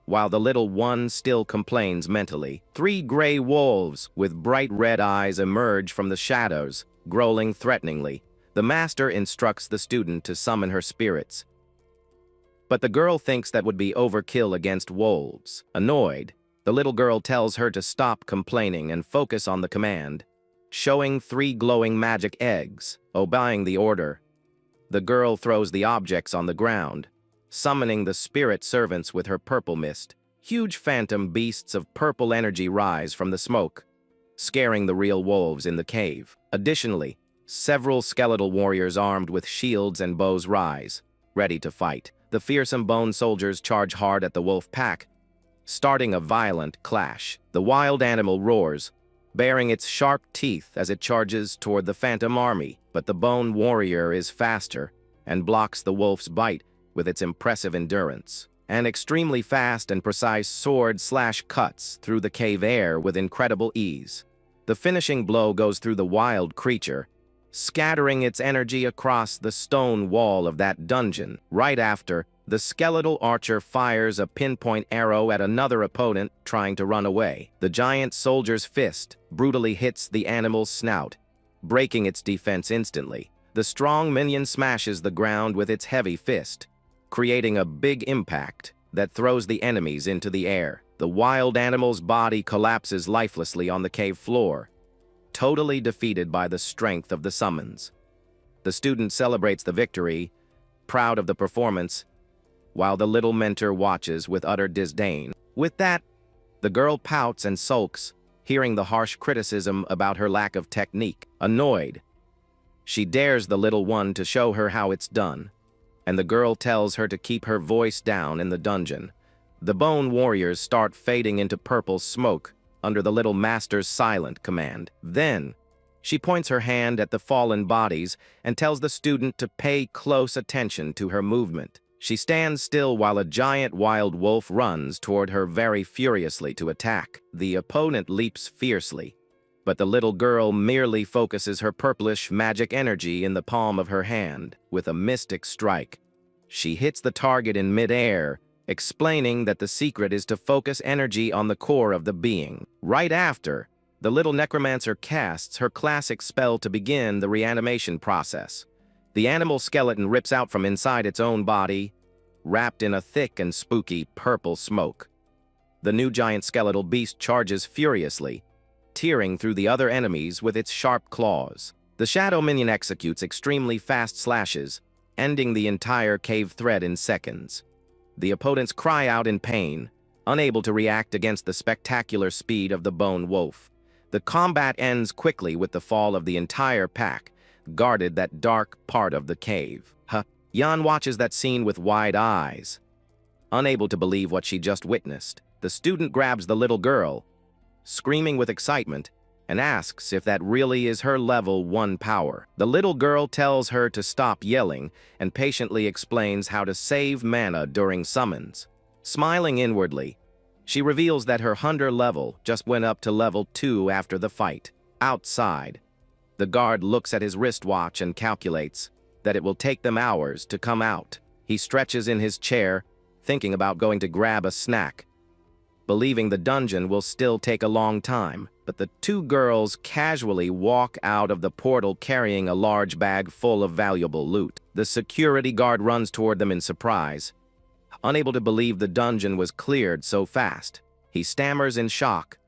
while the little one still complains mentally. 3 gray wolves with bright red eyes emerge from the shadows, growling threateningly. The master instructs the student to summon her spirits, but the girl thinks that would be overkill against wolves. Annoyed, the little girl tells her to stop complaining and focus on the command, showing 3 glowing magic eggs. Obeying the order, the girl throws the objects on the ground, summoning the spirit servants with her purple mist. Huge phantom beasts of purple energy rise from the smoke, scaring the real wolves in the cave. Additionally, several skeletal warriors armed with shields and bows rise, ready to fight. The fearsome bone soldiers charge hard at the wolf pack, starting a violent clash. The wild animal roars, baring its sharp teeth as it charges toward the phantom army, but the bone warrior is faster and blocks the wolf's bite with its impressive endurance. An extremely fast and precise sword cuts through the cave air with incredible ease. The finishing blow goes through the wild creature, scattering its energy across the stone wall of that dungeon. Right after, the skeletal archer fires a pinpoint arrow at another opponent trying to run away. The giant soldier's fist brutally hits the animal's snout, breaking its defense instantly. The strong minion smashes the ground with its heavy fist, creating a big impact that throws the enemies into the air. The wild animal's body collapses lifelessly on the cave floor, totally defeated by the strength of the summons. The student celebrates the victory, proud of the performance, while the little mentor watches with utter disdain. With that, the girl pouts and sulks, hearing the harsh criticism about her lack of technique. Annoyed, she dares the little one to show her how it's done, and the girl tells her to keep her voice down in the dungeon. The bone warriors start fading into purple smoke under the little master's silent command. Then, she points her hand at the fallen bodies and tells the student to pay close attention to her movement. She stands still while a giant wild wolf runs toward her very furiously to attack. The opponent leaps fiercely, but the little girl merely focuses her purplish magic energy in the palm of her hand with a mystic strike. She hits the target in mid-air, explaining that the secret is to focus energy on the core of the being. Right after, the little necromancer casts her classic spell to begin the reanimation process. The animal skeleton rips out from inside its own body, wrapped in a thick and spooky purple smoke. The new giant skeletal beast charges furiously, tearing through the other enemies with its sharp claws. The shadow minion executes extremely fast slashes, ending the entire cave thread in seconds. The opponents cry out in pain, unable to react against the spectacular speed of the bone wolf. The combat ends quickly with the fall of the entire pack, guarded that dark part of the cave. Yeon watches that scene with wide eyes, unable to believe what she just witnessed. The student grabs the little girl, screaming with excitement, and asks if that really is her level 1 power. The little girl tells her to stop yelling and patiently explains how to save mana during summons. Smiling inwardly, she reveals that her hunter level just went up to level 2 after the fight. Outside, The guard looks at his wristwatch and calculates that it will take them hours to come out. He stretches in his chair, thinking about going to grab a snack, believing the dungeon will still take a long time. But the two girls casually walk out of the portal carrying a large bag full of valuable loot. The security guard runs toward them in surprise, unable to believe the dungeon was cleared so fast. He stammers in shock,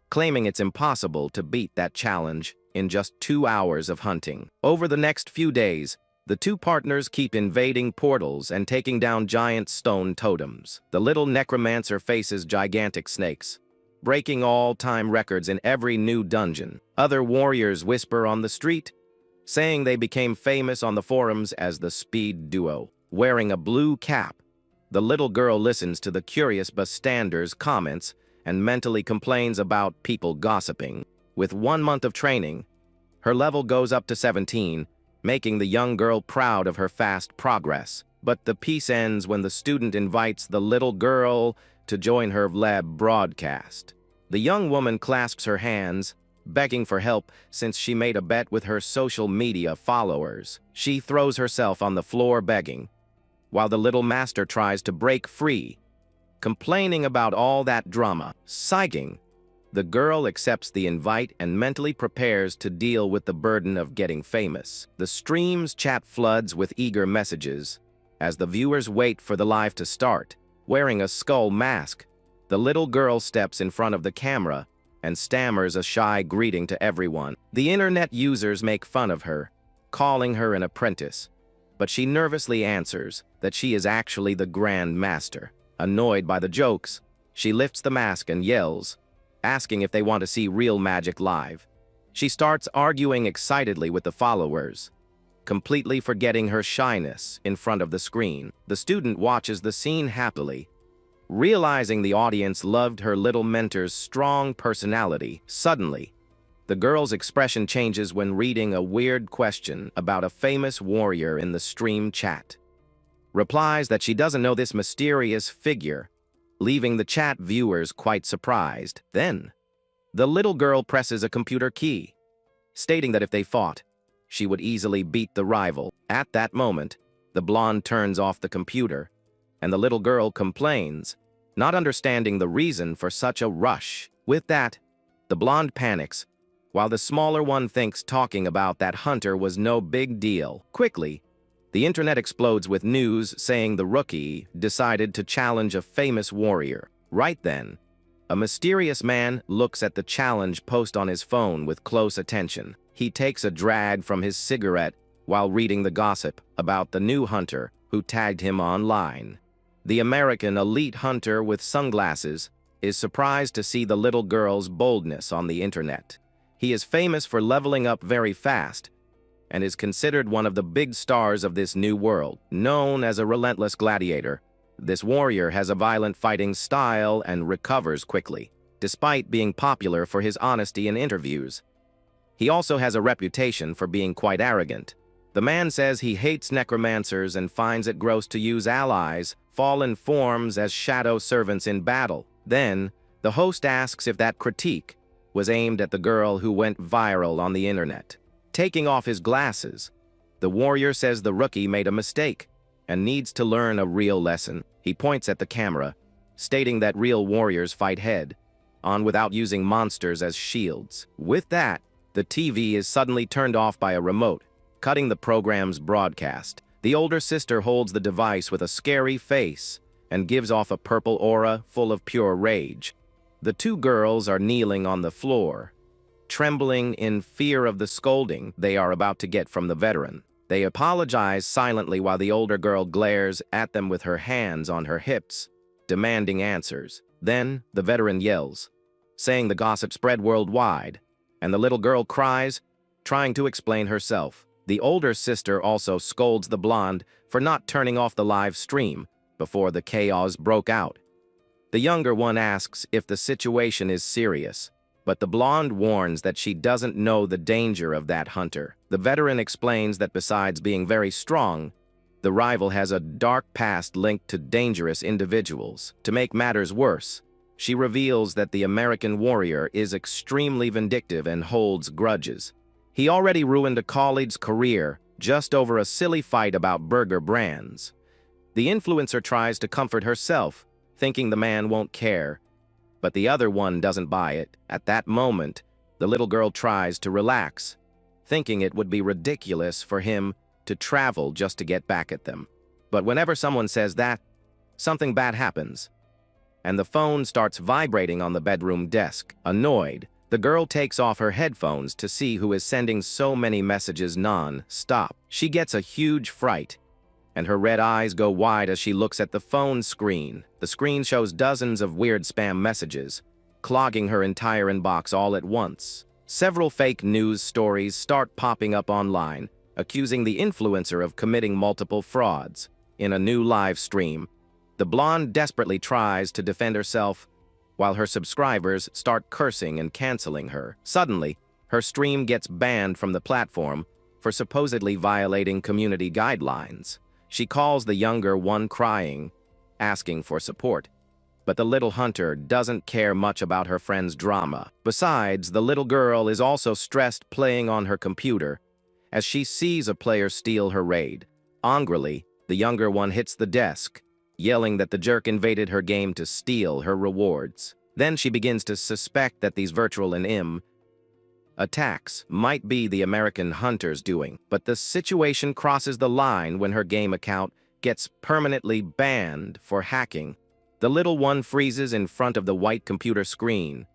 claiming it's impossible to beat that challenge in just 2 hours of hunting. Over the next few days, the two partners keep invading portals and taking down giant stone totems. The little necromancer faces gigantic snakes, breaking all-time records in every new dungeon. Other warriors whisper on the street, saying they became famous on the forums as the Speed Duo. Wearing a blue cap, the little girl listens to the curious bystanders' comments and mentally complains about people gossiping. With 1 month of training, her level goes up to 17, making the young girl proud of her fast progress. But the piece ends when the student invites the little girl to join her lab broadcast. The young woman clasps her hands, begging for help since she made a bet with her social media followers. She throws herself on the floor begging, while the little master tries to break free, complaining about all that drama. Sighing, the girl accepts the invite and mentally prepares to deal with the burden of getting famous. The stream's chat floods with eager messages as the viewers wait for the live to start. Wearing a skull mask, the little girl steps in front of the camera and stammers a shy greeting to everyone. The internet users make fun of her, calling her an apprentice, but she nervously answers that she is actually the Grand Master. Annoyed by the jokes, she lifts the mask and yells, asking if they want to see real magic live. She starts arguing excitedly with the followers, completely forgetting her shyness in front of the screen. The student watches the scene happily, realizing the audience loved her little mentor's strong personality. Suddenly, the girl's expression changes when reading a weird question about a famous warrior in the stream chat. Replies that she doesn't know this mysterious figure, leaving the chat viewers quite surprised. Then, the little girl presses a computer key, stating that if they fought, she would easily beat the rival. At that moment, the blonde turns off the computer, and the little girl complains, not understanding the reason for such a rush. With that, the blonde panics, while the smaller one thinks talking about that hunter was no big deal. Quickly, the internet explodes with news saying the rookie decided to challenge a famous warrior. Right then, a mysterious man looks at the challenge post on his phone with close attention. He takes a drag from his cigarette while reading the gossip about the new hunter who tagged him online. The American elite hunter with sunglasses is surprised to see the little girl's boldness on the internet. He is famous for leveling up very fast and is considered one of the big stars of this new world. Known as a relentless gladiator, this warrior has a violent fighting style and recovers quickly, despite being popular for his honesty in interviews. He also has a reputation for being quite arrogant. The man says he hates necromancers and finds it gross to use allies, fallen forms as shadow servants in battle. Then, the host asks if that critique was aimed at the girl who went viral on the internet. Taking off his glasses, the warrior says the rookie made a mistake and needs to learn a real lesson. He points at the camera, stating that real warriors fight head-on without using monsters as shields. With that, the TV is suddenly turned off by a remote, cutting the program's broadcast. The older sister holds the device with a scary face and gives off a purple aura full of pure rage. The two girls are kneeling on the floor, trembling in fear of the scolding they are about to get from the veteran. They apologize silently while the older girl glares at them with her hands on her hips, demanding answers. Then, the veteran yells, saying the gossip spread worldwide, and the little girl cries, trying to explain herself. The older sister also scolds the blonde for not turning off the live stream before the chaos broke out. The younger one asks if the situation is serious, but the blonde warns that she doesn't know the danger of that hunter. The veteran explains that besides being very strong, the rival has a dark past linked to dangerous individuals. To make matters worse, she reveals that the American warrior is extremely vindictive and holds grudges, He already ruined a colleague's career just over a silly fight about burger brands. The influencer tries to comfort herself, thinking the man won't care. But the other one doesn't buy it. At that moment, the little girl tries to relax, thinking it would be ridiculous for him to travel just to get back at them. But whenever someone says that, something bad happens, and the phone starts vibrating on the bedroom desk. Annoyed, the girl takes off her headphones to see who is sending so many messages non-stop. She gets a huge fright, and her red eyes go wide as she looks at the phone screen. The screen shows dozens of weird spam messages, clogging her entire inbox all at once. Several fake news stories start popping up online, accusing the influencer of committing multiple frauds. In a new live stream, the blonde desperately tries to defend herself, while her subscribers start cursing and canceling her. Suddenly, her stream gets banned from the platform for supposedly violating community guidelines. She calls the younger one crying, asking for support. But the little hunter doesn't care much about her friend's drama. Besides, the little girl is also stressed playing on her computer as she sees a player steal her raid. Angrily, the younger one hits the desk, yelling that the jerk invaded her game to steal her rewards. Then she begins to suspect that these virtual and attacks might be the American hunter's doing. But the situation crosses the line when her game account gets permanently banned for hacking. The little one freezes in front of the white computer screen,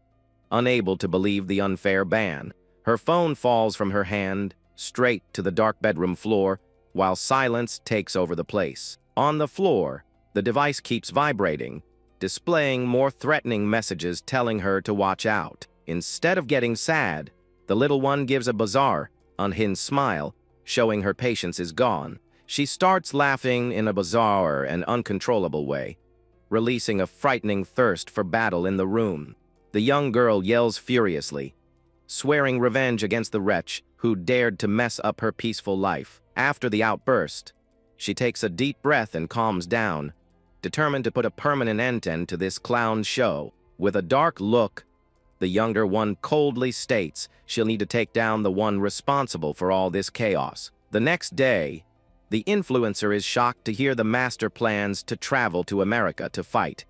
unable to believe the unfair ban. Her phone falls from her hand straight to the dark bedroom floor, while silence takes over the place. On the floor, the device keeps vibrating, displaying more threatening messages telling her to watch out. Instead of getting sad, the little one gives a bizarre, unhinged smile, showing her patience is gone. She starts laughing in a bizarre and uncontrollable way, releasing a frightening thirst for battle in the room. The young girl yells furiously, swearing revenge against the wretch who dared to mess up her peaceful life. After the outburst, she takes a deep breath and calms down, determined to put a permanent end to this clown show. With a dark look, the younger one coldly states she'll need to take down the one responsible for all this chaos. The next day, the influencer is shocked to hear the master plans to travel to America to fight.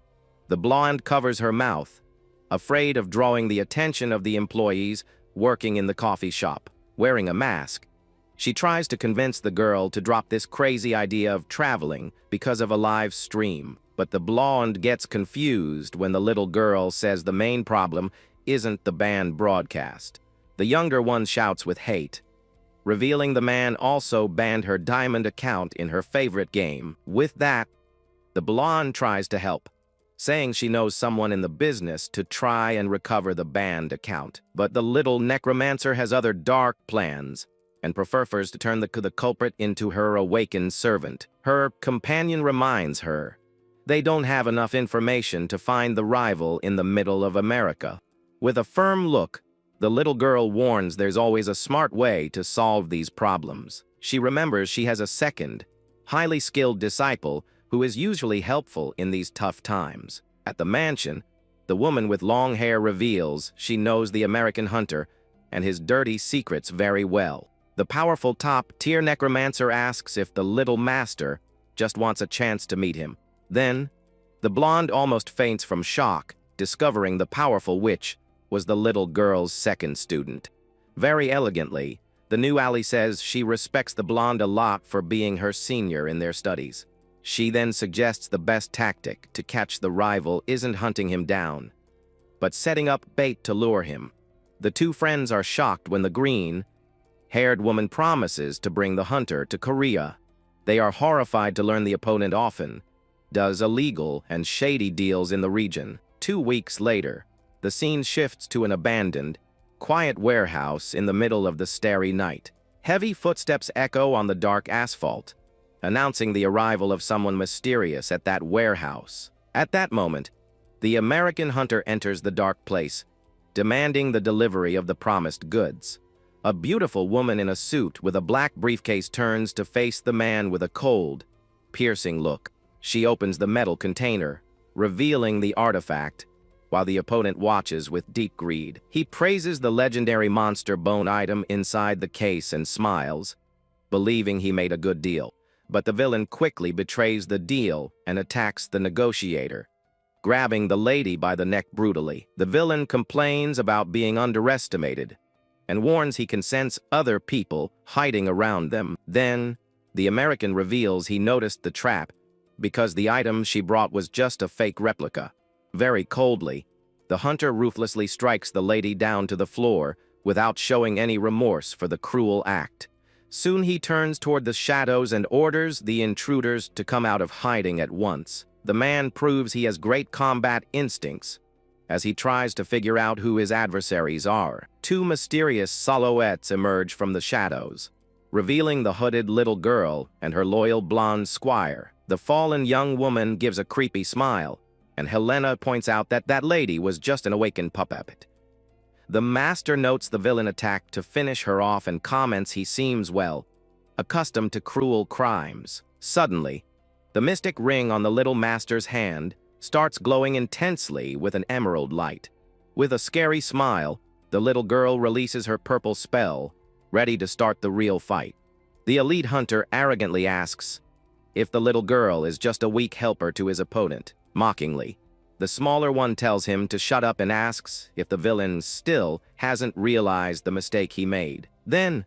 The blonde covers her mouth, afraid of drawing the attention of the employees working in the coffee shop. Wearing a mask, she tries to convince the girl to drop this crazy idea of traveling because of a live stream. But the blonde gets confused when the little girl says the main problem isn't the banned broadcast. The younger one shouts with hate, revealing the man also banned her diamond account in her favorite game. With that, the blonde tries to help, saying she knows someone in the business to try and recover the banned account. But the little necromancer has other dark plans and prefers to turn the culprit into her awakened servant. Her companion reminds her they don't have enough information to find the rival in the middle of America. With a firm look, the little girl warns there's always a smart way to solve these problems. She remembers she has a second, highly skilled disciple who is usually helpful in these tough times. At the mansion, the woman with long hair reveals she knows the American hunter and his dirty secrets very well. The powerful top-tier necromancer asks if the little master just wants a chance to meet him. Then, the blonde almost faints from shock, discovering the powerful witch was the little girl's second student. Very elegantly, the new ally says she respects the blonde a lot for being her senior in their studies. She then suggests the best tactic to catch the rival isn't hunting him down, but setting up bait to lure him. The two friends are shocked when the green-haired woman promises to bring the hunter to Korea. They are horrified to learn the opponent often does illegal and shady deals in the region. 2 weeks later, the scene shifts to an abandoned, quiet warehouse in the middle of the starry night. Heavy footsteps echo on the dark asphalt, announcing the arrival of someone mysterious at that warehouse. At that moment, the American hunter enters the dark place, demanding the delivery of the promised goods. A beautiful woman in a suit with a black briefcase turns to face the man with a cold, piercing look. She opens the metal container, revealing the artifact, while the opponent watches with deep greed. He praises the legendary monster bone item inside the case and smiles, believing he made a good deal. But the villain quickly betrays the deal and attacks the negotiator, grabbing the lady by the neck brutally. The villain complains about being underestimated and warns he can sense other people hiding around them. Then, the American reveals he noticed the trap because the item she brought was just a fake replica. Very coldly, the hunter ruthlessly strikes the lady down to the floor without showing any remorse for the cruel act. Soon he turns toward the shadows and orders the intruders to come out of hiding at once. The man proves he has great combat instincts as he tries to figure out who his adversaries are. Two mysterious silhouettes emerge from the shadows, revealing the hooded little girl and her loyal blonde squire. The fallen young woman gives a creepy smile, and Helena points out that that lady was just an awakened puppet. The master notes the villain attack to finish her off and comments he seems, well, accustomed to cruel crimes. Suddenly, the mystic ring on the little master's hand starts glowing intensely with an emerald light. With a scary smile, the little girl releases her purple spell, ready to start the real fight. The elite hunter arrogantly asks if the little girl is just a weak helper to his opponent. Mockingly, the smaller one tells him to shut up and asks if the villain still hasn't realized the mistake he made. Then,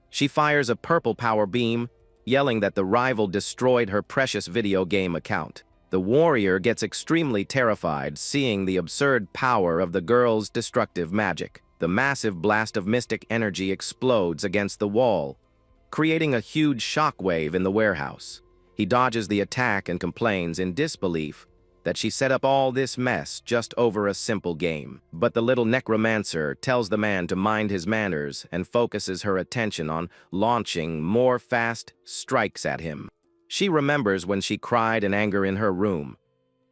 she fires a purple power beam, yelling that the rival destroyed her precious video game account. The warrior gets extremely terrified seeing the absurd power of the girl's destructive magic. The massive blast of mystic energy explodes against the wall, creating a huge shockwave in the warehouse. He dodges the attack and complains in disbelief that she set up all this mess just over a simple game. But the little necromancer tells the man to mind his manners and focuses her attention on launching more fast strikes at him. She remembers when she cried in anger in her room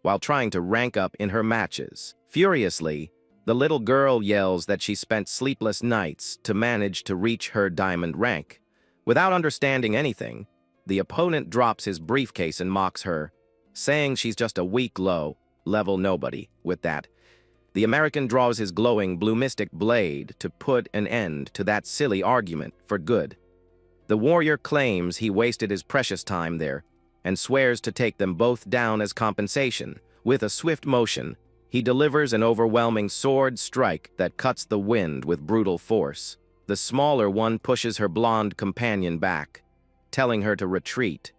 while trying to rank up in her matches. Furiously, the little girl yells that she spent sleepless nights to manage to reach her diamond rank. Without understanding anything, the opponent drops his briefcase and mocks her, saying she's just a weak, low-level nobody. With that, the American draws his glowing blue mystic blade to put an end to that silly argument for good. The warrior claims he wasted his precious time there and swears to take them both down as compensation. With a swift motion, he delivers an overwhelming sword strike that cuts the wind with brutal force. The smaller one pushes her blonde companion back, telling her to retreat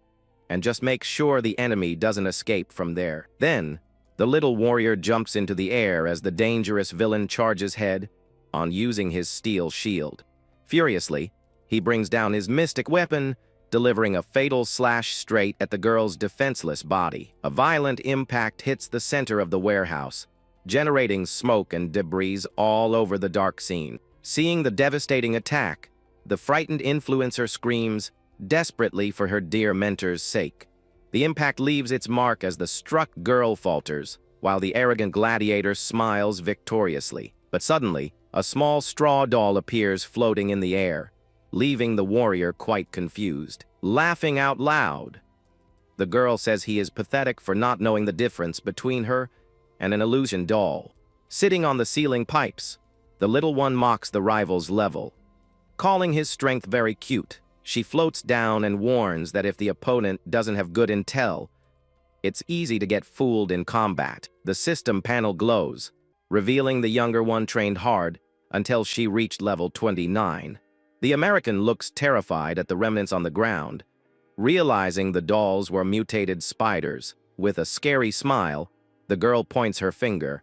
and just make sure the enemy doesn't escape from there. Then, the little warrior jumps into the air as the dangerous villain charges head on using his steel shield. Furiously, he brings down his mystic weapon, delivering a fatal slash straight at the girl's defenseless body. A violent impact hits the center of the warehouse, generating smoke and debris all over the dark scene. Seeing the devastating attack, the frightened influencer screams desperately for her dear mentor's sake. The impact leaves its mark as the struck girl falters, while the arrogant gladiator smiles victoriously. But suddenly, a small straw doll appears floating in the air, leaving the warrior quite confused. Laughing out loud, the girl says he is pathetic for not knowing the difference between her and an illusion doll. Sitting on the ceiling pipes, the little one mocks the rival's level, calling his strength very cute. She floats down and warns that if the opponent doesn't have good intel, it's easy to get fooled in combat. The system panel glows, revealing the younger one trained hard until she reached level 29. The American looks terrified at the remnants on the ground, realizing the dolls were mutated spiders. With a scary smile, the girl points her finger,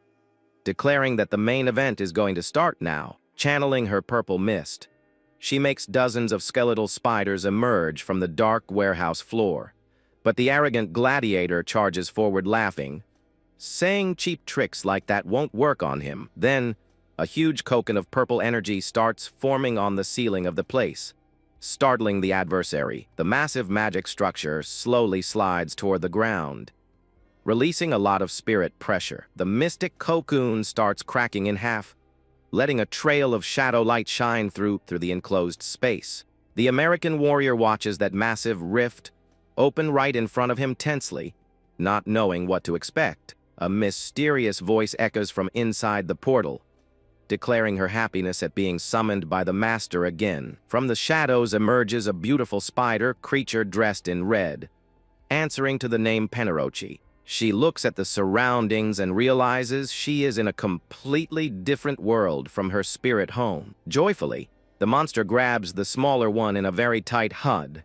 declaring that the main event is going to start now. Channeling her purple mist, she makes dozens of skeletal spiders emerge from the dark warehouse floor. But the arrogant gladiator charges forward laughing, saying cheap tricks like that won't work on him. Then, a huge cone of purple energy starts forming on the ceiling of the place, startling the adversary. The massive magic structure slowly slides toward the ground, releasing a lot of spirit pressure. The mystic cocoon starts cracking in half, letting a trail of shadow light shine through the enclosed space. The American warrior watches that massive rift open right in front of him tensely, not knowing what to expect. A mysterious voice echoes from inside the portal, declaring her happiness at being summoned by the master again. From the shadows emerges a beautiful spider creature dressed in red, answering to the name Penerochi. She looks at the surroundings and realizes she is in a completely different world from her spirit home. Joyfully, the monster grabs the smaller one in a very tight hug,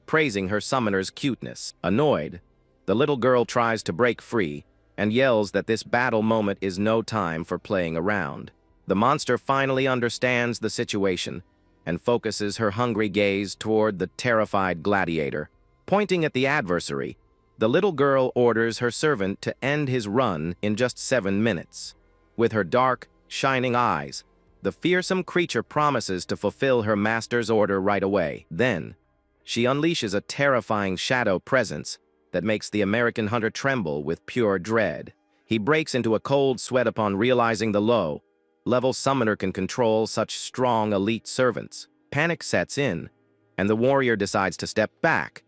praising her summoner's cuteness. Annoyed, the little girl tries to break free and yells that this battle moment is no time for playing around. The monster finally understands the situation and focuses her hungry gaze toward the terrified gladiator. Pointing at the adversary, the little girl orders her servant to end his run in just 7 minutes. With her dark, shining eyes, the fearsome creature promises to fulfill her master's order right away. Then, she unleashes a terrifying shadow presence that makes the American hunter tremble with pure dread. He breaks into a cold sweat upon realizing the low-level summoner can control such strong elite servants. Panic sets in, and the warrior decides to step back,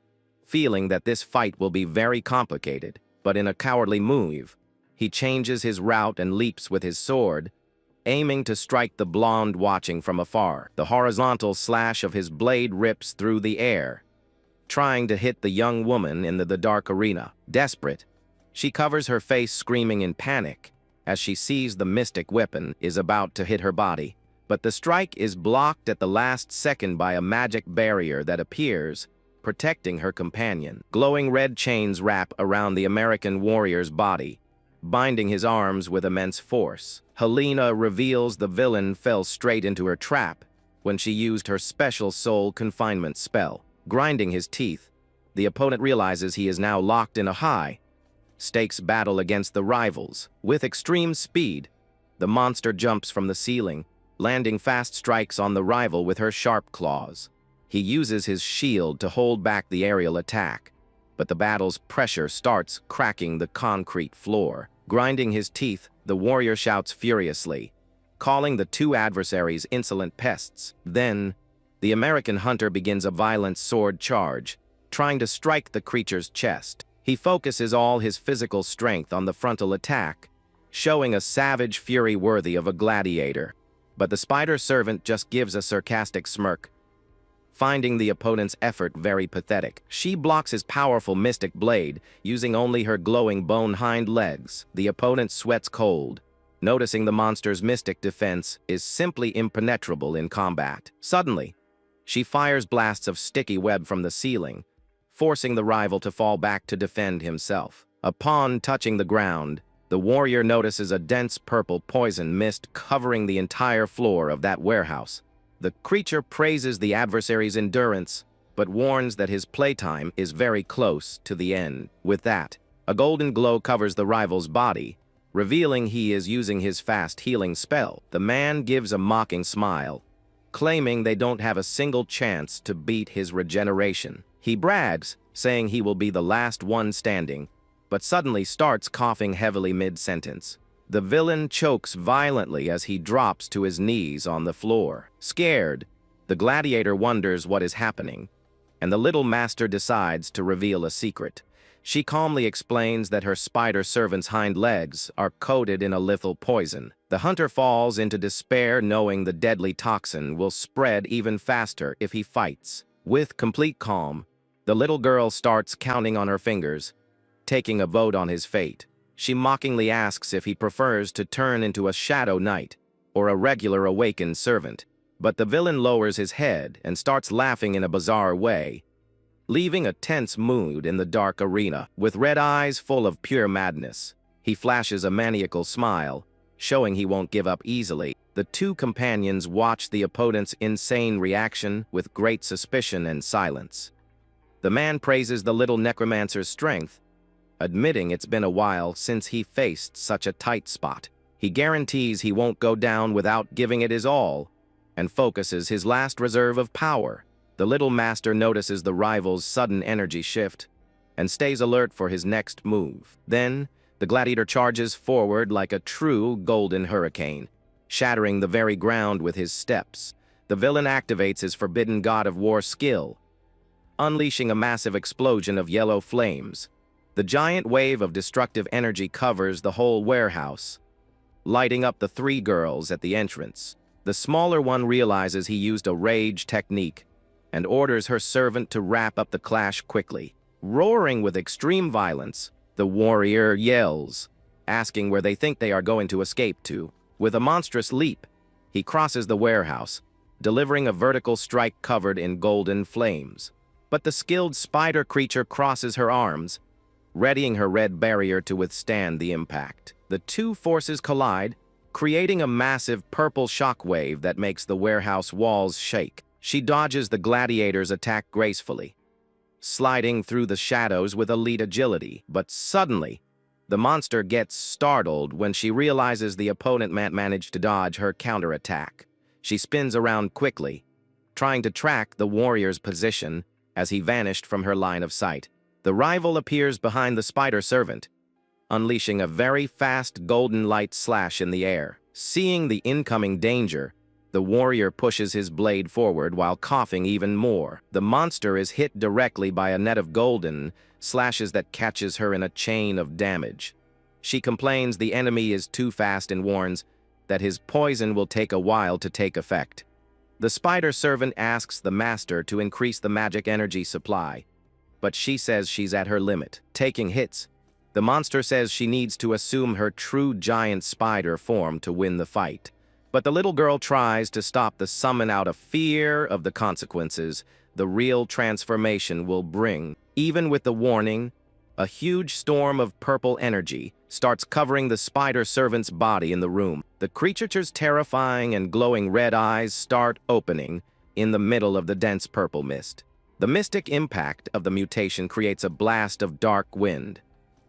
feeling that this fight will be very complicated. But in a cowardly move, he changes his route and leaps with his sword, aiming to strike the blonde watching from afar. The horizontal slash of his blade rips through the air, trying to hit the young woman in the dark arena. Desperate, she covers her face, screaming in panic as she sees the mystic weapon is about to hit her body. But the strike is blocked at the last second by a magic barrier that appears, protecting her companion. Glowing red chains wrap around the American warrior's body, binding his arms with immense force. Helena reveals the villain fell straight into her trap when she used her special soul confinement spell. Grinding his teeth, the opponent realizes he is now locked in a high-stakes battle against the rivals. With extreme speed, the monster jumps from the ceiling, landing fast strikes on the rival with her sharp claws. He uses his shield to hold back the aerial attack, but the battle's pressure starts cracking the concrete floor. Grinding his teeth, the warrior shouts furiously, calling the two adversaries insolent pests. Then, the American hunter begins a violent sword charge, trying to strike the creature's chest. He focuses all his physical strength on the frontal attack, showing a savage fury worthy of a gladiator. But the spider servant just gives a sarcastic smirk, finding the opponent's effort very pathetic. She blocks his powerful mystic blade, using only her glowing bone hind legs. The opponent sweats cold, noticing the monster's mystic defense is simply impenetrable in combat. Suddenly, she fires blasts of sticky web from the ceiling, forcing the rival to fall back to defend himself. Upon touching the ground, the warrior notices a dense purple poison mist covering the entire floor of that warehouse. The creature praises the adversary's endurance, but warns that his playtime is very close to the end. With that, a golden glow covers the rival's body, revealing he is using his fast healing spell. The man gives a mocking smile, claiming they don't have a single chance to beat his regeneration. He brags, saying he will be the last one standing, but suddenly starts coughing heavily mid-sentence. The villain chokes violently as he drops to his knees on the floor. Scared, the gladiator wonders what is happening, and the little master decides to reveal a secret. She calmly explains that her spider servant's hind legs are coated in a lethal poison. The hunter falls into despair, knowing the deadly toxin will spread even faster if he fights. With complete calm, the little girl starts counting on her fingers, taking a vote on his fate. She mockingly asks if he prefers to turn into a shadow knight or a regular awakened servant. But the villain lowers his head and starts laughing in a bizarre way, leaving a tense mood in the dark arena. With red eyes full of pure madness, he flashes a maniacal smile, showing he won't give up easily. The two companions watch the opponent's insane reaction with great suspicion and silence. The man praises the little necromancer's strength, admitting it's been a while since he faced such a tight spot. He guarantees he won't go down without giving it his all, and focuses his last reserve of power. The little master notices the rival's sudden energy shift and stays alert for his next move. Then, the gladiator charges forward like a true golden hurricane, shattering the very ground with his steps. The villain activates his forbidden god of war skill, unleashing a massive explosion of yellow flames, The giant wave of destructive energy covers the whole warehouse, lighting up the three girls at the entrance. The smaller one realizes he used a rage technique and orders her servant to wrap up the clash quickly. Roaring with extreme violence, the warrior yells, asking where they think they are going to escape to. With a monstrous leap, he crosses the warehouse, delivering a vertical strike covered in golden flames. But the skilled spider creature crosses her arms, readying her red barrier to withstand the impact. The two forces collide, creating a massive purple shockwave that makes the warehouse walls shake. She dodges the gladiator's attack gracefully, sliding through the shadows with elite agility. But suddenly, the monster gets startled when she realizes the opponent managed to dodge her counterattack. She spins around quickly, trying to track the warrior's position as he vanished from her line of sight. The rival appears behind the spider servant, unleashing a very fast golden light slash in the air. Seeing the incoming danger, the warrior pushes his blade forward while coughing even more. The monster is hit directly by a net of golden slashes that catches her in a chain of damage. She complains the enemy is too fast and warns that his poison will take a while to take effect. The spider servant asks the master to increase the magic energy supply, but she says she's at her limit. Taking hits, the monster says she needs to assume her true giant spider form to win the fight. But the little girl tries to stop the summon out of fear of the consequences the real transformation will bring. Even with the warning, a huge storm of purple energy starts covering the spider servant's body in the room. The creature's terrifying and glowing red eyes start opening in the middle of the dense purple mist. The mystic impact of the mutation creates a blast of dark wind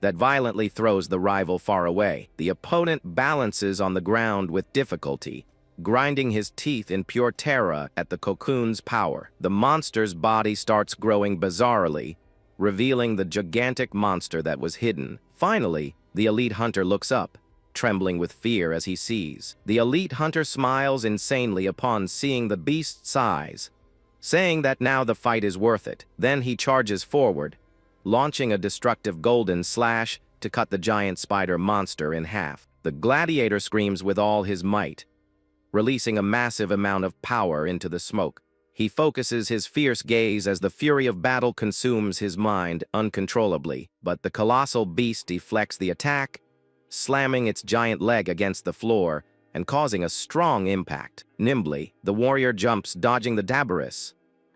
that violently throws the rival far away. The opponent balances on the ground with difficulty, grinding his teeth in pure terror at the cocoon's power. The monster's body starts growing bizarrely, revealing the gigantic monster that was hidden. Finally, the elite hunter looks up, trembling with fear as he sees. The elite hunter smiles insanely upon seeing the beast's size, saying that now the fight is worth it. Then he charges forward, launching a destructive golden slash to cut the giant spider monster in half. The gladiator screams with all his might, releasing a massive amount of power into the smoke. He focuses his fierce gaze as the fury of battle consumes his mind uncontrollably, but the colossal beast deflects the attack, slamming its giant leg against the floor and causing a strong impact. Nimbly, the warrior jumps, dodging the Dabarus,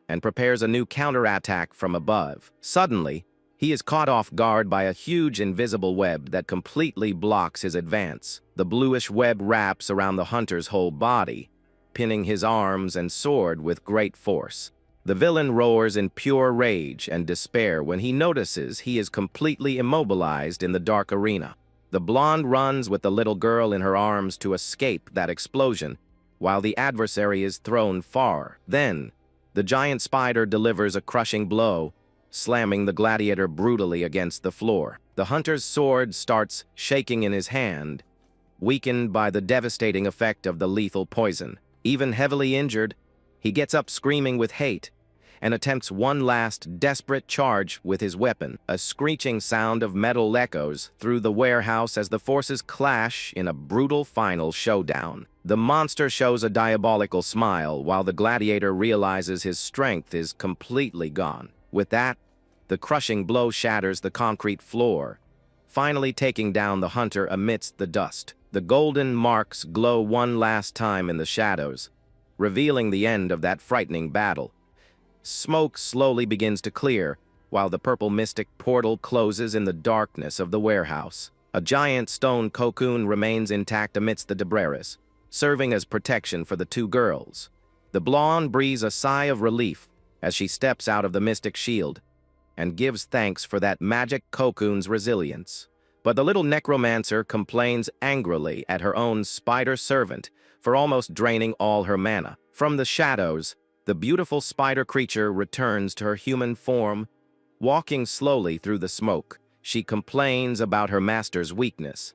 and prepares a new counterattack from above. Suddenly, he is caught off guard by a huge invisible web that completely blocks his advance. The bluish web wraps around the hunter's whole body, pinning his arms and sword with great force. The villain roars in pure rage and despair when he notices he is completely immobilized in the dark arena. The blonde runs with the little girl in her arms to escape that explosion, while the adversary is thrown far. Then, the giant spider delivers a crushing blow, slamming the gladiator brutally against the floor. The hunter's sword starts shaking in his hand, weakened by the devastating effect of the lethal poison. Even heavily injured, he gets up screaming with hate and attempts one last desperate charge with his weapon. A screeching sound of metal echoes through the warehouse as the forces clash in a brutal final showdown. The monster shows a diabolical smile while the gladiator realizes his strength is completely gone. With that, the crushing blow shatters the concrete floor, finally taking down the hunter amidst the dust. The golden marks glow one last time in the shadows, revealing the end of that frightening battle. Smoke slowly begins to clear, while the purple mystic portal closes in the darkness of the warehouse. A giant stone cocoon remains intact amidst the debris, serving as protection for the two girls. The blonde breathes a sigh of relief as she steps out of the mystic shield and gives thanks for that magic cocoon's resilience. But the little necromancer complains angrily at her own spider servant for almost draining all her mana. From the shadows, the beautiful spider creature returns to her human form. Walking slowly through the smoke, she complains about her master's weakness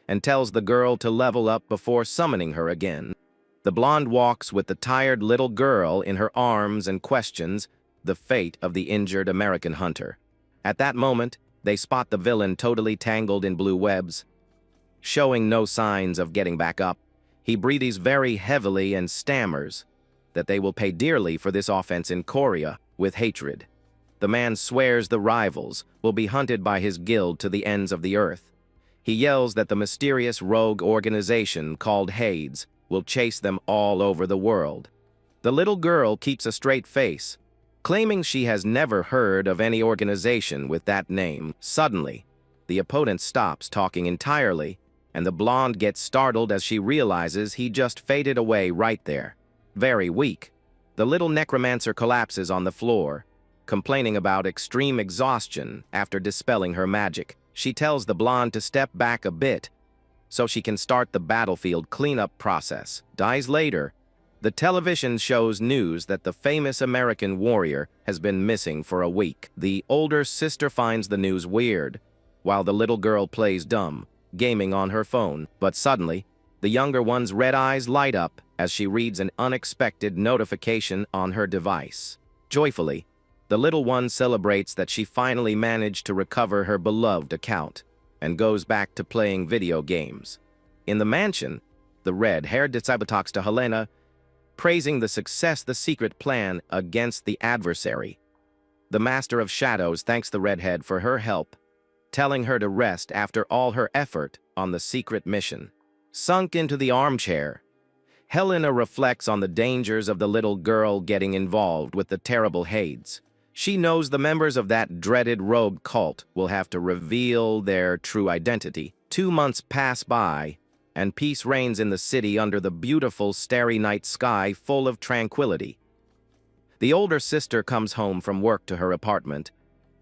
and tells the girl to level up before summoning her again. The blonde walks with the tired little girl in her arms and questions the fate of the injured American hunter. At that moment, They spot the villain totally tangled in blue webs, showing no signs of getting back up. He breathes very heavily and stammers that they will pay dearly for this offense in Korea with hatred. The man swears the rivals will be hunted by his guild to the ends of the earth. He yells that the mysterious rogue organization called Hades will chase them all over the world. The little girl keeps a straight face, claiming she has never heard of any organization with that name. Suddenly, the opponent stops talking entirely, and the blonde gets startled as she realizes he just faded away right there. Very weak. The little necromancer collapses on the floor, complaining about extreme exhaustion after dispelling her magic. She tells the blonde to step back a bit so she can start the battlefield cleanup process. Days later, the television shows news that the famous American warrior has been missing for a week. The older sister finds the news weird, while the little girl plays dumb, gaming on her phone. But suddenly, the younger one's red eyes light up as she reads an unexpected notification on her device. Joyfully, the little one celebrates that she finally managed to recover her beloved account and goes back to playing video games. In the mansion, the red-haired disciple talks to Helena, praising the success the secret plan against the adversary. The Master of Shadows thanks the redhead for her help, telling her to rest after all her effort on the secret mission. Sunk into the armchair, Helena reflects on the dangers of the little girl getting involved with the terrible Hades. She knows the members of that dreaded rogue cult will have to reveal their true identity. 2 months pass by, and peace reigns in the city under the beautiful starry night sky full of tranquility. The older sister comes home from work to her apartment,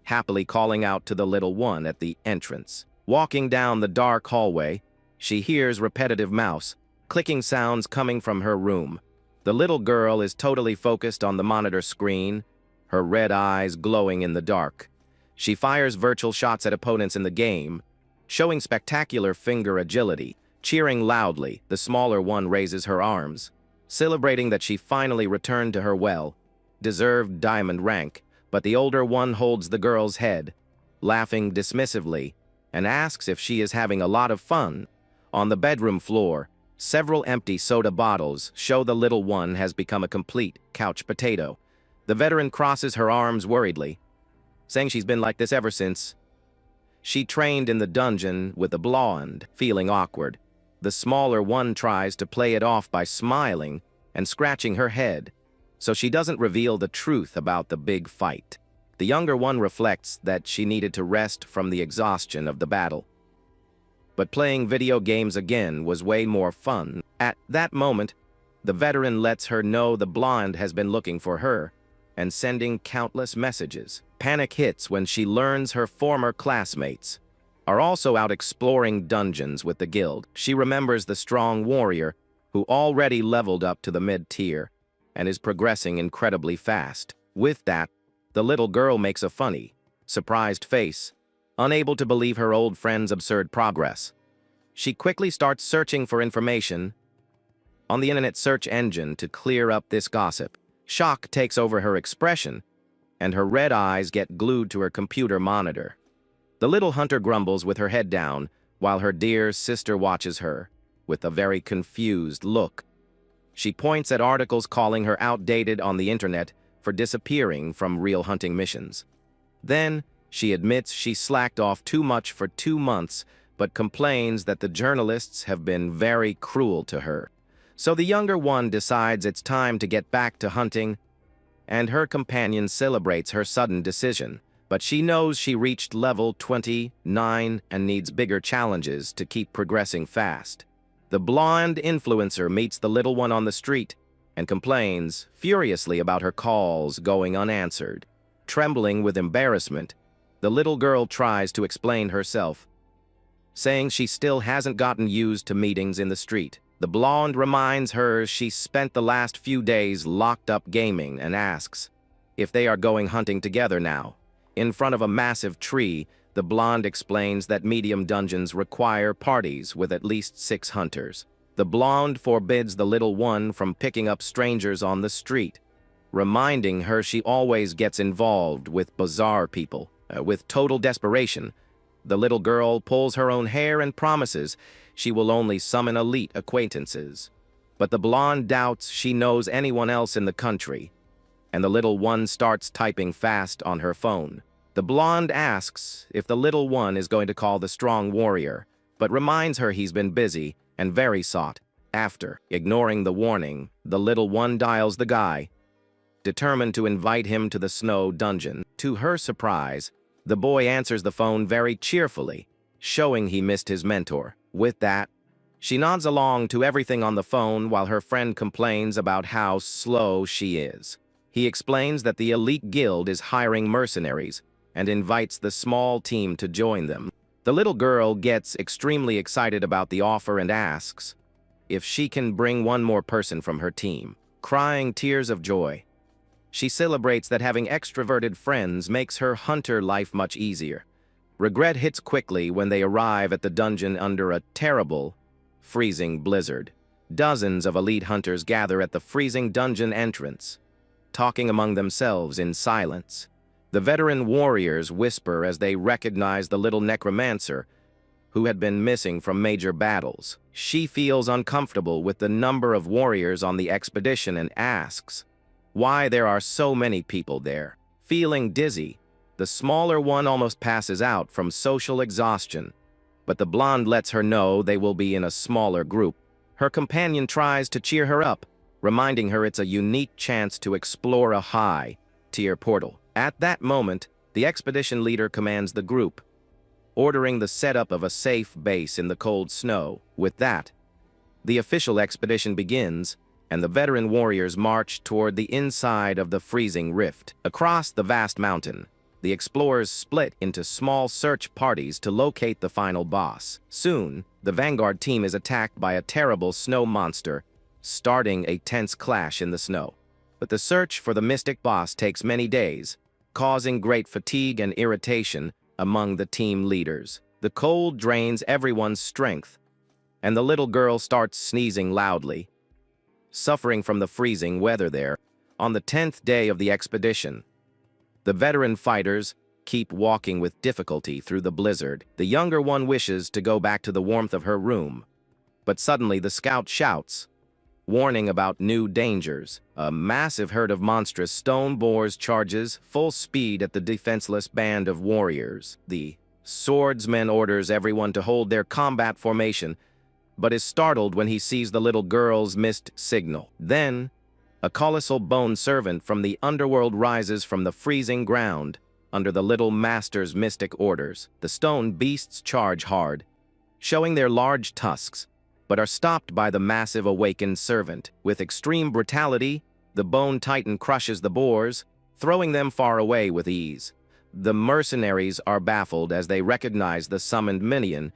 happily calling out to the little one at the entrance. Walking down the dark hallway, she hears repetitive mouse clicking sounds coming from her room. The little girl is totally focused on the monitor screen, her red eyes glowing in the dark. She fires virtual shots at opponents in the game, showing spectacular finger agility. Cheering loudly, the smaller one raises her arms, celebrating that she finally returned to her well-deserved diamond rank. But the older one holds the girl's head, laughing dismissively, and asks if she is having a lot of fun. On the bedroom floor, several empty soda bottles show the little one has become a complete couch potato. The veteran crosses her arms worriedly, saying she's been like this ever since she trained in the dungeon with the blonde. Feeling awkward, the smaller one tries to play it off by smiling and scratching her head, so she doesn't reveal the truth about the big fight. The younger one reflects that she needed to rest from the exhaustion of the battle. But playing video games again was way more fun. At that moment, the veteran lets her know the blonde has been looking for her and sending countless messages. Panic hits when she learns her former classmates are also out exploring dungeons with the guild. She remembers the strong warrior who already leveled up to the mid-tier and is progressing incredibly fast. With that, the little girl makes a funny, surprised face, unable to believe her old friend's absurd progress. She quickly starts searching for information on the internet search engine to clear up this gossip. Shock takes over her expression, and her red eyes get glued to her computer monitor. The little hunter grumbles with her head down, while her dear sister watches her with a very confused look. She points at articles calling her outdated on the internet for disappearing from real hunting missions. Then, she admits she slacked off too much for 2 months, but complains that the journalists have been very cruel to her. So the younger one decides it's time to get back to hunting, and her companion celebrates her sudden decision. But she knows she reached level 29 and needs bigger challenges to keep progressing fast. The blonde influencer meets the little one on the street and complains furiously about her calls going unanswered. Trembling with embarrassment, the little girl tries to explain herself, saying she still hasn't gotten used to meetings in the street. The blonde reminds her she spent the last few days locked up gaming and asks if they are going hunting together now. In front of a massive tree, the blonde explains that medium dungeons require parties with at least 6 hunters. The blonde forbids the little one from picking up strangers on the street, reminding her she always gets involved with bizarre people. With total desperation, the little girl pulls her own hair and promises she will only summon elite acquaintances. But the blonde doubts she knows anyone else in the country, and the little one starts typing fast on her phone. The blonde asks if the little one is going to call the strong warrior, but reminds her he's been busy and very sought after. Ignoring the warning, the little one dials the guy, determined to invite him to the snow dungeon. To her surprise, the boy answers the phone very cheerfully, showing he missed his mentor. With that, she nods along to everything on the phone while her friend complains about how slow she is. He explains that the elite guild is hiring mercenaries and invites the small team to join them. The little girl gets extremely excited about the offer and asks if she can bring one more person from her team. Crying tears of joy, she celebrates that having extroverted friends makes her hunter life much easier. Regret hits quickly when they arrive at the dungeon under a terrible, freezing blizzard. Dozens of elite hunters gather at the freezing dungeon entrance, talking among themselves in silence. The veteran warriors whisper as they recognize the little necromancer, who had been missing from major battles. She feels uncomfortable with the number of warriors on the expedition and asks why there are so many people there. Feeling dizzy, the smaller one almost passes out from social exhaustion, but the blonde lets her know they will be in a smaller group. Her companion tries to cheer her up, reminding her it's a unique chance to explore a high-tier portal. At that moment, the expedition leader commands the group, ordering the setup of a safe base in the cold snow. With that, the official expedition begins, and the veteran warriors march toward the inside of the freezing rift. Across the vast mountain, the explorers split into small search parties to locate the final boss. Soon, the vanguard team is attacked by a terrible snow monster, starting a tense clash in the snow. But the search for the mystic boss takes many days, causing great fatigue and irritation among the team leaders. The cold drains everyone's strength, and the little girl starts sneezing loudly, suffering from the freezing weather there. On the 10th day of the expedition, the veteran fighters keep walking with difficulty through the blizzard. The younger one wishes to go back to the warmth of her room, but suddenly the scout shouts, warning about new dangers. A massive herd of monstrous stone boars charges full speed at the defenseless band of warriors. The swordsman orders everyone to hold their combat formation, but is startled when he sees the little girl's missed signal. Then, a colossal bone servant from the underworld rises from the freezing ground under the little master's mystic orders. The stone beasts charge hard, showing their large tusks, but are stopped by the massive awakened servant. With extreme brutality, the bone titan crushes the boars, throwing them far away with ease. The mercenaries are baffled as they recognize the summoned minion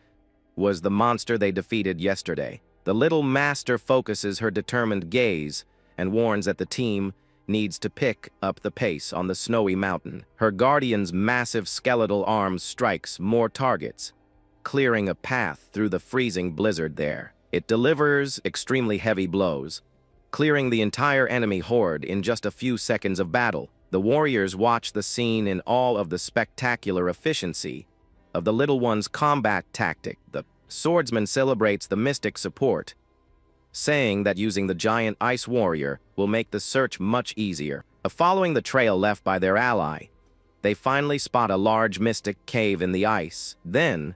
was the monster they defeated yesterday. The little master focuses her determined gaze and warns that the team needs to pick up the pace on the snowy mountain. Her guardian's massive skeletal arm strikes more targets, clearing a path through the freezing blizzard there. It delivers extremely heavy blows, clearing the entire enemy horde in just a few seconds of battle. The warriors watch the scene in all of the spectacular efficiency of the little one's combat tactic. The swordsman celebrates the mystic support, saying that using the giant ice warrior will make the search much easier. Following the trail left by their ally, they finally spot a large mystic cave in the ice. Then,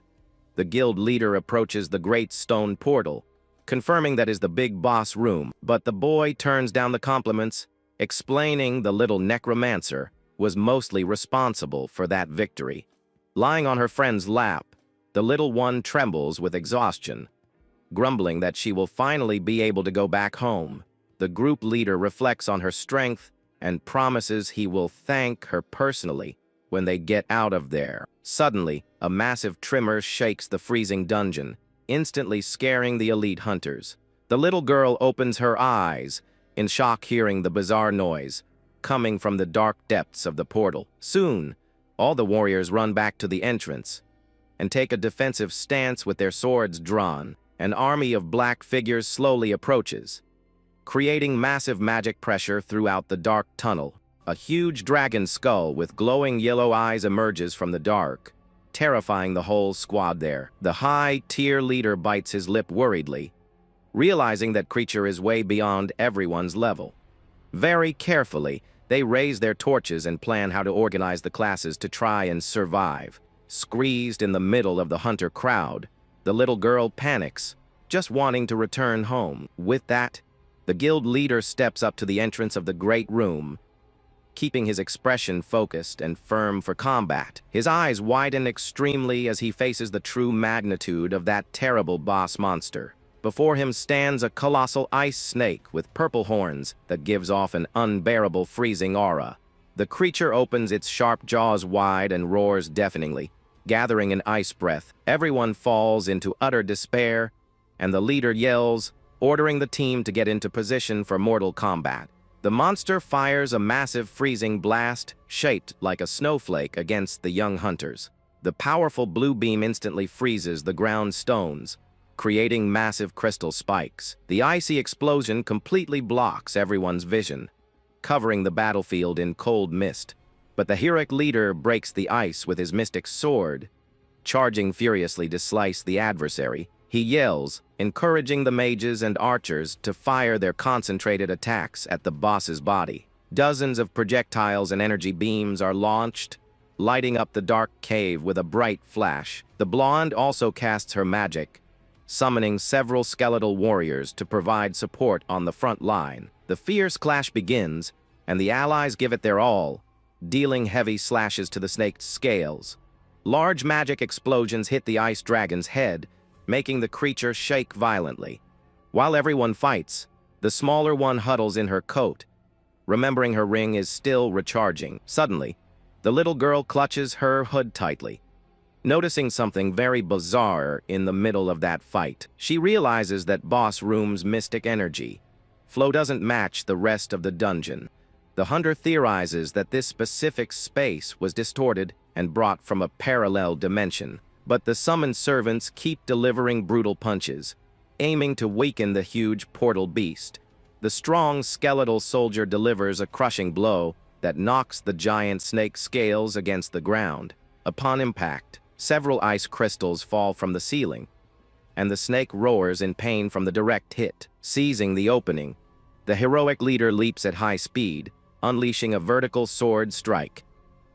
the guild leader approaches the great stone portal, confirming that is the big boss room. But the boy turns down the compliments, explaining the little necromancer was mostly responsible for that victory. Lying on her friend's lap, the little one trembles with exhaustion, grumbling that she will finally be able to go back home. The group leader reflects on her strength and promises he will thank her personally when they get out of there. Suddenly, a massive tremor shakes the freezing dungeon, instantly scaring the elite hunters. The little girl opens her eyes, in shock hearing the bizarre noise coming from the dark depths of the portal. Soon, all the warriors run back to the entrance and take a defensive stance with their swords drawn. An army of black figures slowly approaches, creating massive magic pressure throughout the dark tunnel. A huge dragon skull with glowing yellow eyes emerges from the dark, terrifying the whole squad there. The high-tier leader bites his lip worriedly, realizing that creature is way beyond everyone's level. Very carefully, they raise their torches and plan how to organize the classes to try and survive. Squeezed in the middle of the hunter crowd, the little girl panics, just wanting to return home. With that, the guild leader steps up to the entrance of the great room, keeping his expression focused and firm for combat. His eyes widen extremely as he faces the true magnitude of that terrible boss monster. Before him stands a colossal ice snake with purple horns that gives off an unbearable freezing aura. The creature opens its sharp jaws wide and roars deafeningly, gathering an ice breath. Everyone falls into utter despair, and the leader yells, ordering the team to get into position for mortal combat. The monster fires a massive freezing blast, shaped like a snowflake, against the young hunters. The powerful blue beam instantly freezes the ground stones, creating massive crystal spikes. The icy explosion completely blocks everyone's vision, covering the battlefield in cold mist. But the heroic leader breaks the ice with his mystic sword, charging furiously to slice the adversary. He yells, encouraging the mages and archers to fire their concentrated attacks at the boss's body. Dozens of projectiles and energy beams are launched, lighting up the dark cave with a bright flash. The blonde also casts her magic, summoning several skeletal warriors to provide support on the front line. The fierce clash begins, and the allies give it their all, dealing heavy slashes to the snake's scales. Large magic explosions hit the ice dragon's head, making the creature shake violently. While everyone fights, the smaller one huddles in her coat, remembering her ring is still recharging. Suddenly, the little girl clutches her hood tightly, noticing something very bizarre in the middle of that fight. She realizes that boss room's mystic energy flow doesn't match the rest of the dungeon. The hunter theorizes that this specific space was distorted and brought from a parallel dimension. But the summoned servants keep delivering brutal punches, aiming to weaken the huge portal beast. The strong skeletal soldier delivers a crushing blow that knocks the giant snake's scales against the ground. Upon impact, several ice crystals fall from the ceiling, and the snake roars in pain from the direct hit. Seizing the opening, the heroic leader leaps at high speed, unleashing a vertical sword strike.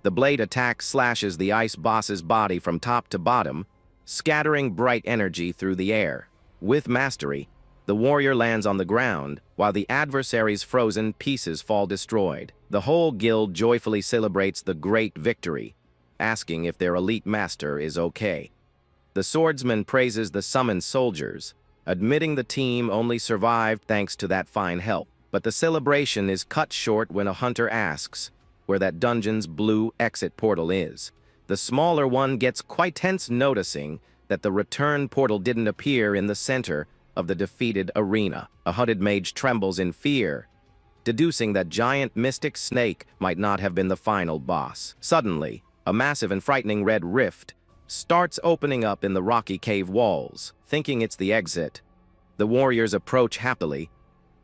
The blade attack slashes the ice boss's body from top to bottom, scattering bright energy through the air. With mastery, the warrior lands on the ground, while the adversary's frozen pieces fall destroyed. The whole guild joyfully celebrates the great victory, asking if their elite master is okay. The swordsman praises the summoned soldiers, admitting the team only survived thanks to that fine help. But the celebration is cut short when a hunter asks where that dungeon's blue exit portal is. The smaller one gets quite tense, noticing that the return portal didn't appear in the center of the defeated arena. A hooded mage trembles in fear, deducing that giant mystic snake might not have been the final boss. Suddenly, a massive and frightening red rift starts opening up in the rocky cave walls. Thinking it's the exit, the warriors approach happily,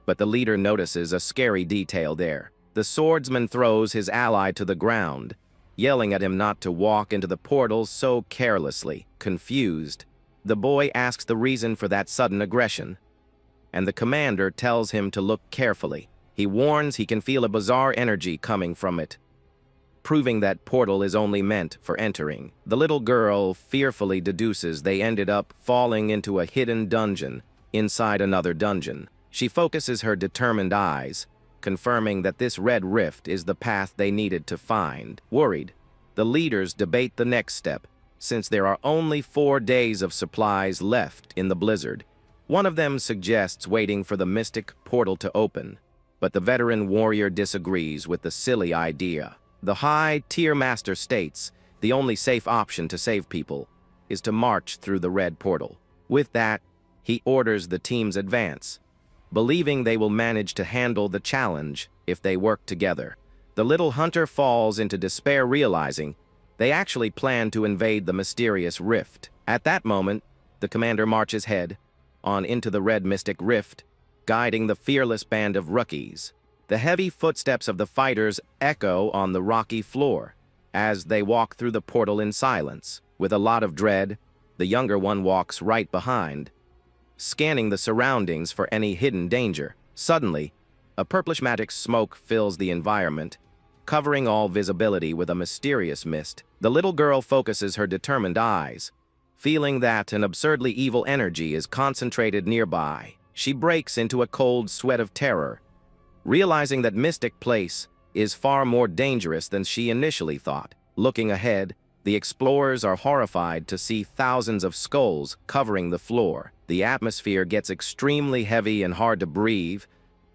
but the leader notices a scary detail there. The swordsman throws his ally to the ground, yelling at him not to walk into the portal so carelessly. Confused, the boy asks the reason for that sudden aggression, and the commander tells him to look carefully. He warns he can feel a bizarre energy coming from it, proving that portal is only meant for entering. The little girl fearfully deduces they ended up falling into a hidden dungeon inside another dungeon. She focuses her determined eyes, confirming that this red rift is the path they needed to find. Worried, the leaders debate the next step, since there are only 4 days of supplies left in the blizzard. One of them suggests waiting for the mystic portal to open, but the veteran warrior disagrees with the silly idea. The high-tier master states the only safe option to save people is to march through the red portal. With that, he orders the team's advance, believing they will manage to handle the challenge if they work together. The little hunter falls into despair, realizing they actually plan to invade the mysterious rift. At that moment, the commander marches head on into the red mystic rift, guiding the fearless band of rookies. The heavy footsteps of the fighters echo on the rocky floor as they walk through the portal in silence. With a lot of dread, the younger one walks right behind, scanning the surroundings for any hidden danger. Suddenly, a purplish magic smoke fills the environment, covering all visibility with a mysterious mist. The little girl focuses her determined eyes, feeling that an absurdly evil energy is concentrated nearby. She breaks into a cold sweat of terror, realizing that Mystic Place is far more dangerous than she initially thought. Looking ahead, the explorers are horrified to see thousands of skulls covering the floor. The atmosphere gets extremely heavy and hard to breathe,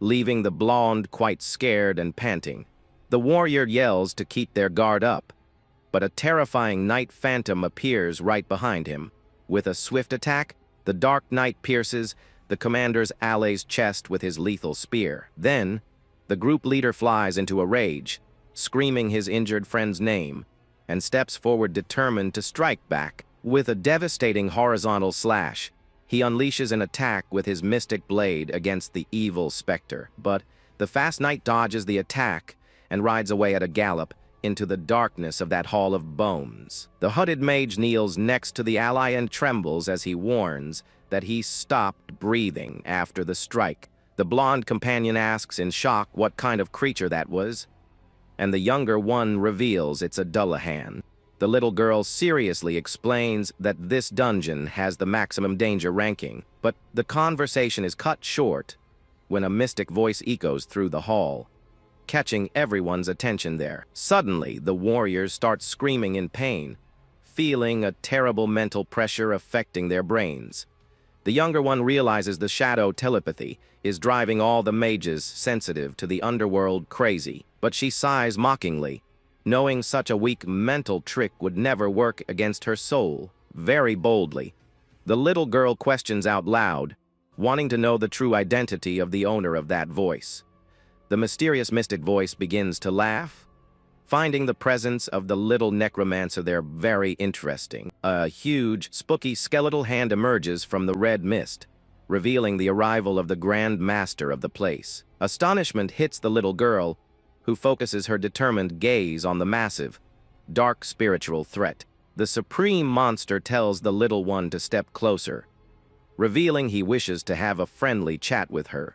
leaving the blonde quite scared and panting. The warrior yells to keep their guard up, but a terrifying night phantom appears right behind him. With a swift attack, the dark knight pierces the commander's ally's chest with his lethal spear. Then, the group leader flies into a rage, screaming his injured friend's name, and steps forward determined to strike back. With a devastating horizontal slash, he unleashes an attack with his mystic blade against the evil specter. But the fast knight dodges the attack and rides away at a gallop into the darkness of that hall of bones. The hooded mage kneels next to the ally and trembles as he warns that he stopped breathing after the strike. The blonde companion asks in shock what kind of creature that was, and the younger one reveals it's a Dullahan. The little girl seriously explains that this dungeon has the maximum danger ranking, but the conversation is cut short when a mystic voice echoes through the hall, catching everyone's attention there. Suddenly, the warriors start screaming in pain, feeling a terrible mental pressure affecting their brains. The younger one realizes the shadow telepathy is driving all the mages sensitive to the underworld crazy, but she sighs mockingly, knowing such a weak mental trick would never work against her soul. Very boldly, the little girl questions out loud, wanting to know the true identity of the owner of that voice. The mysterious mystic voice begins to laugh, finding the presence of the little necromancer there very interesting. A huge, spooky skeletal hand emerges from the red mist, revealing the arrival of the Grand Master of the place. Astonishment hits the little girl, who focuses her determined gaze on the massive, dark spiritual threat. The supreme monster tells the little one to step closer, revealing he wishes to have a friendly chat with her.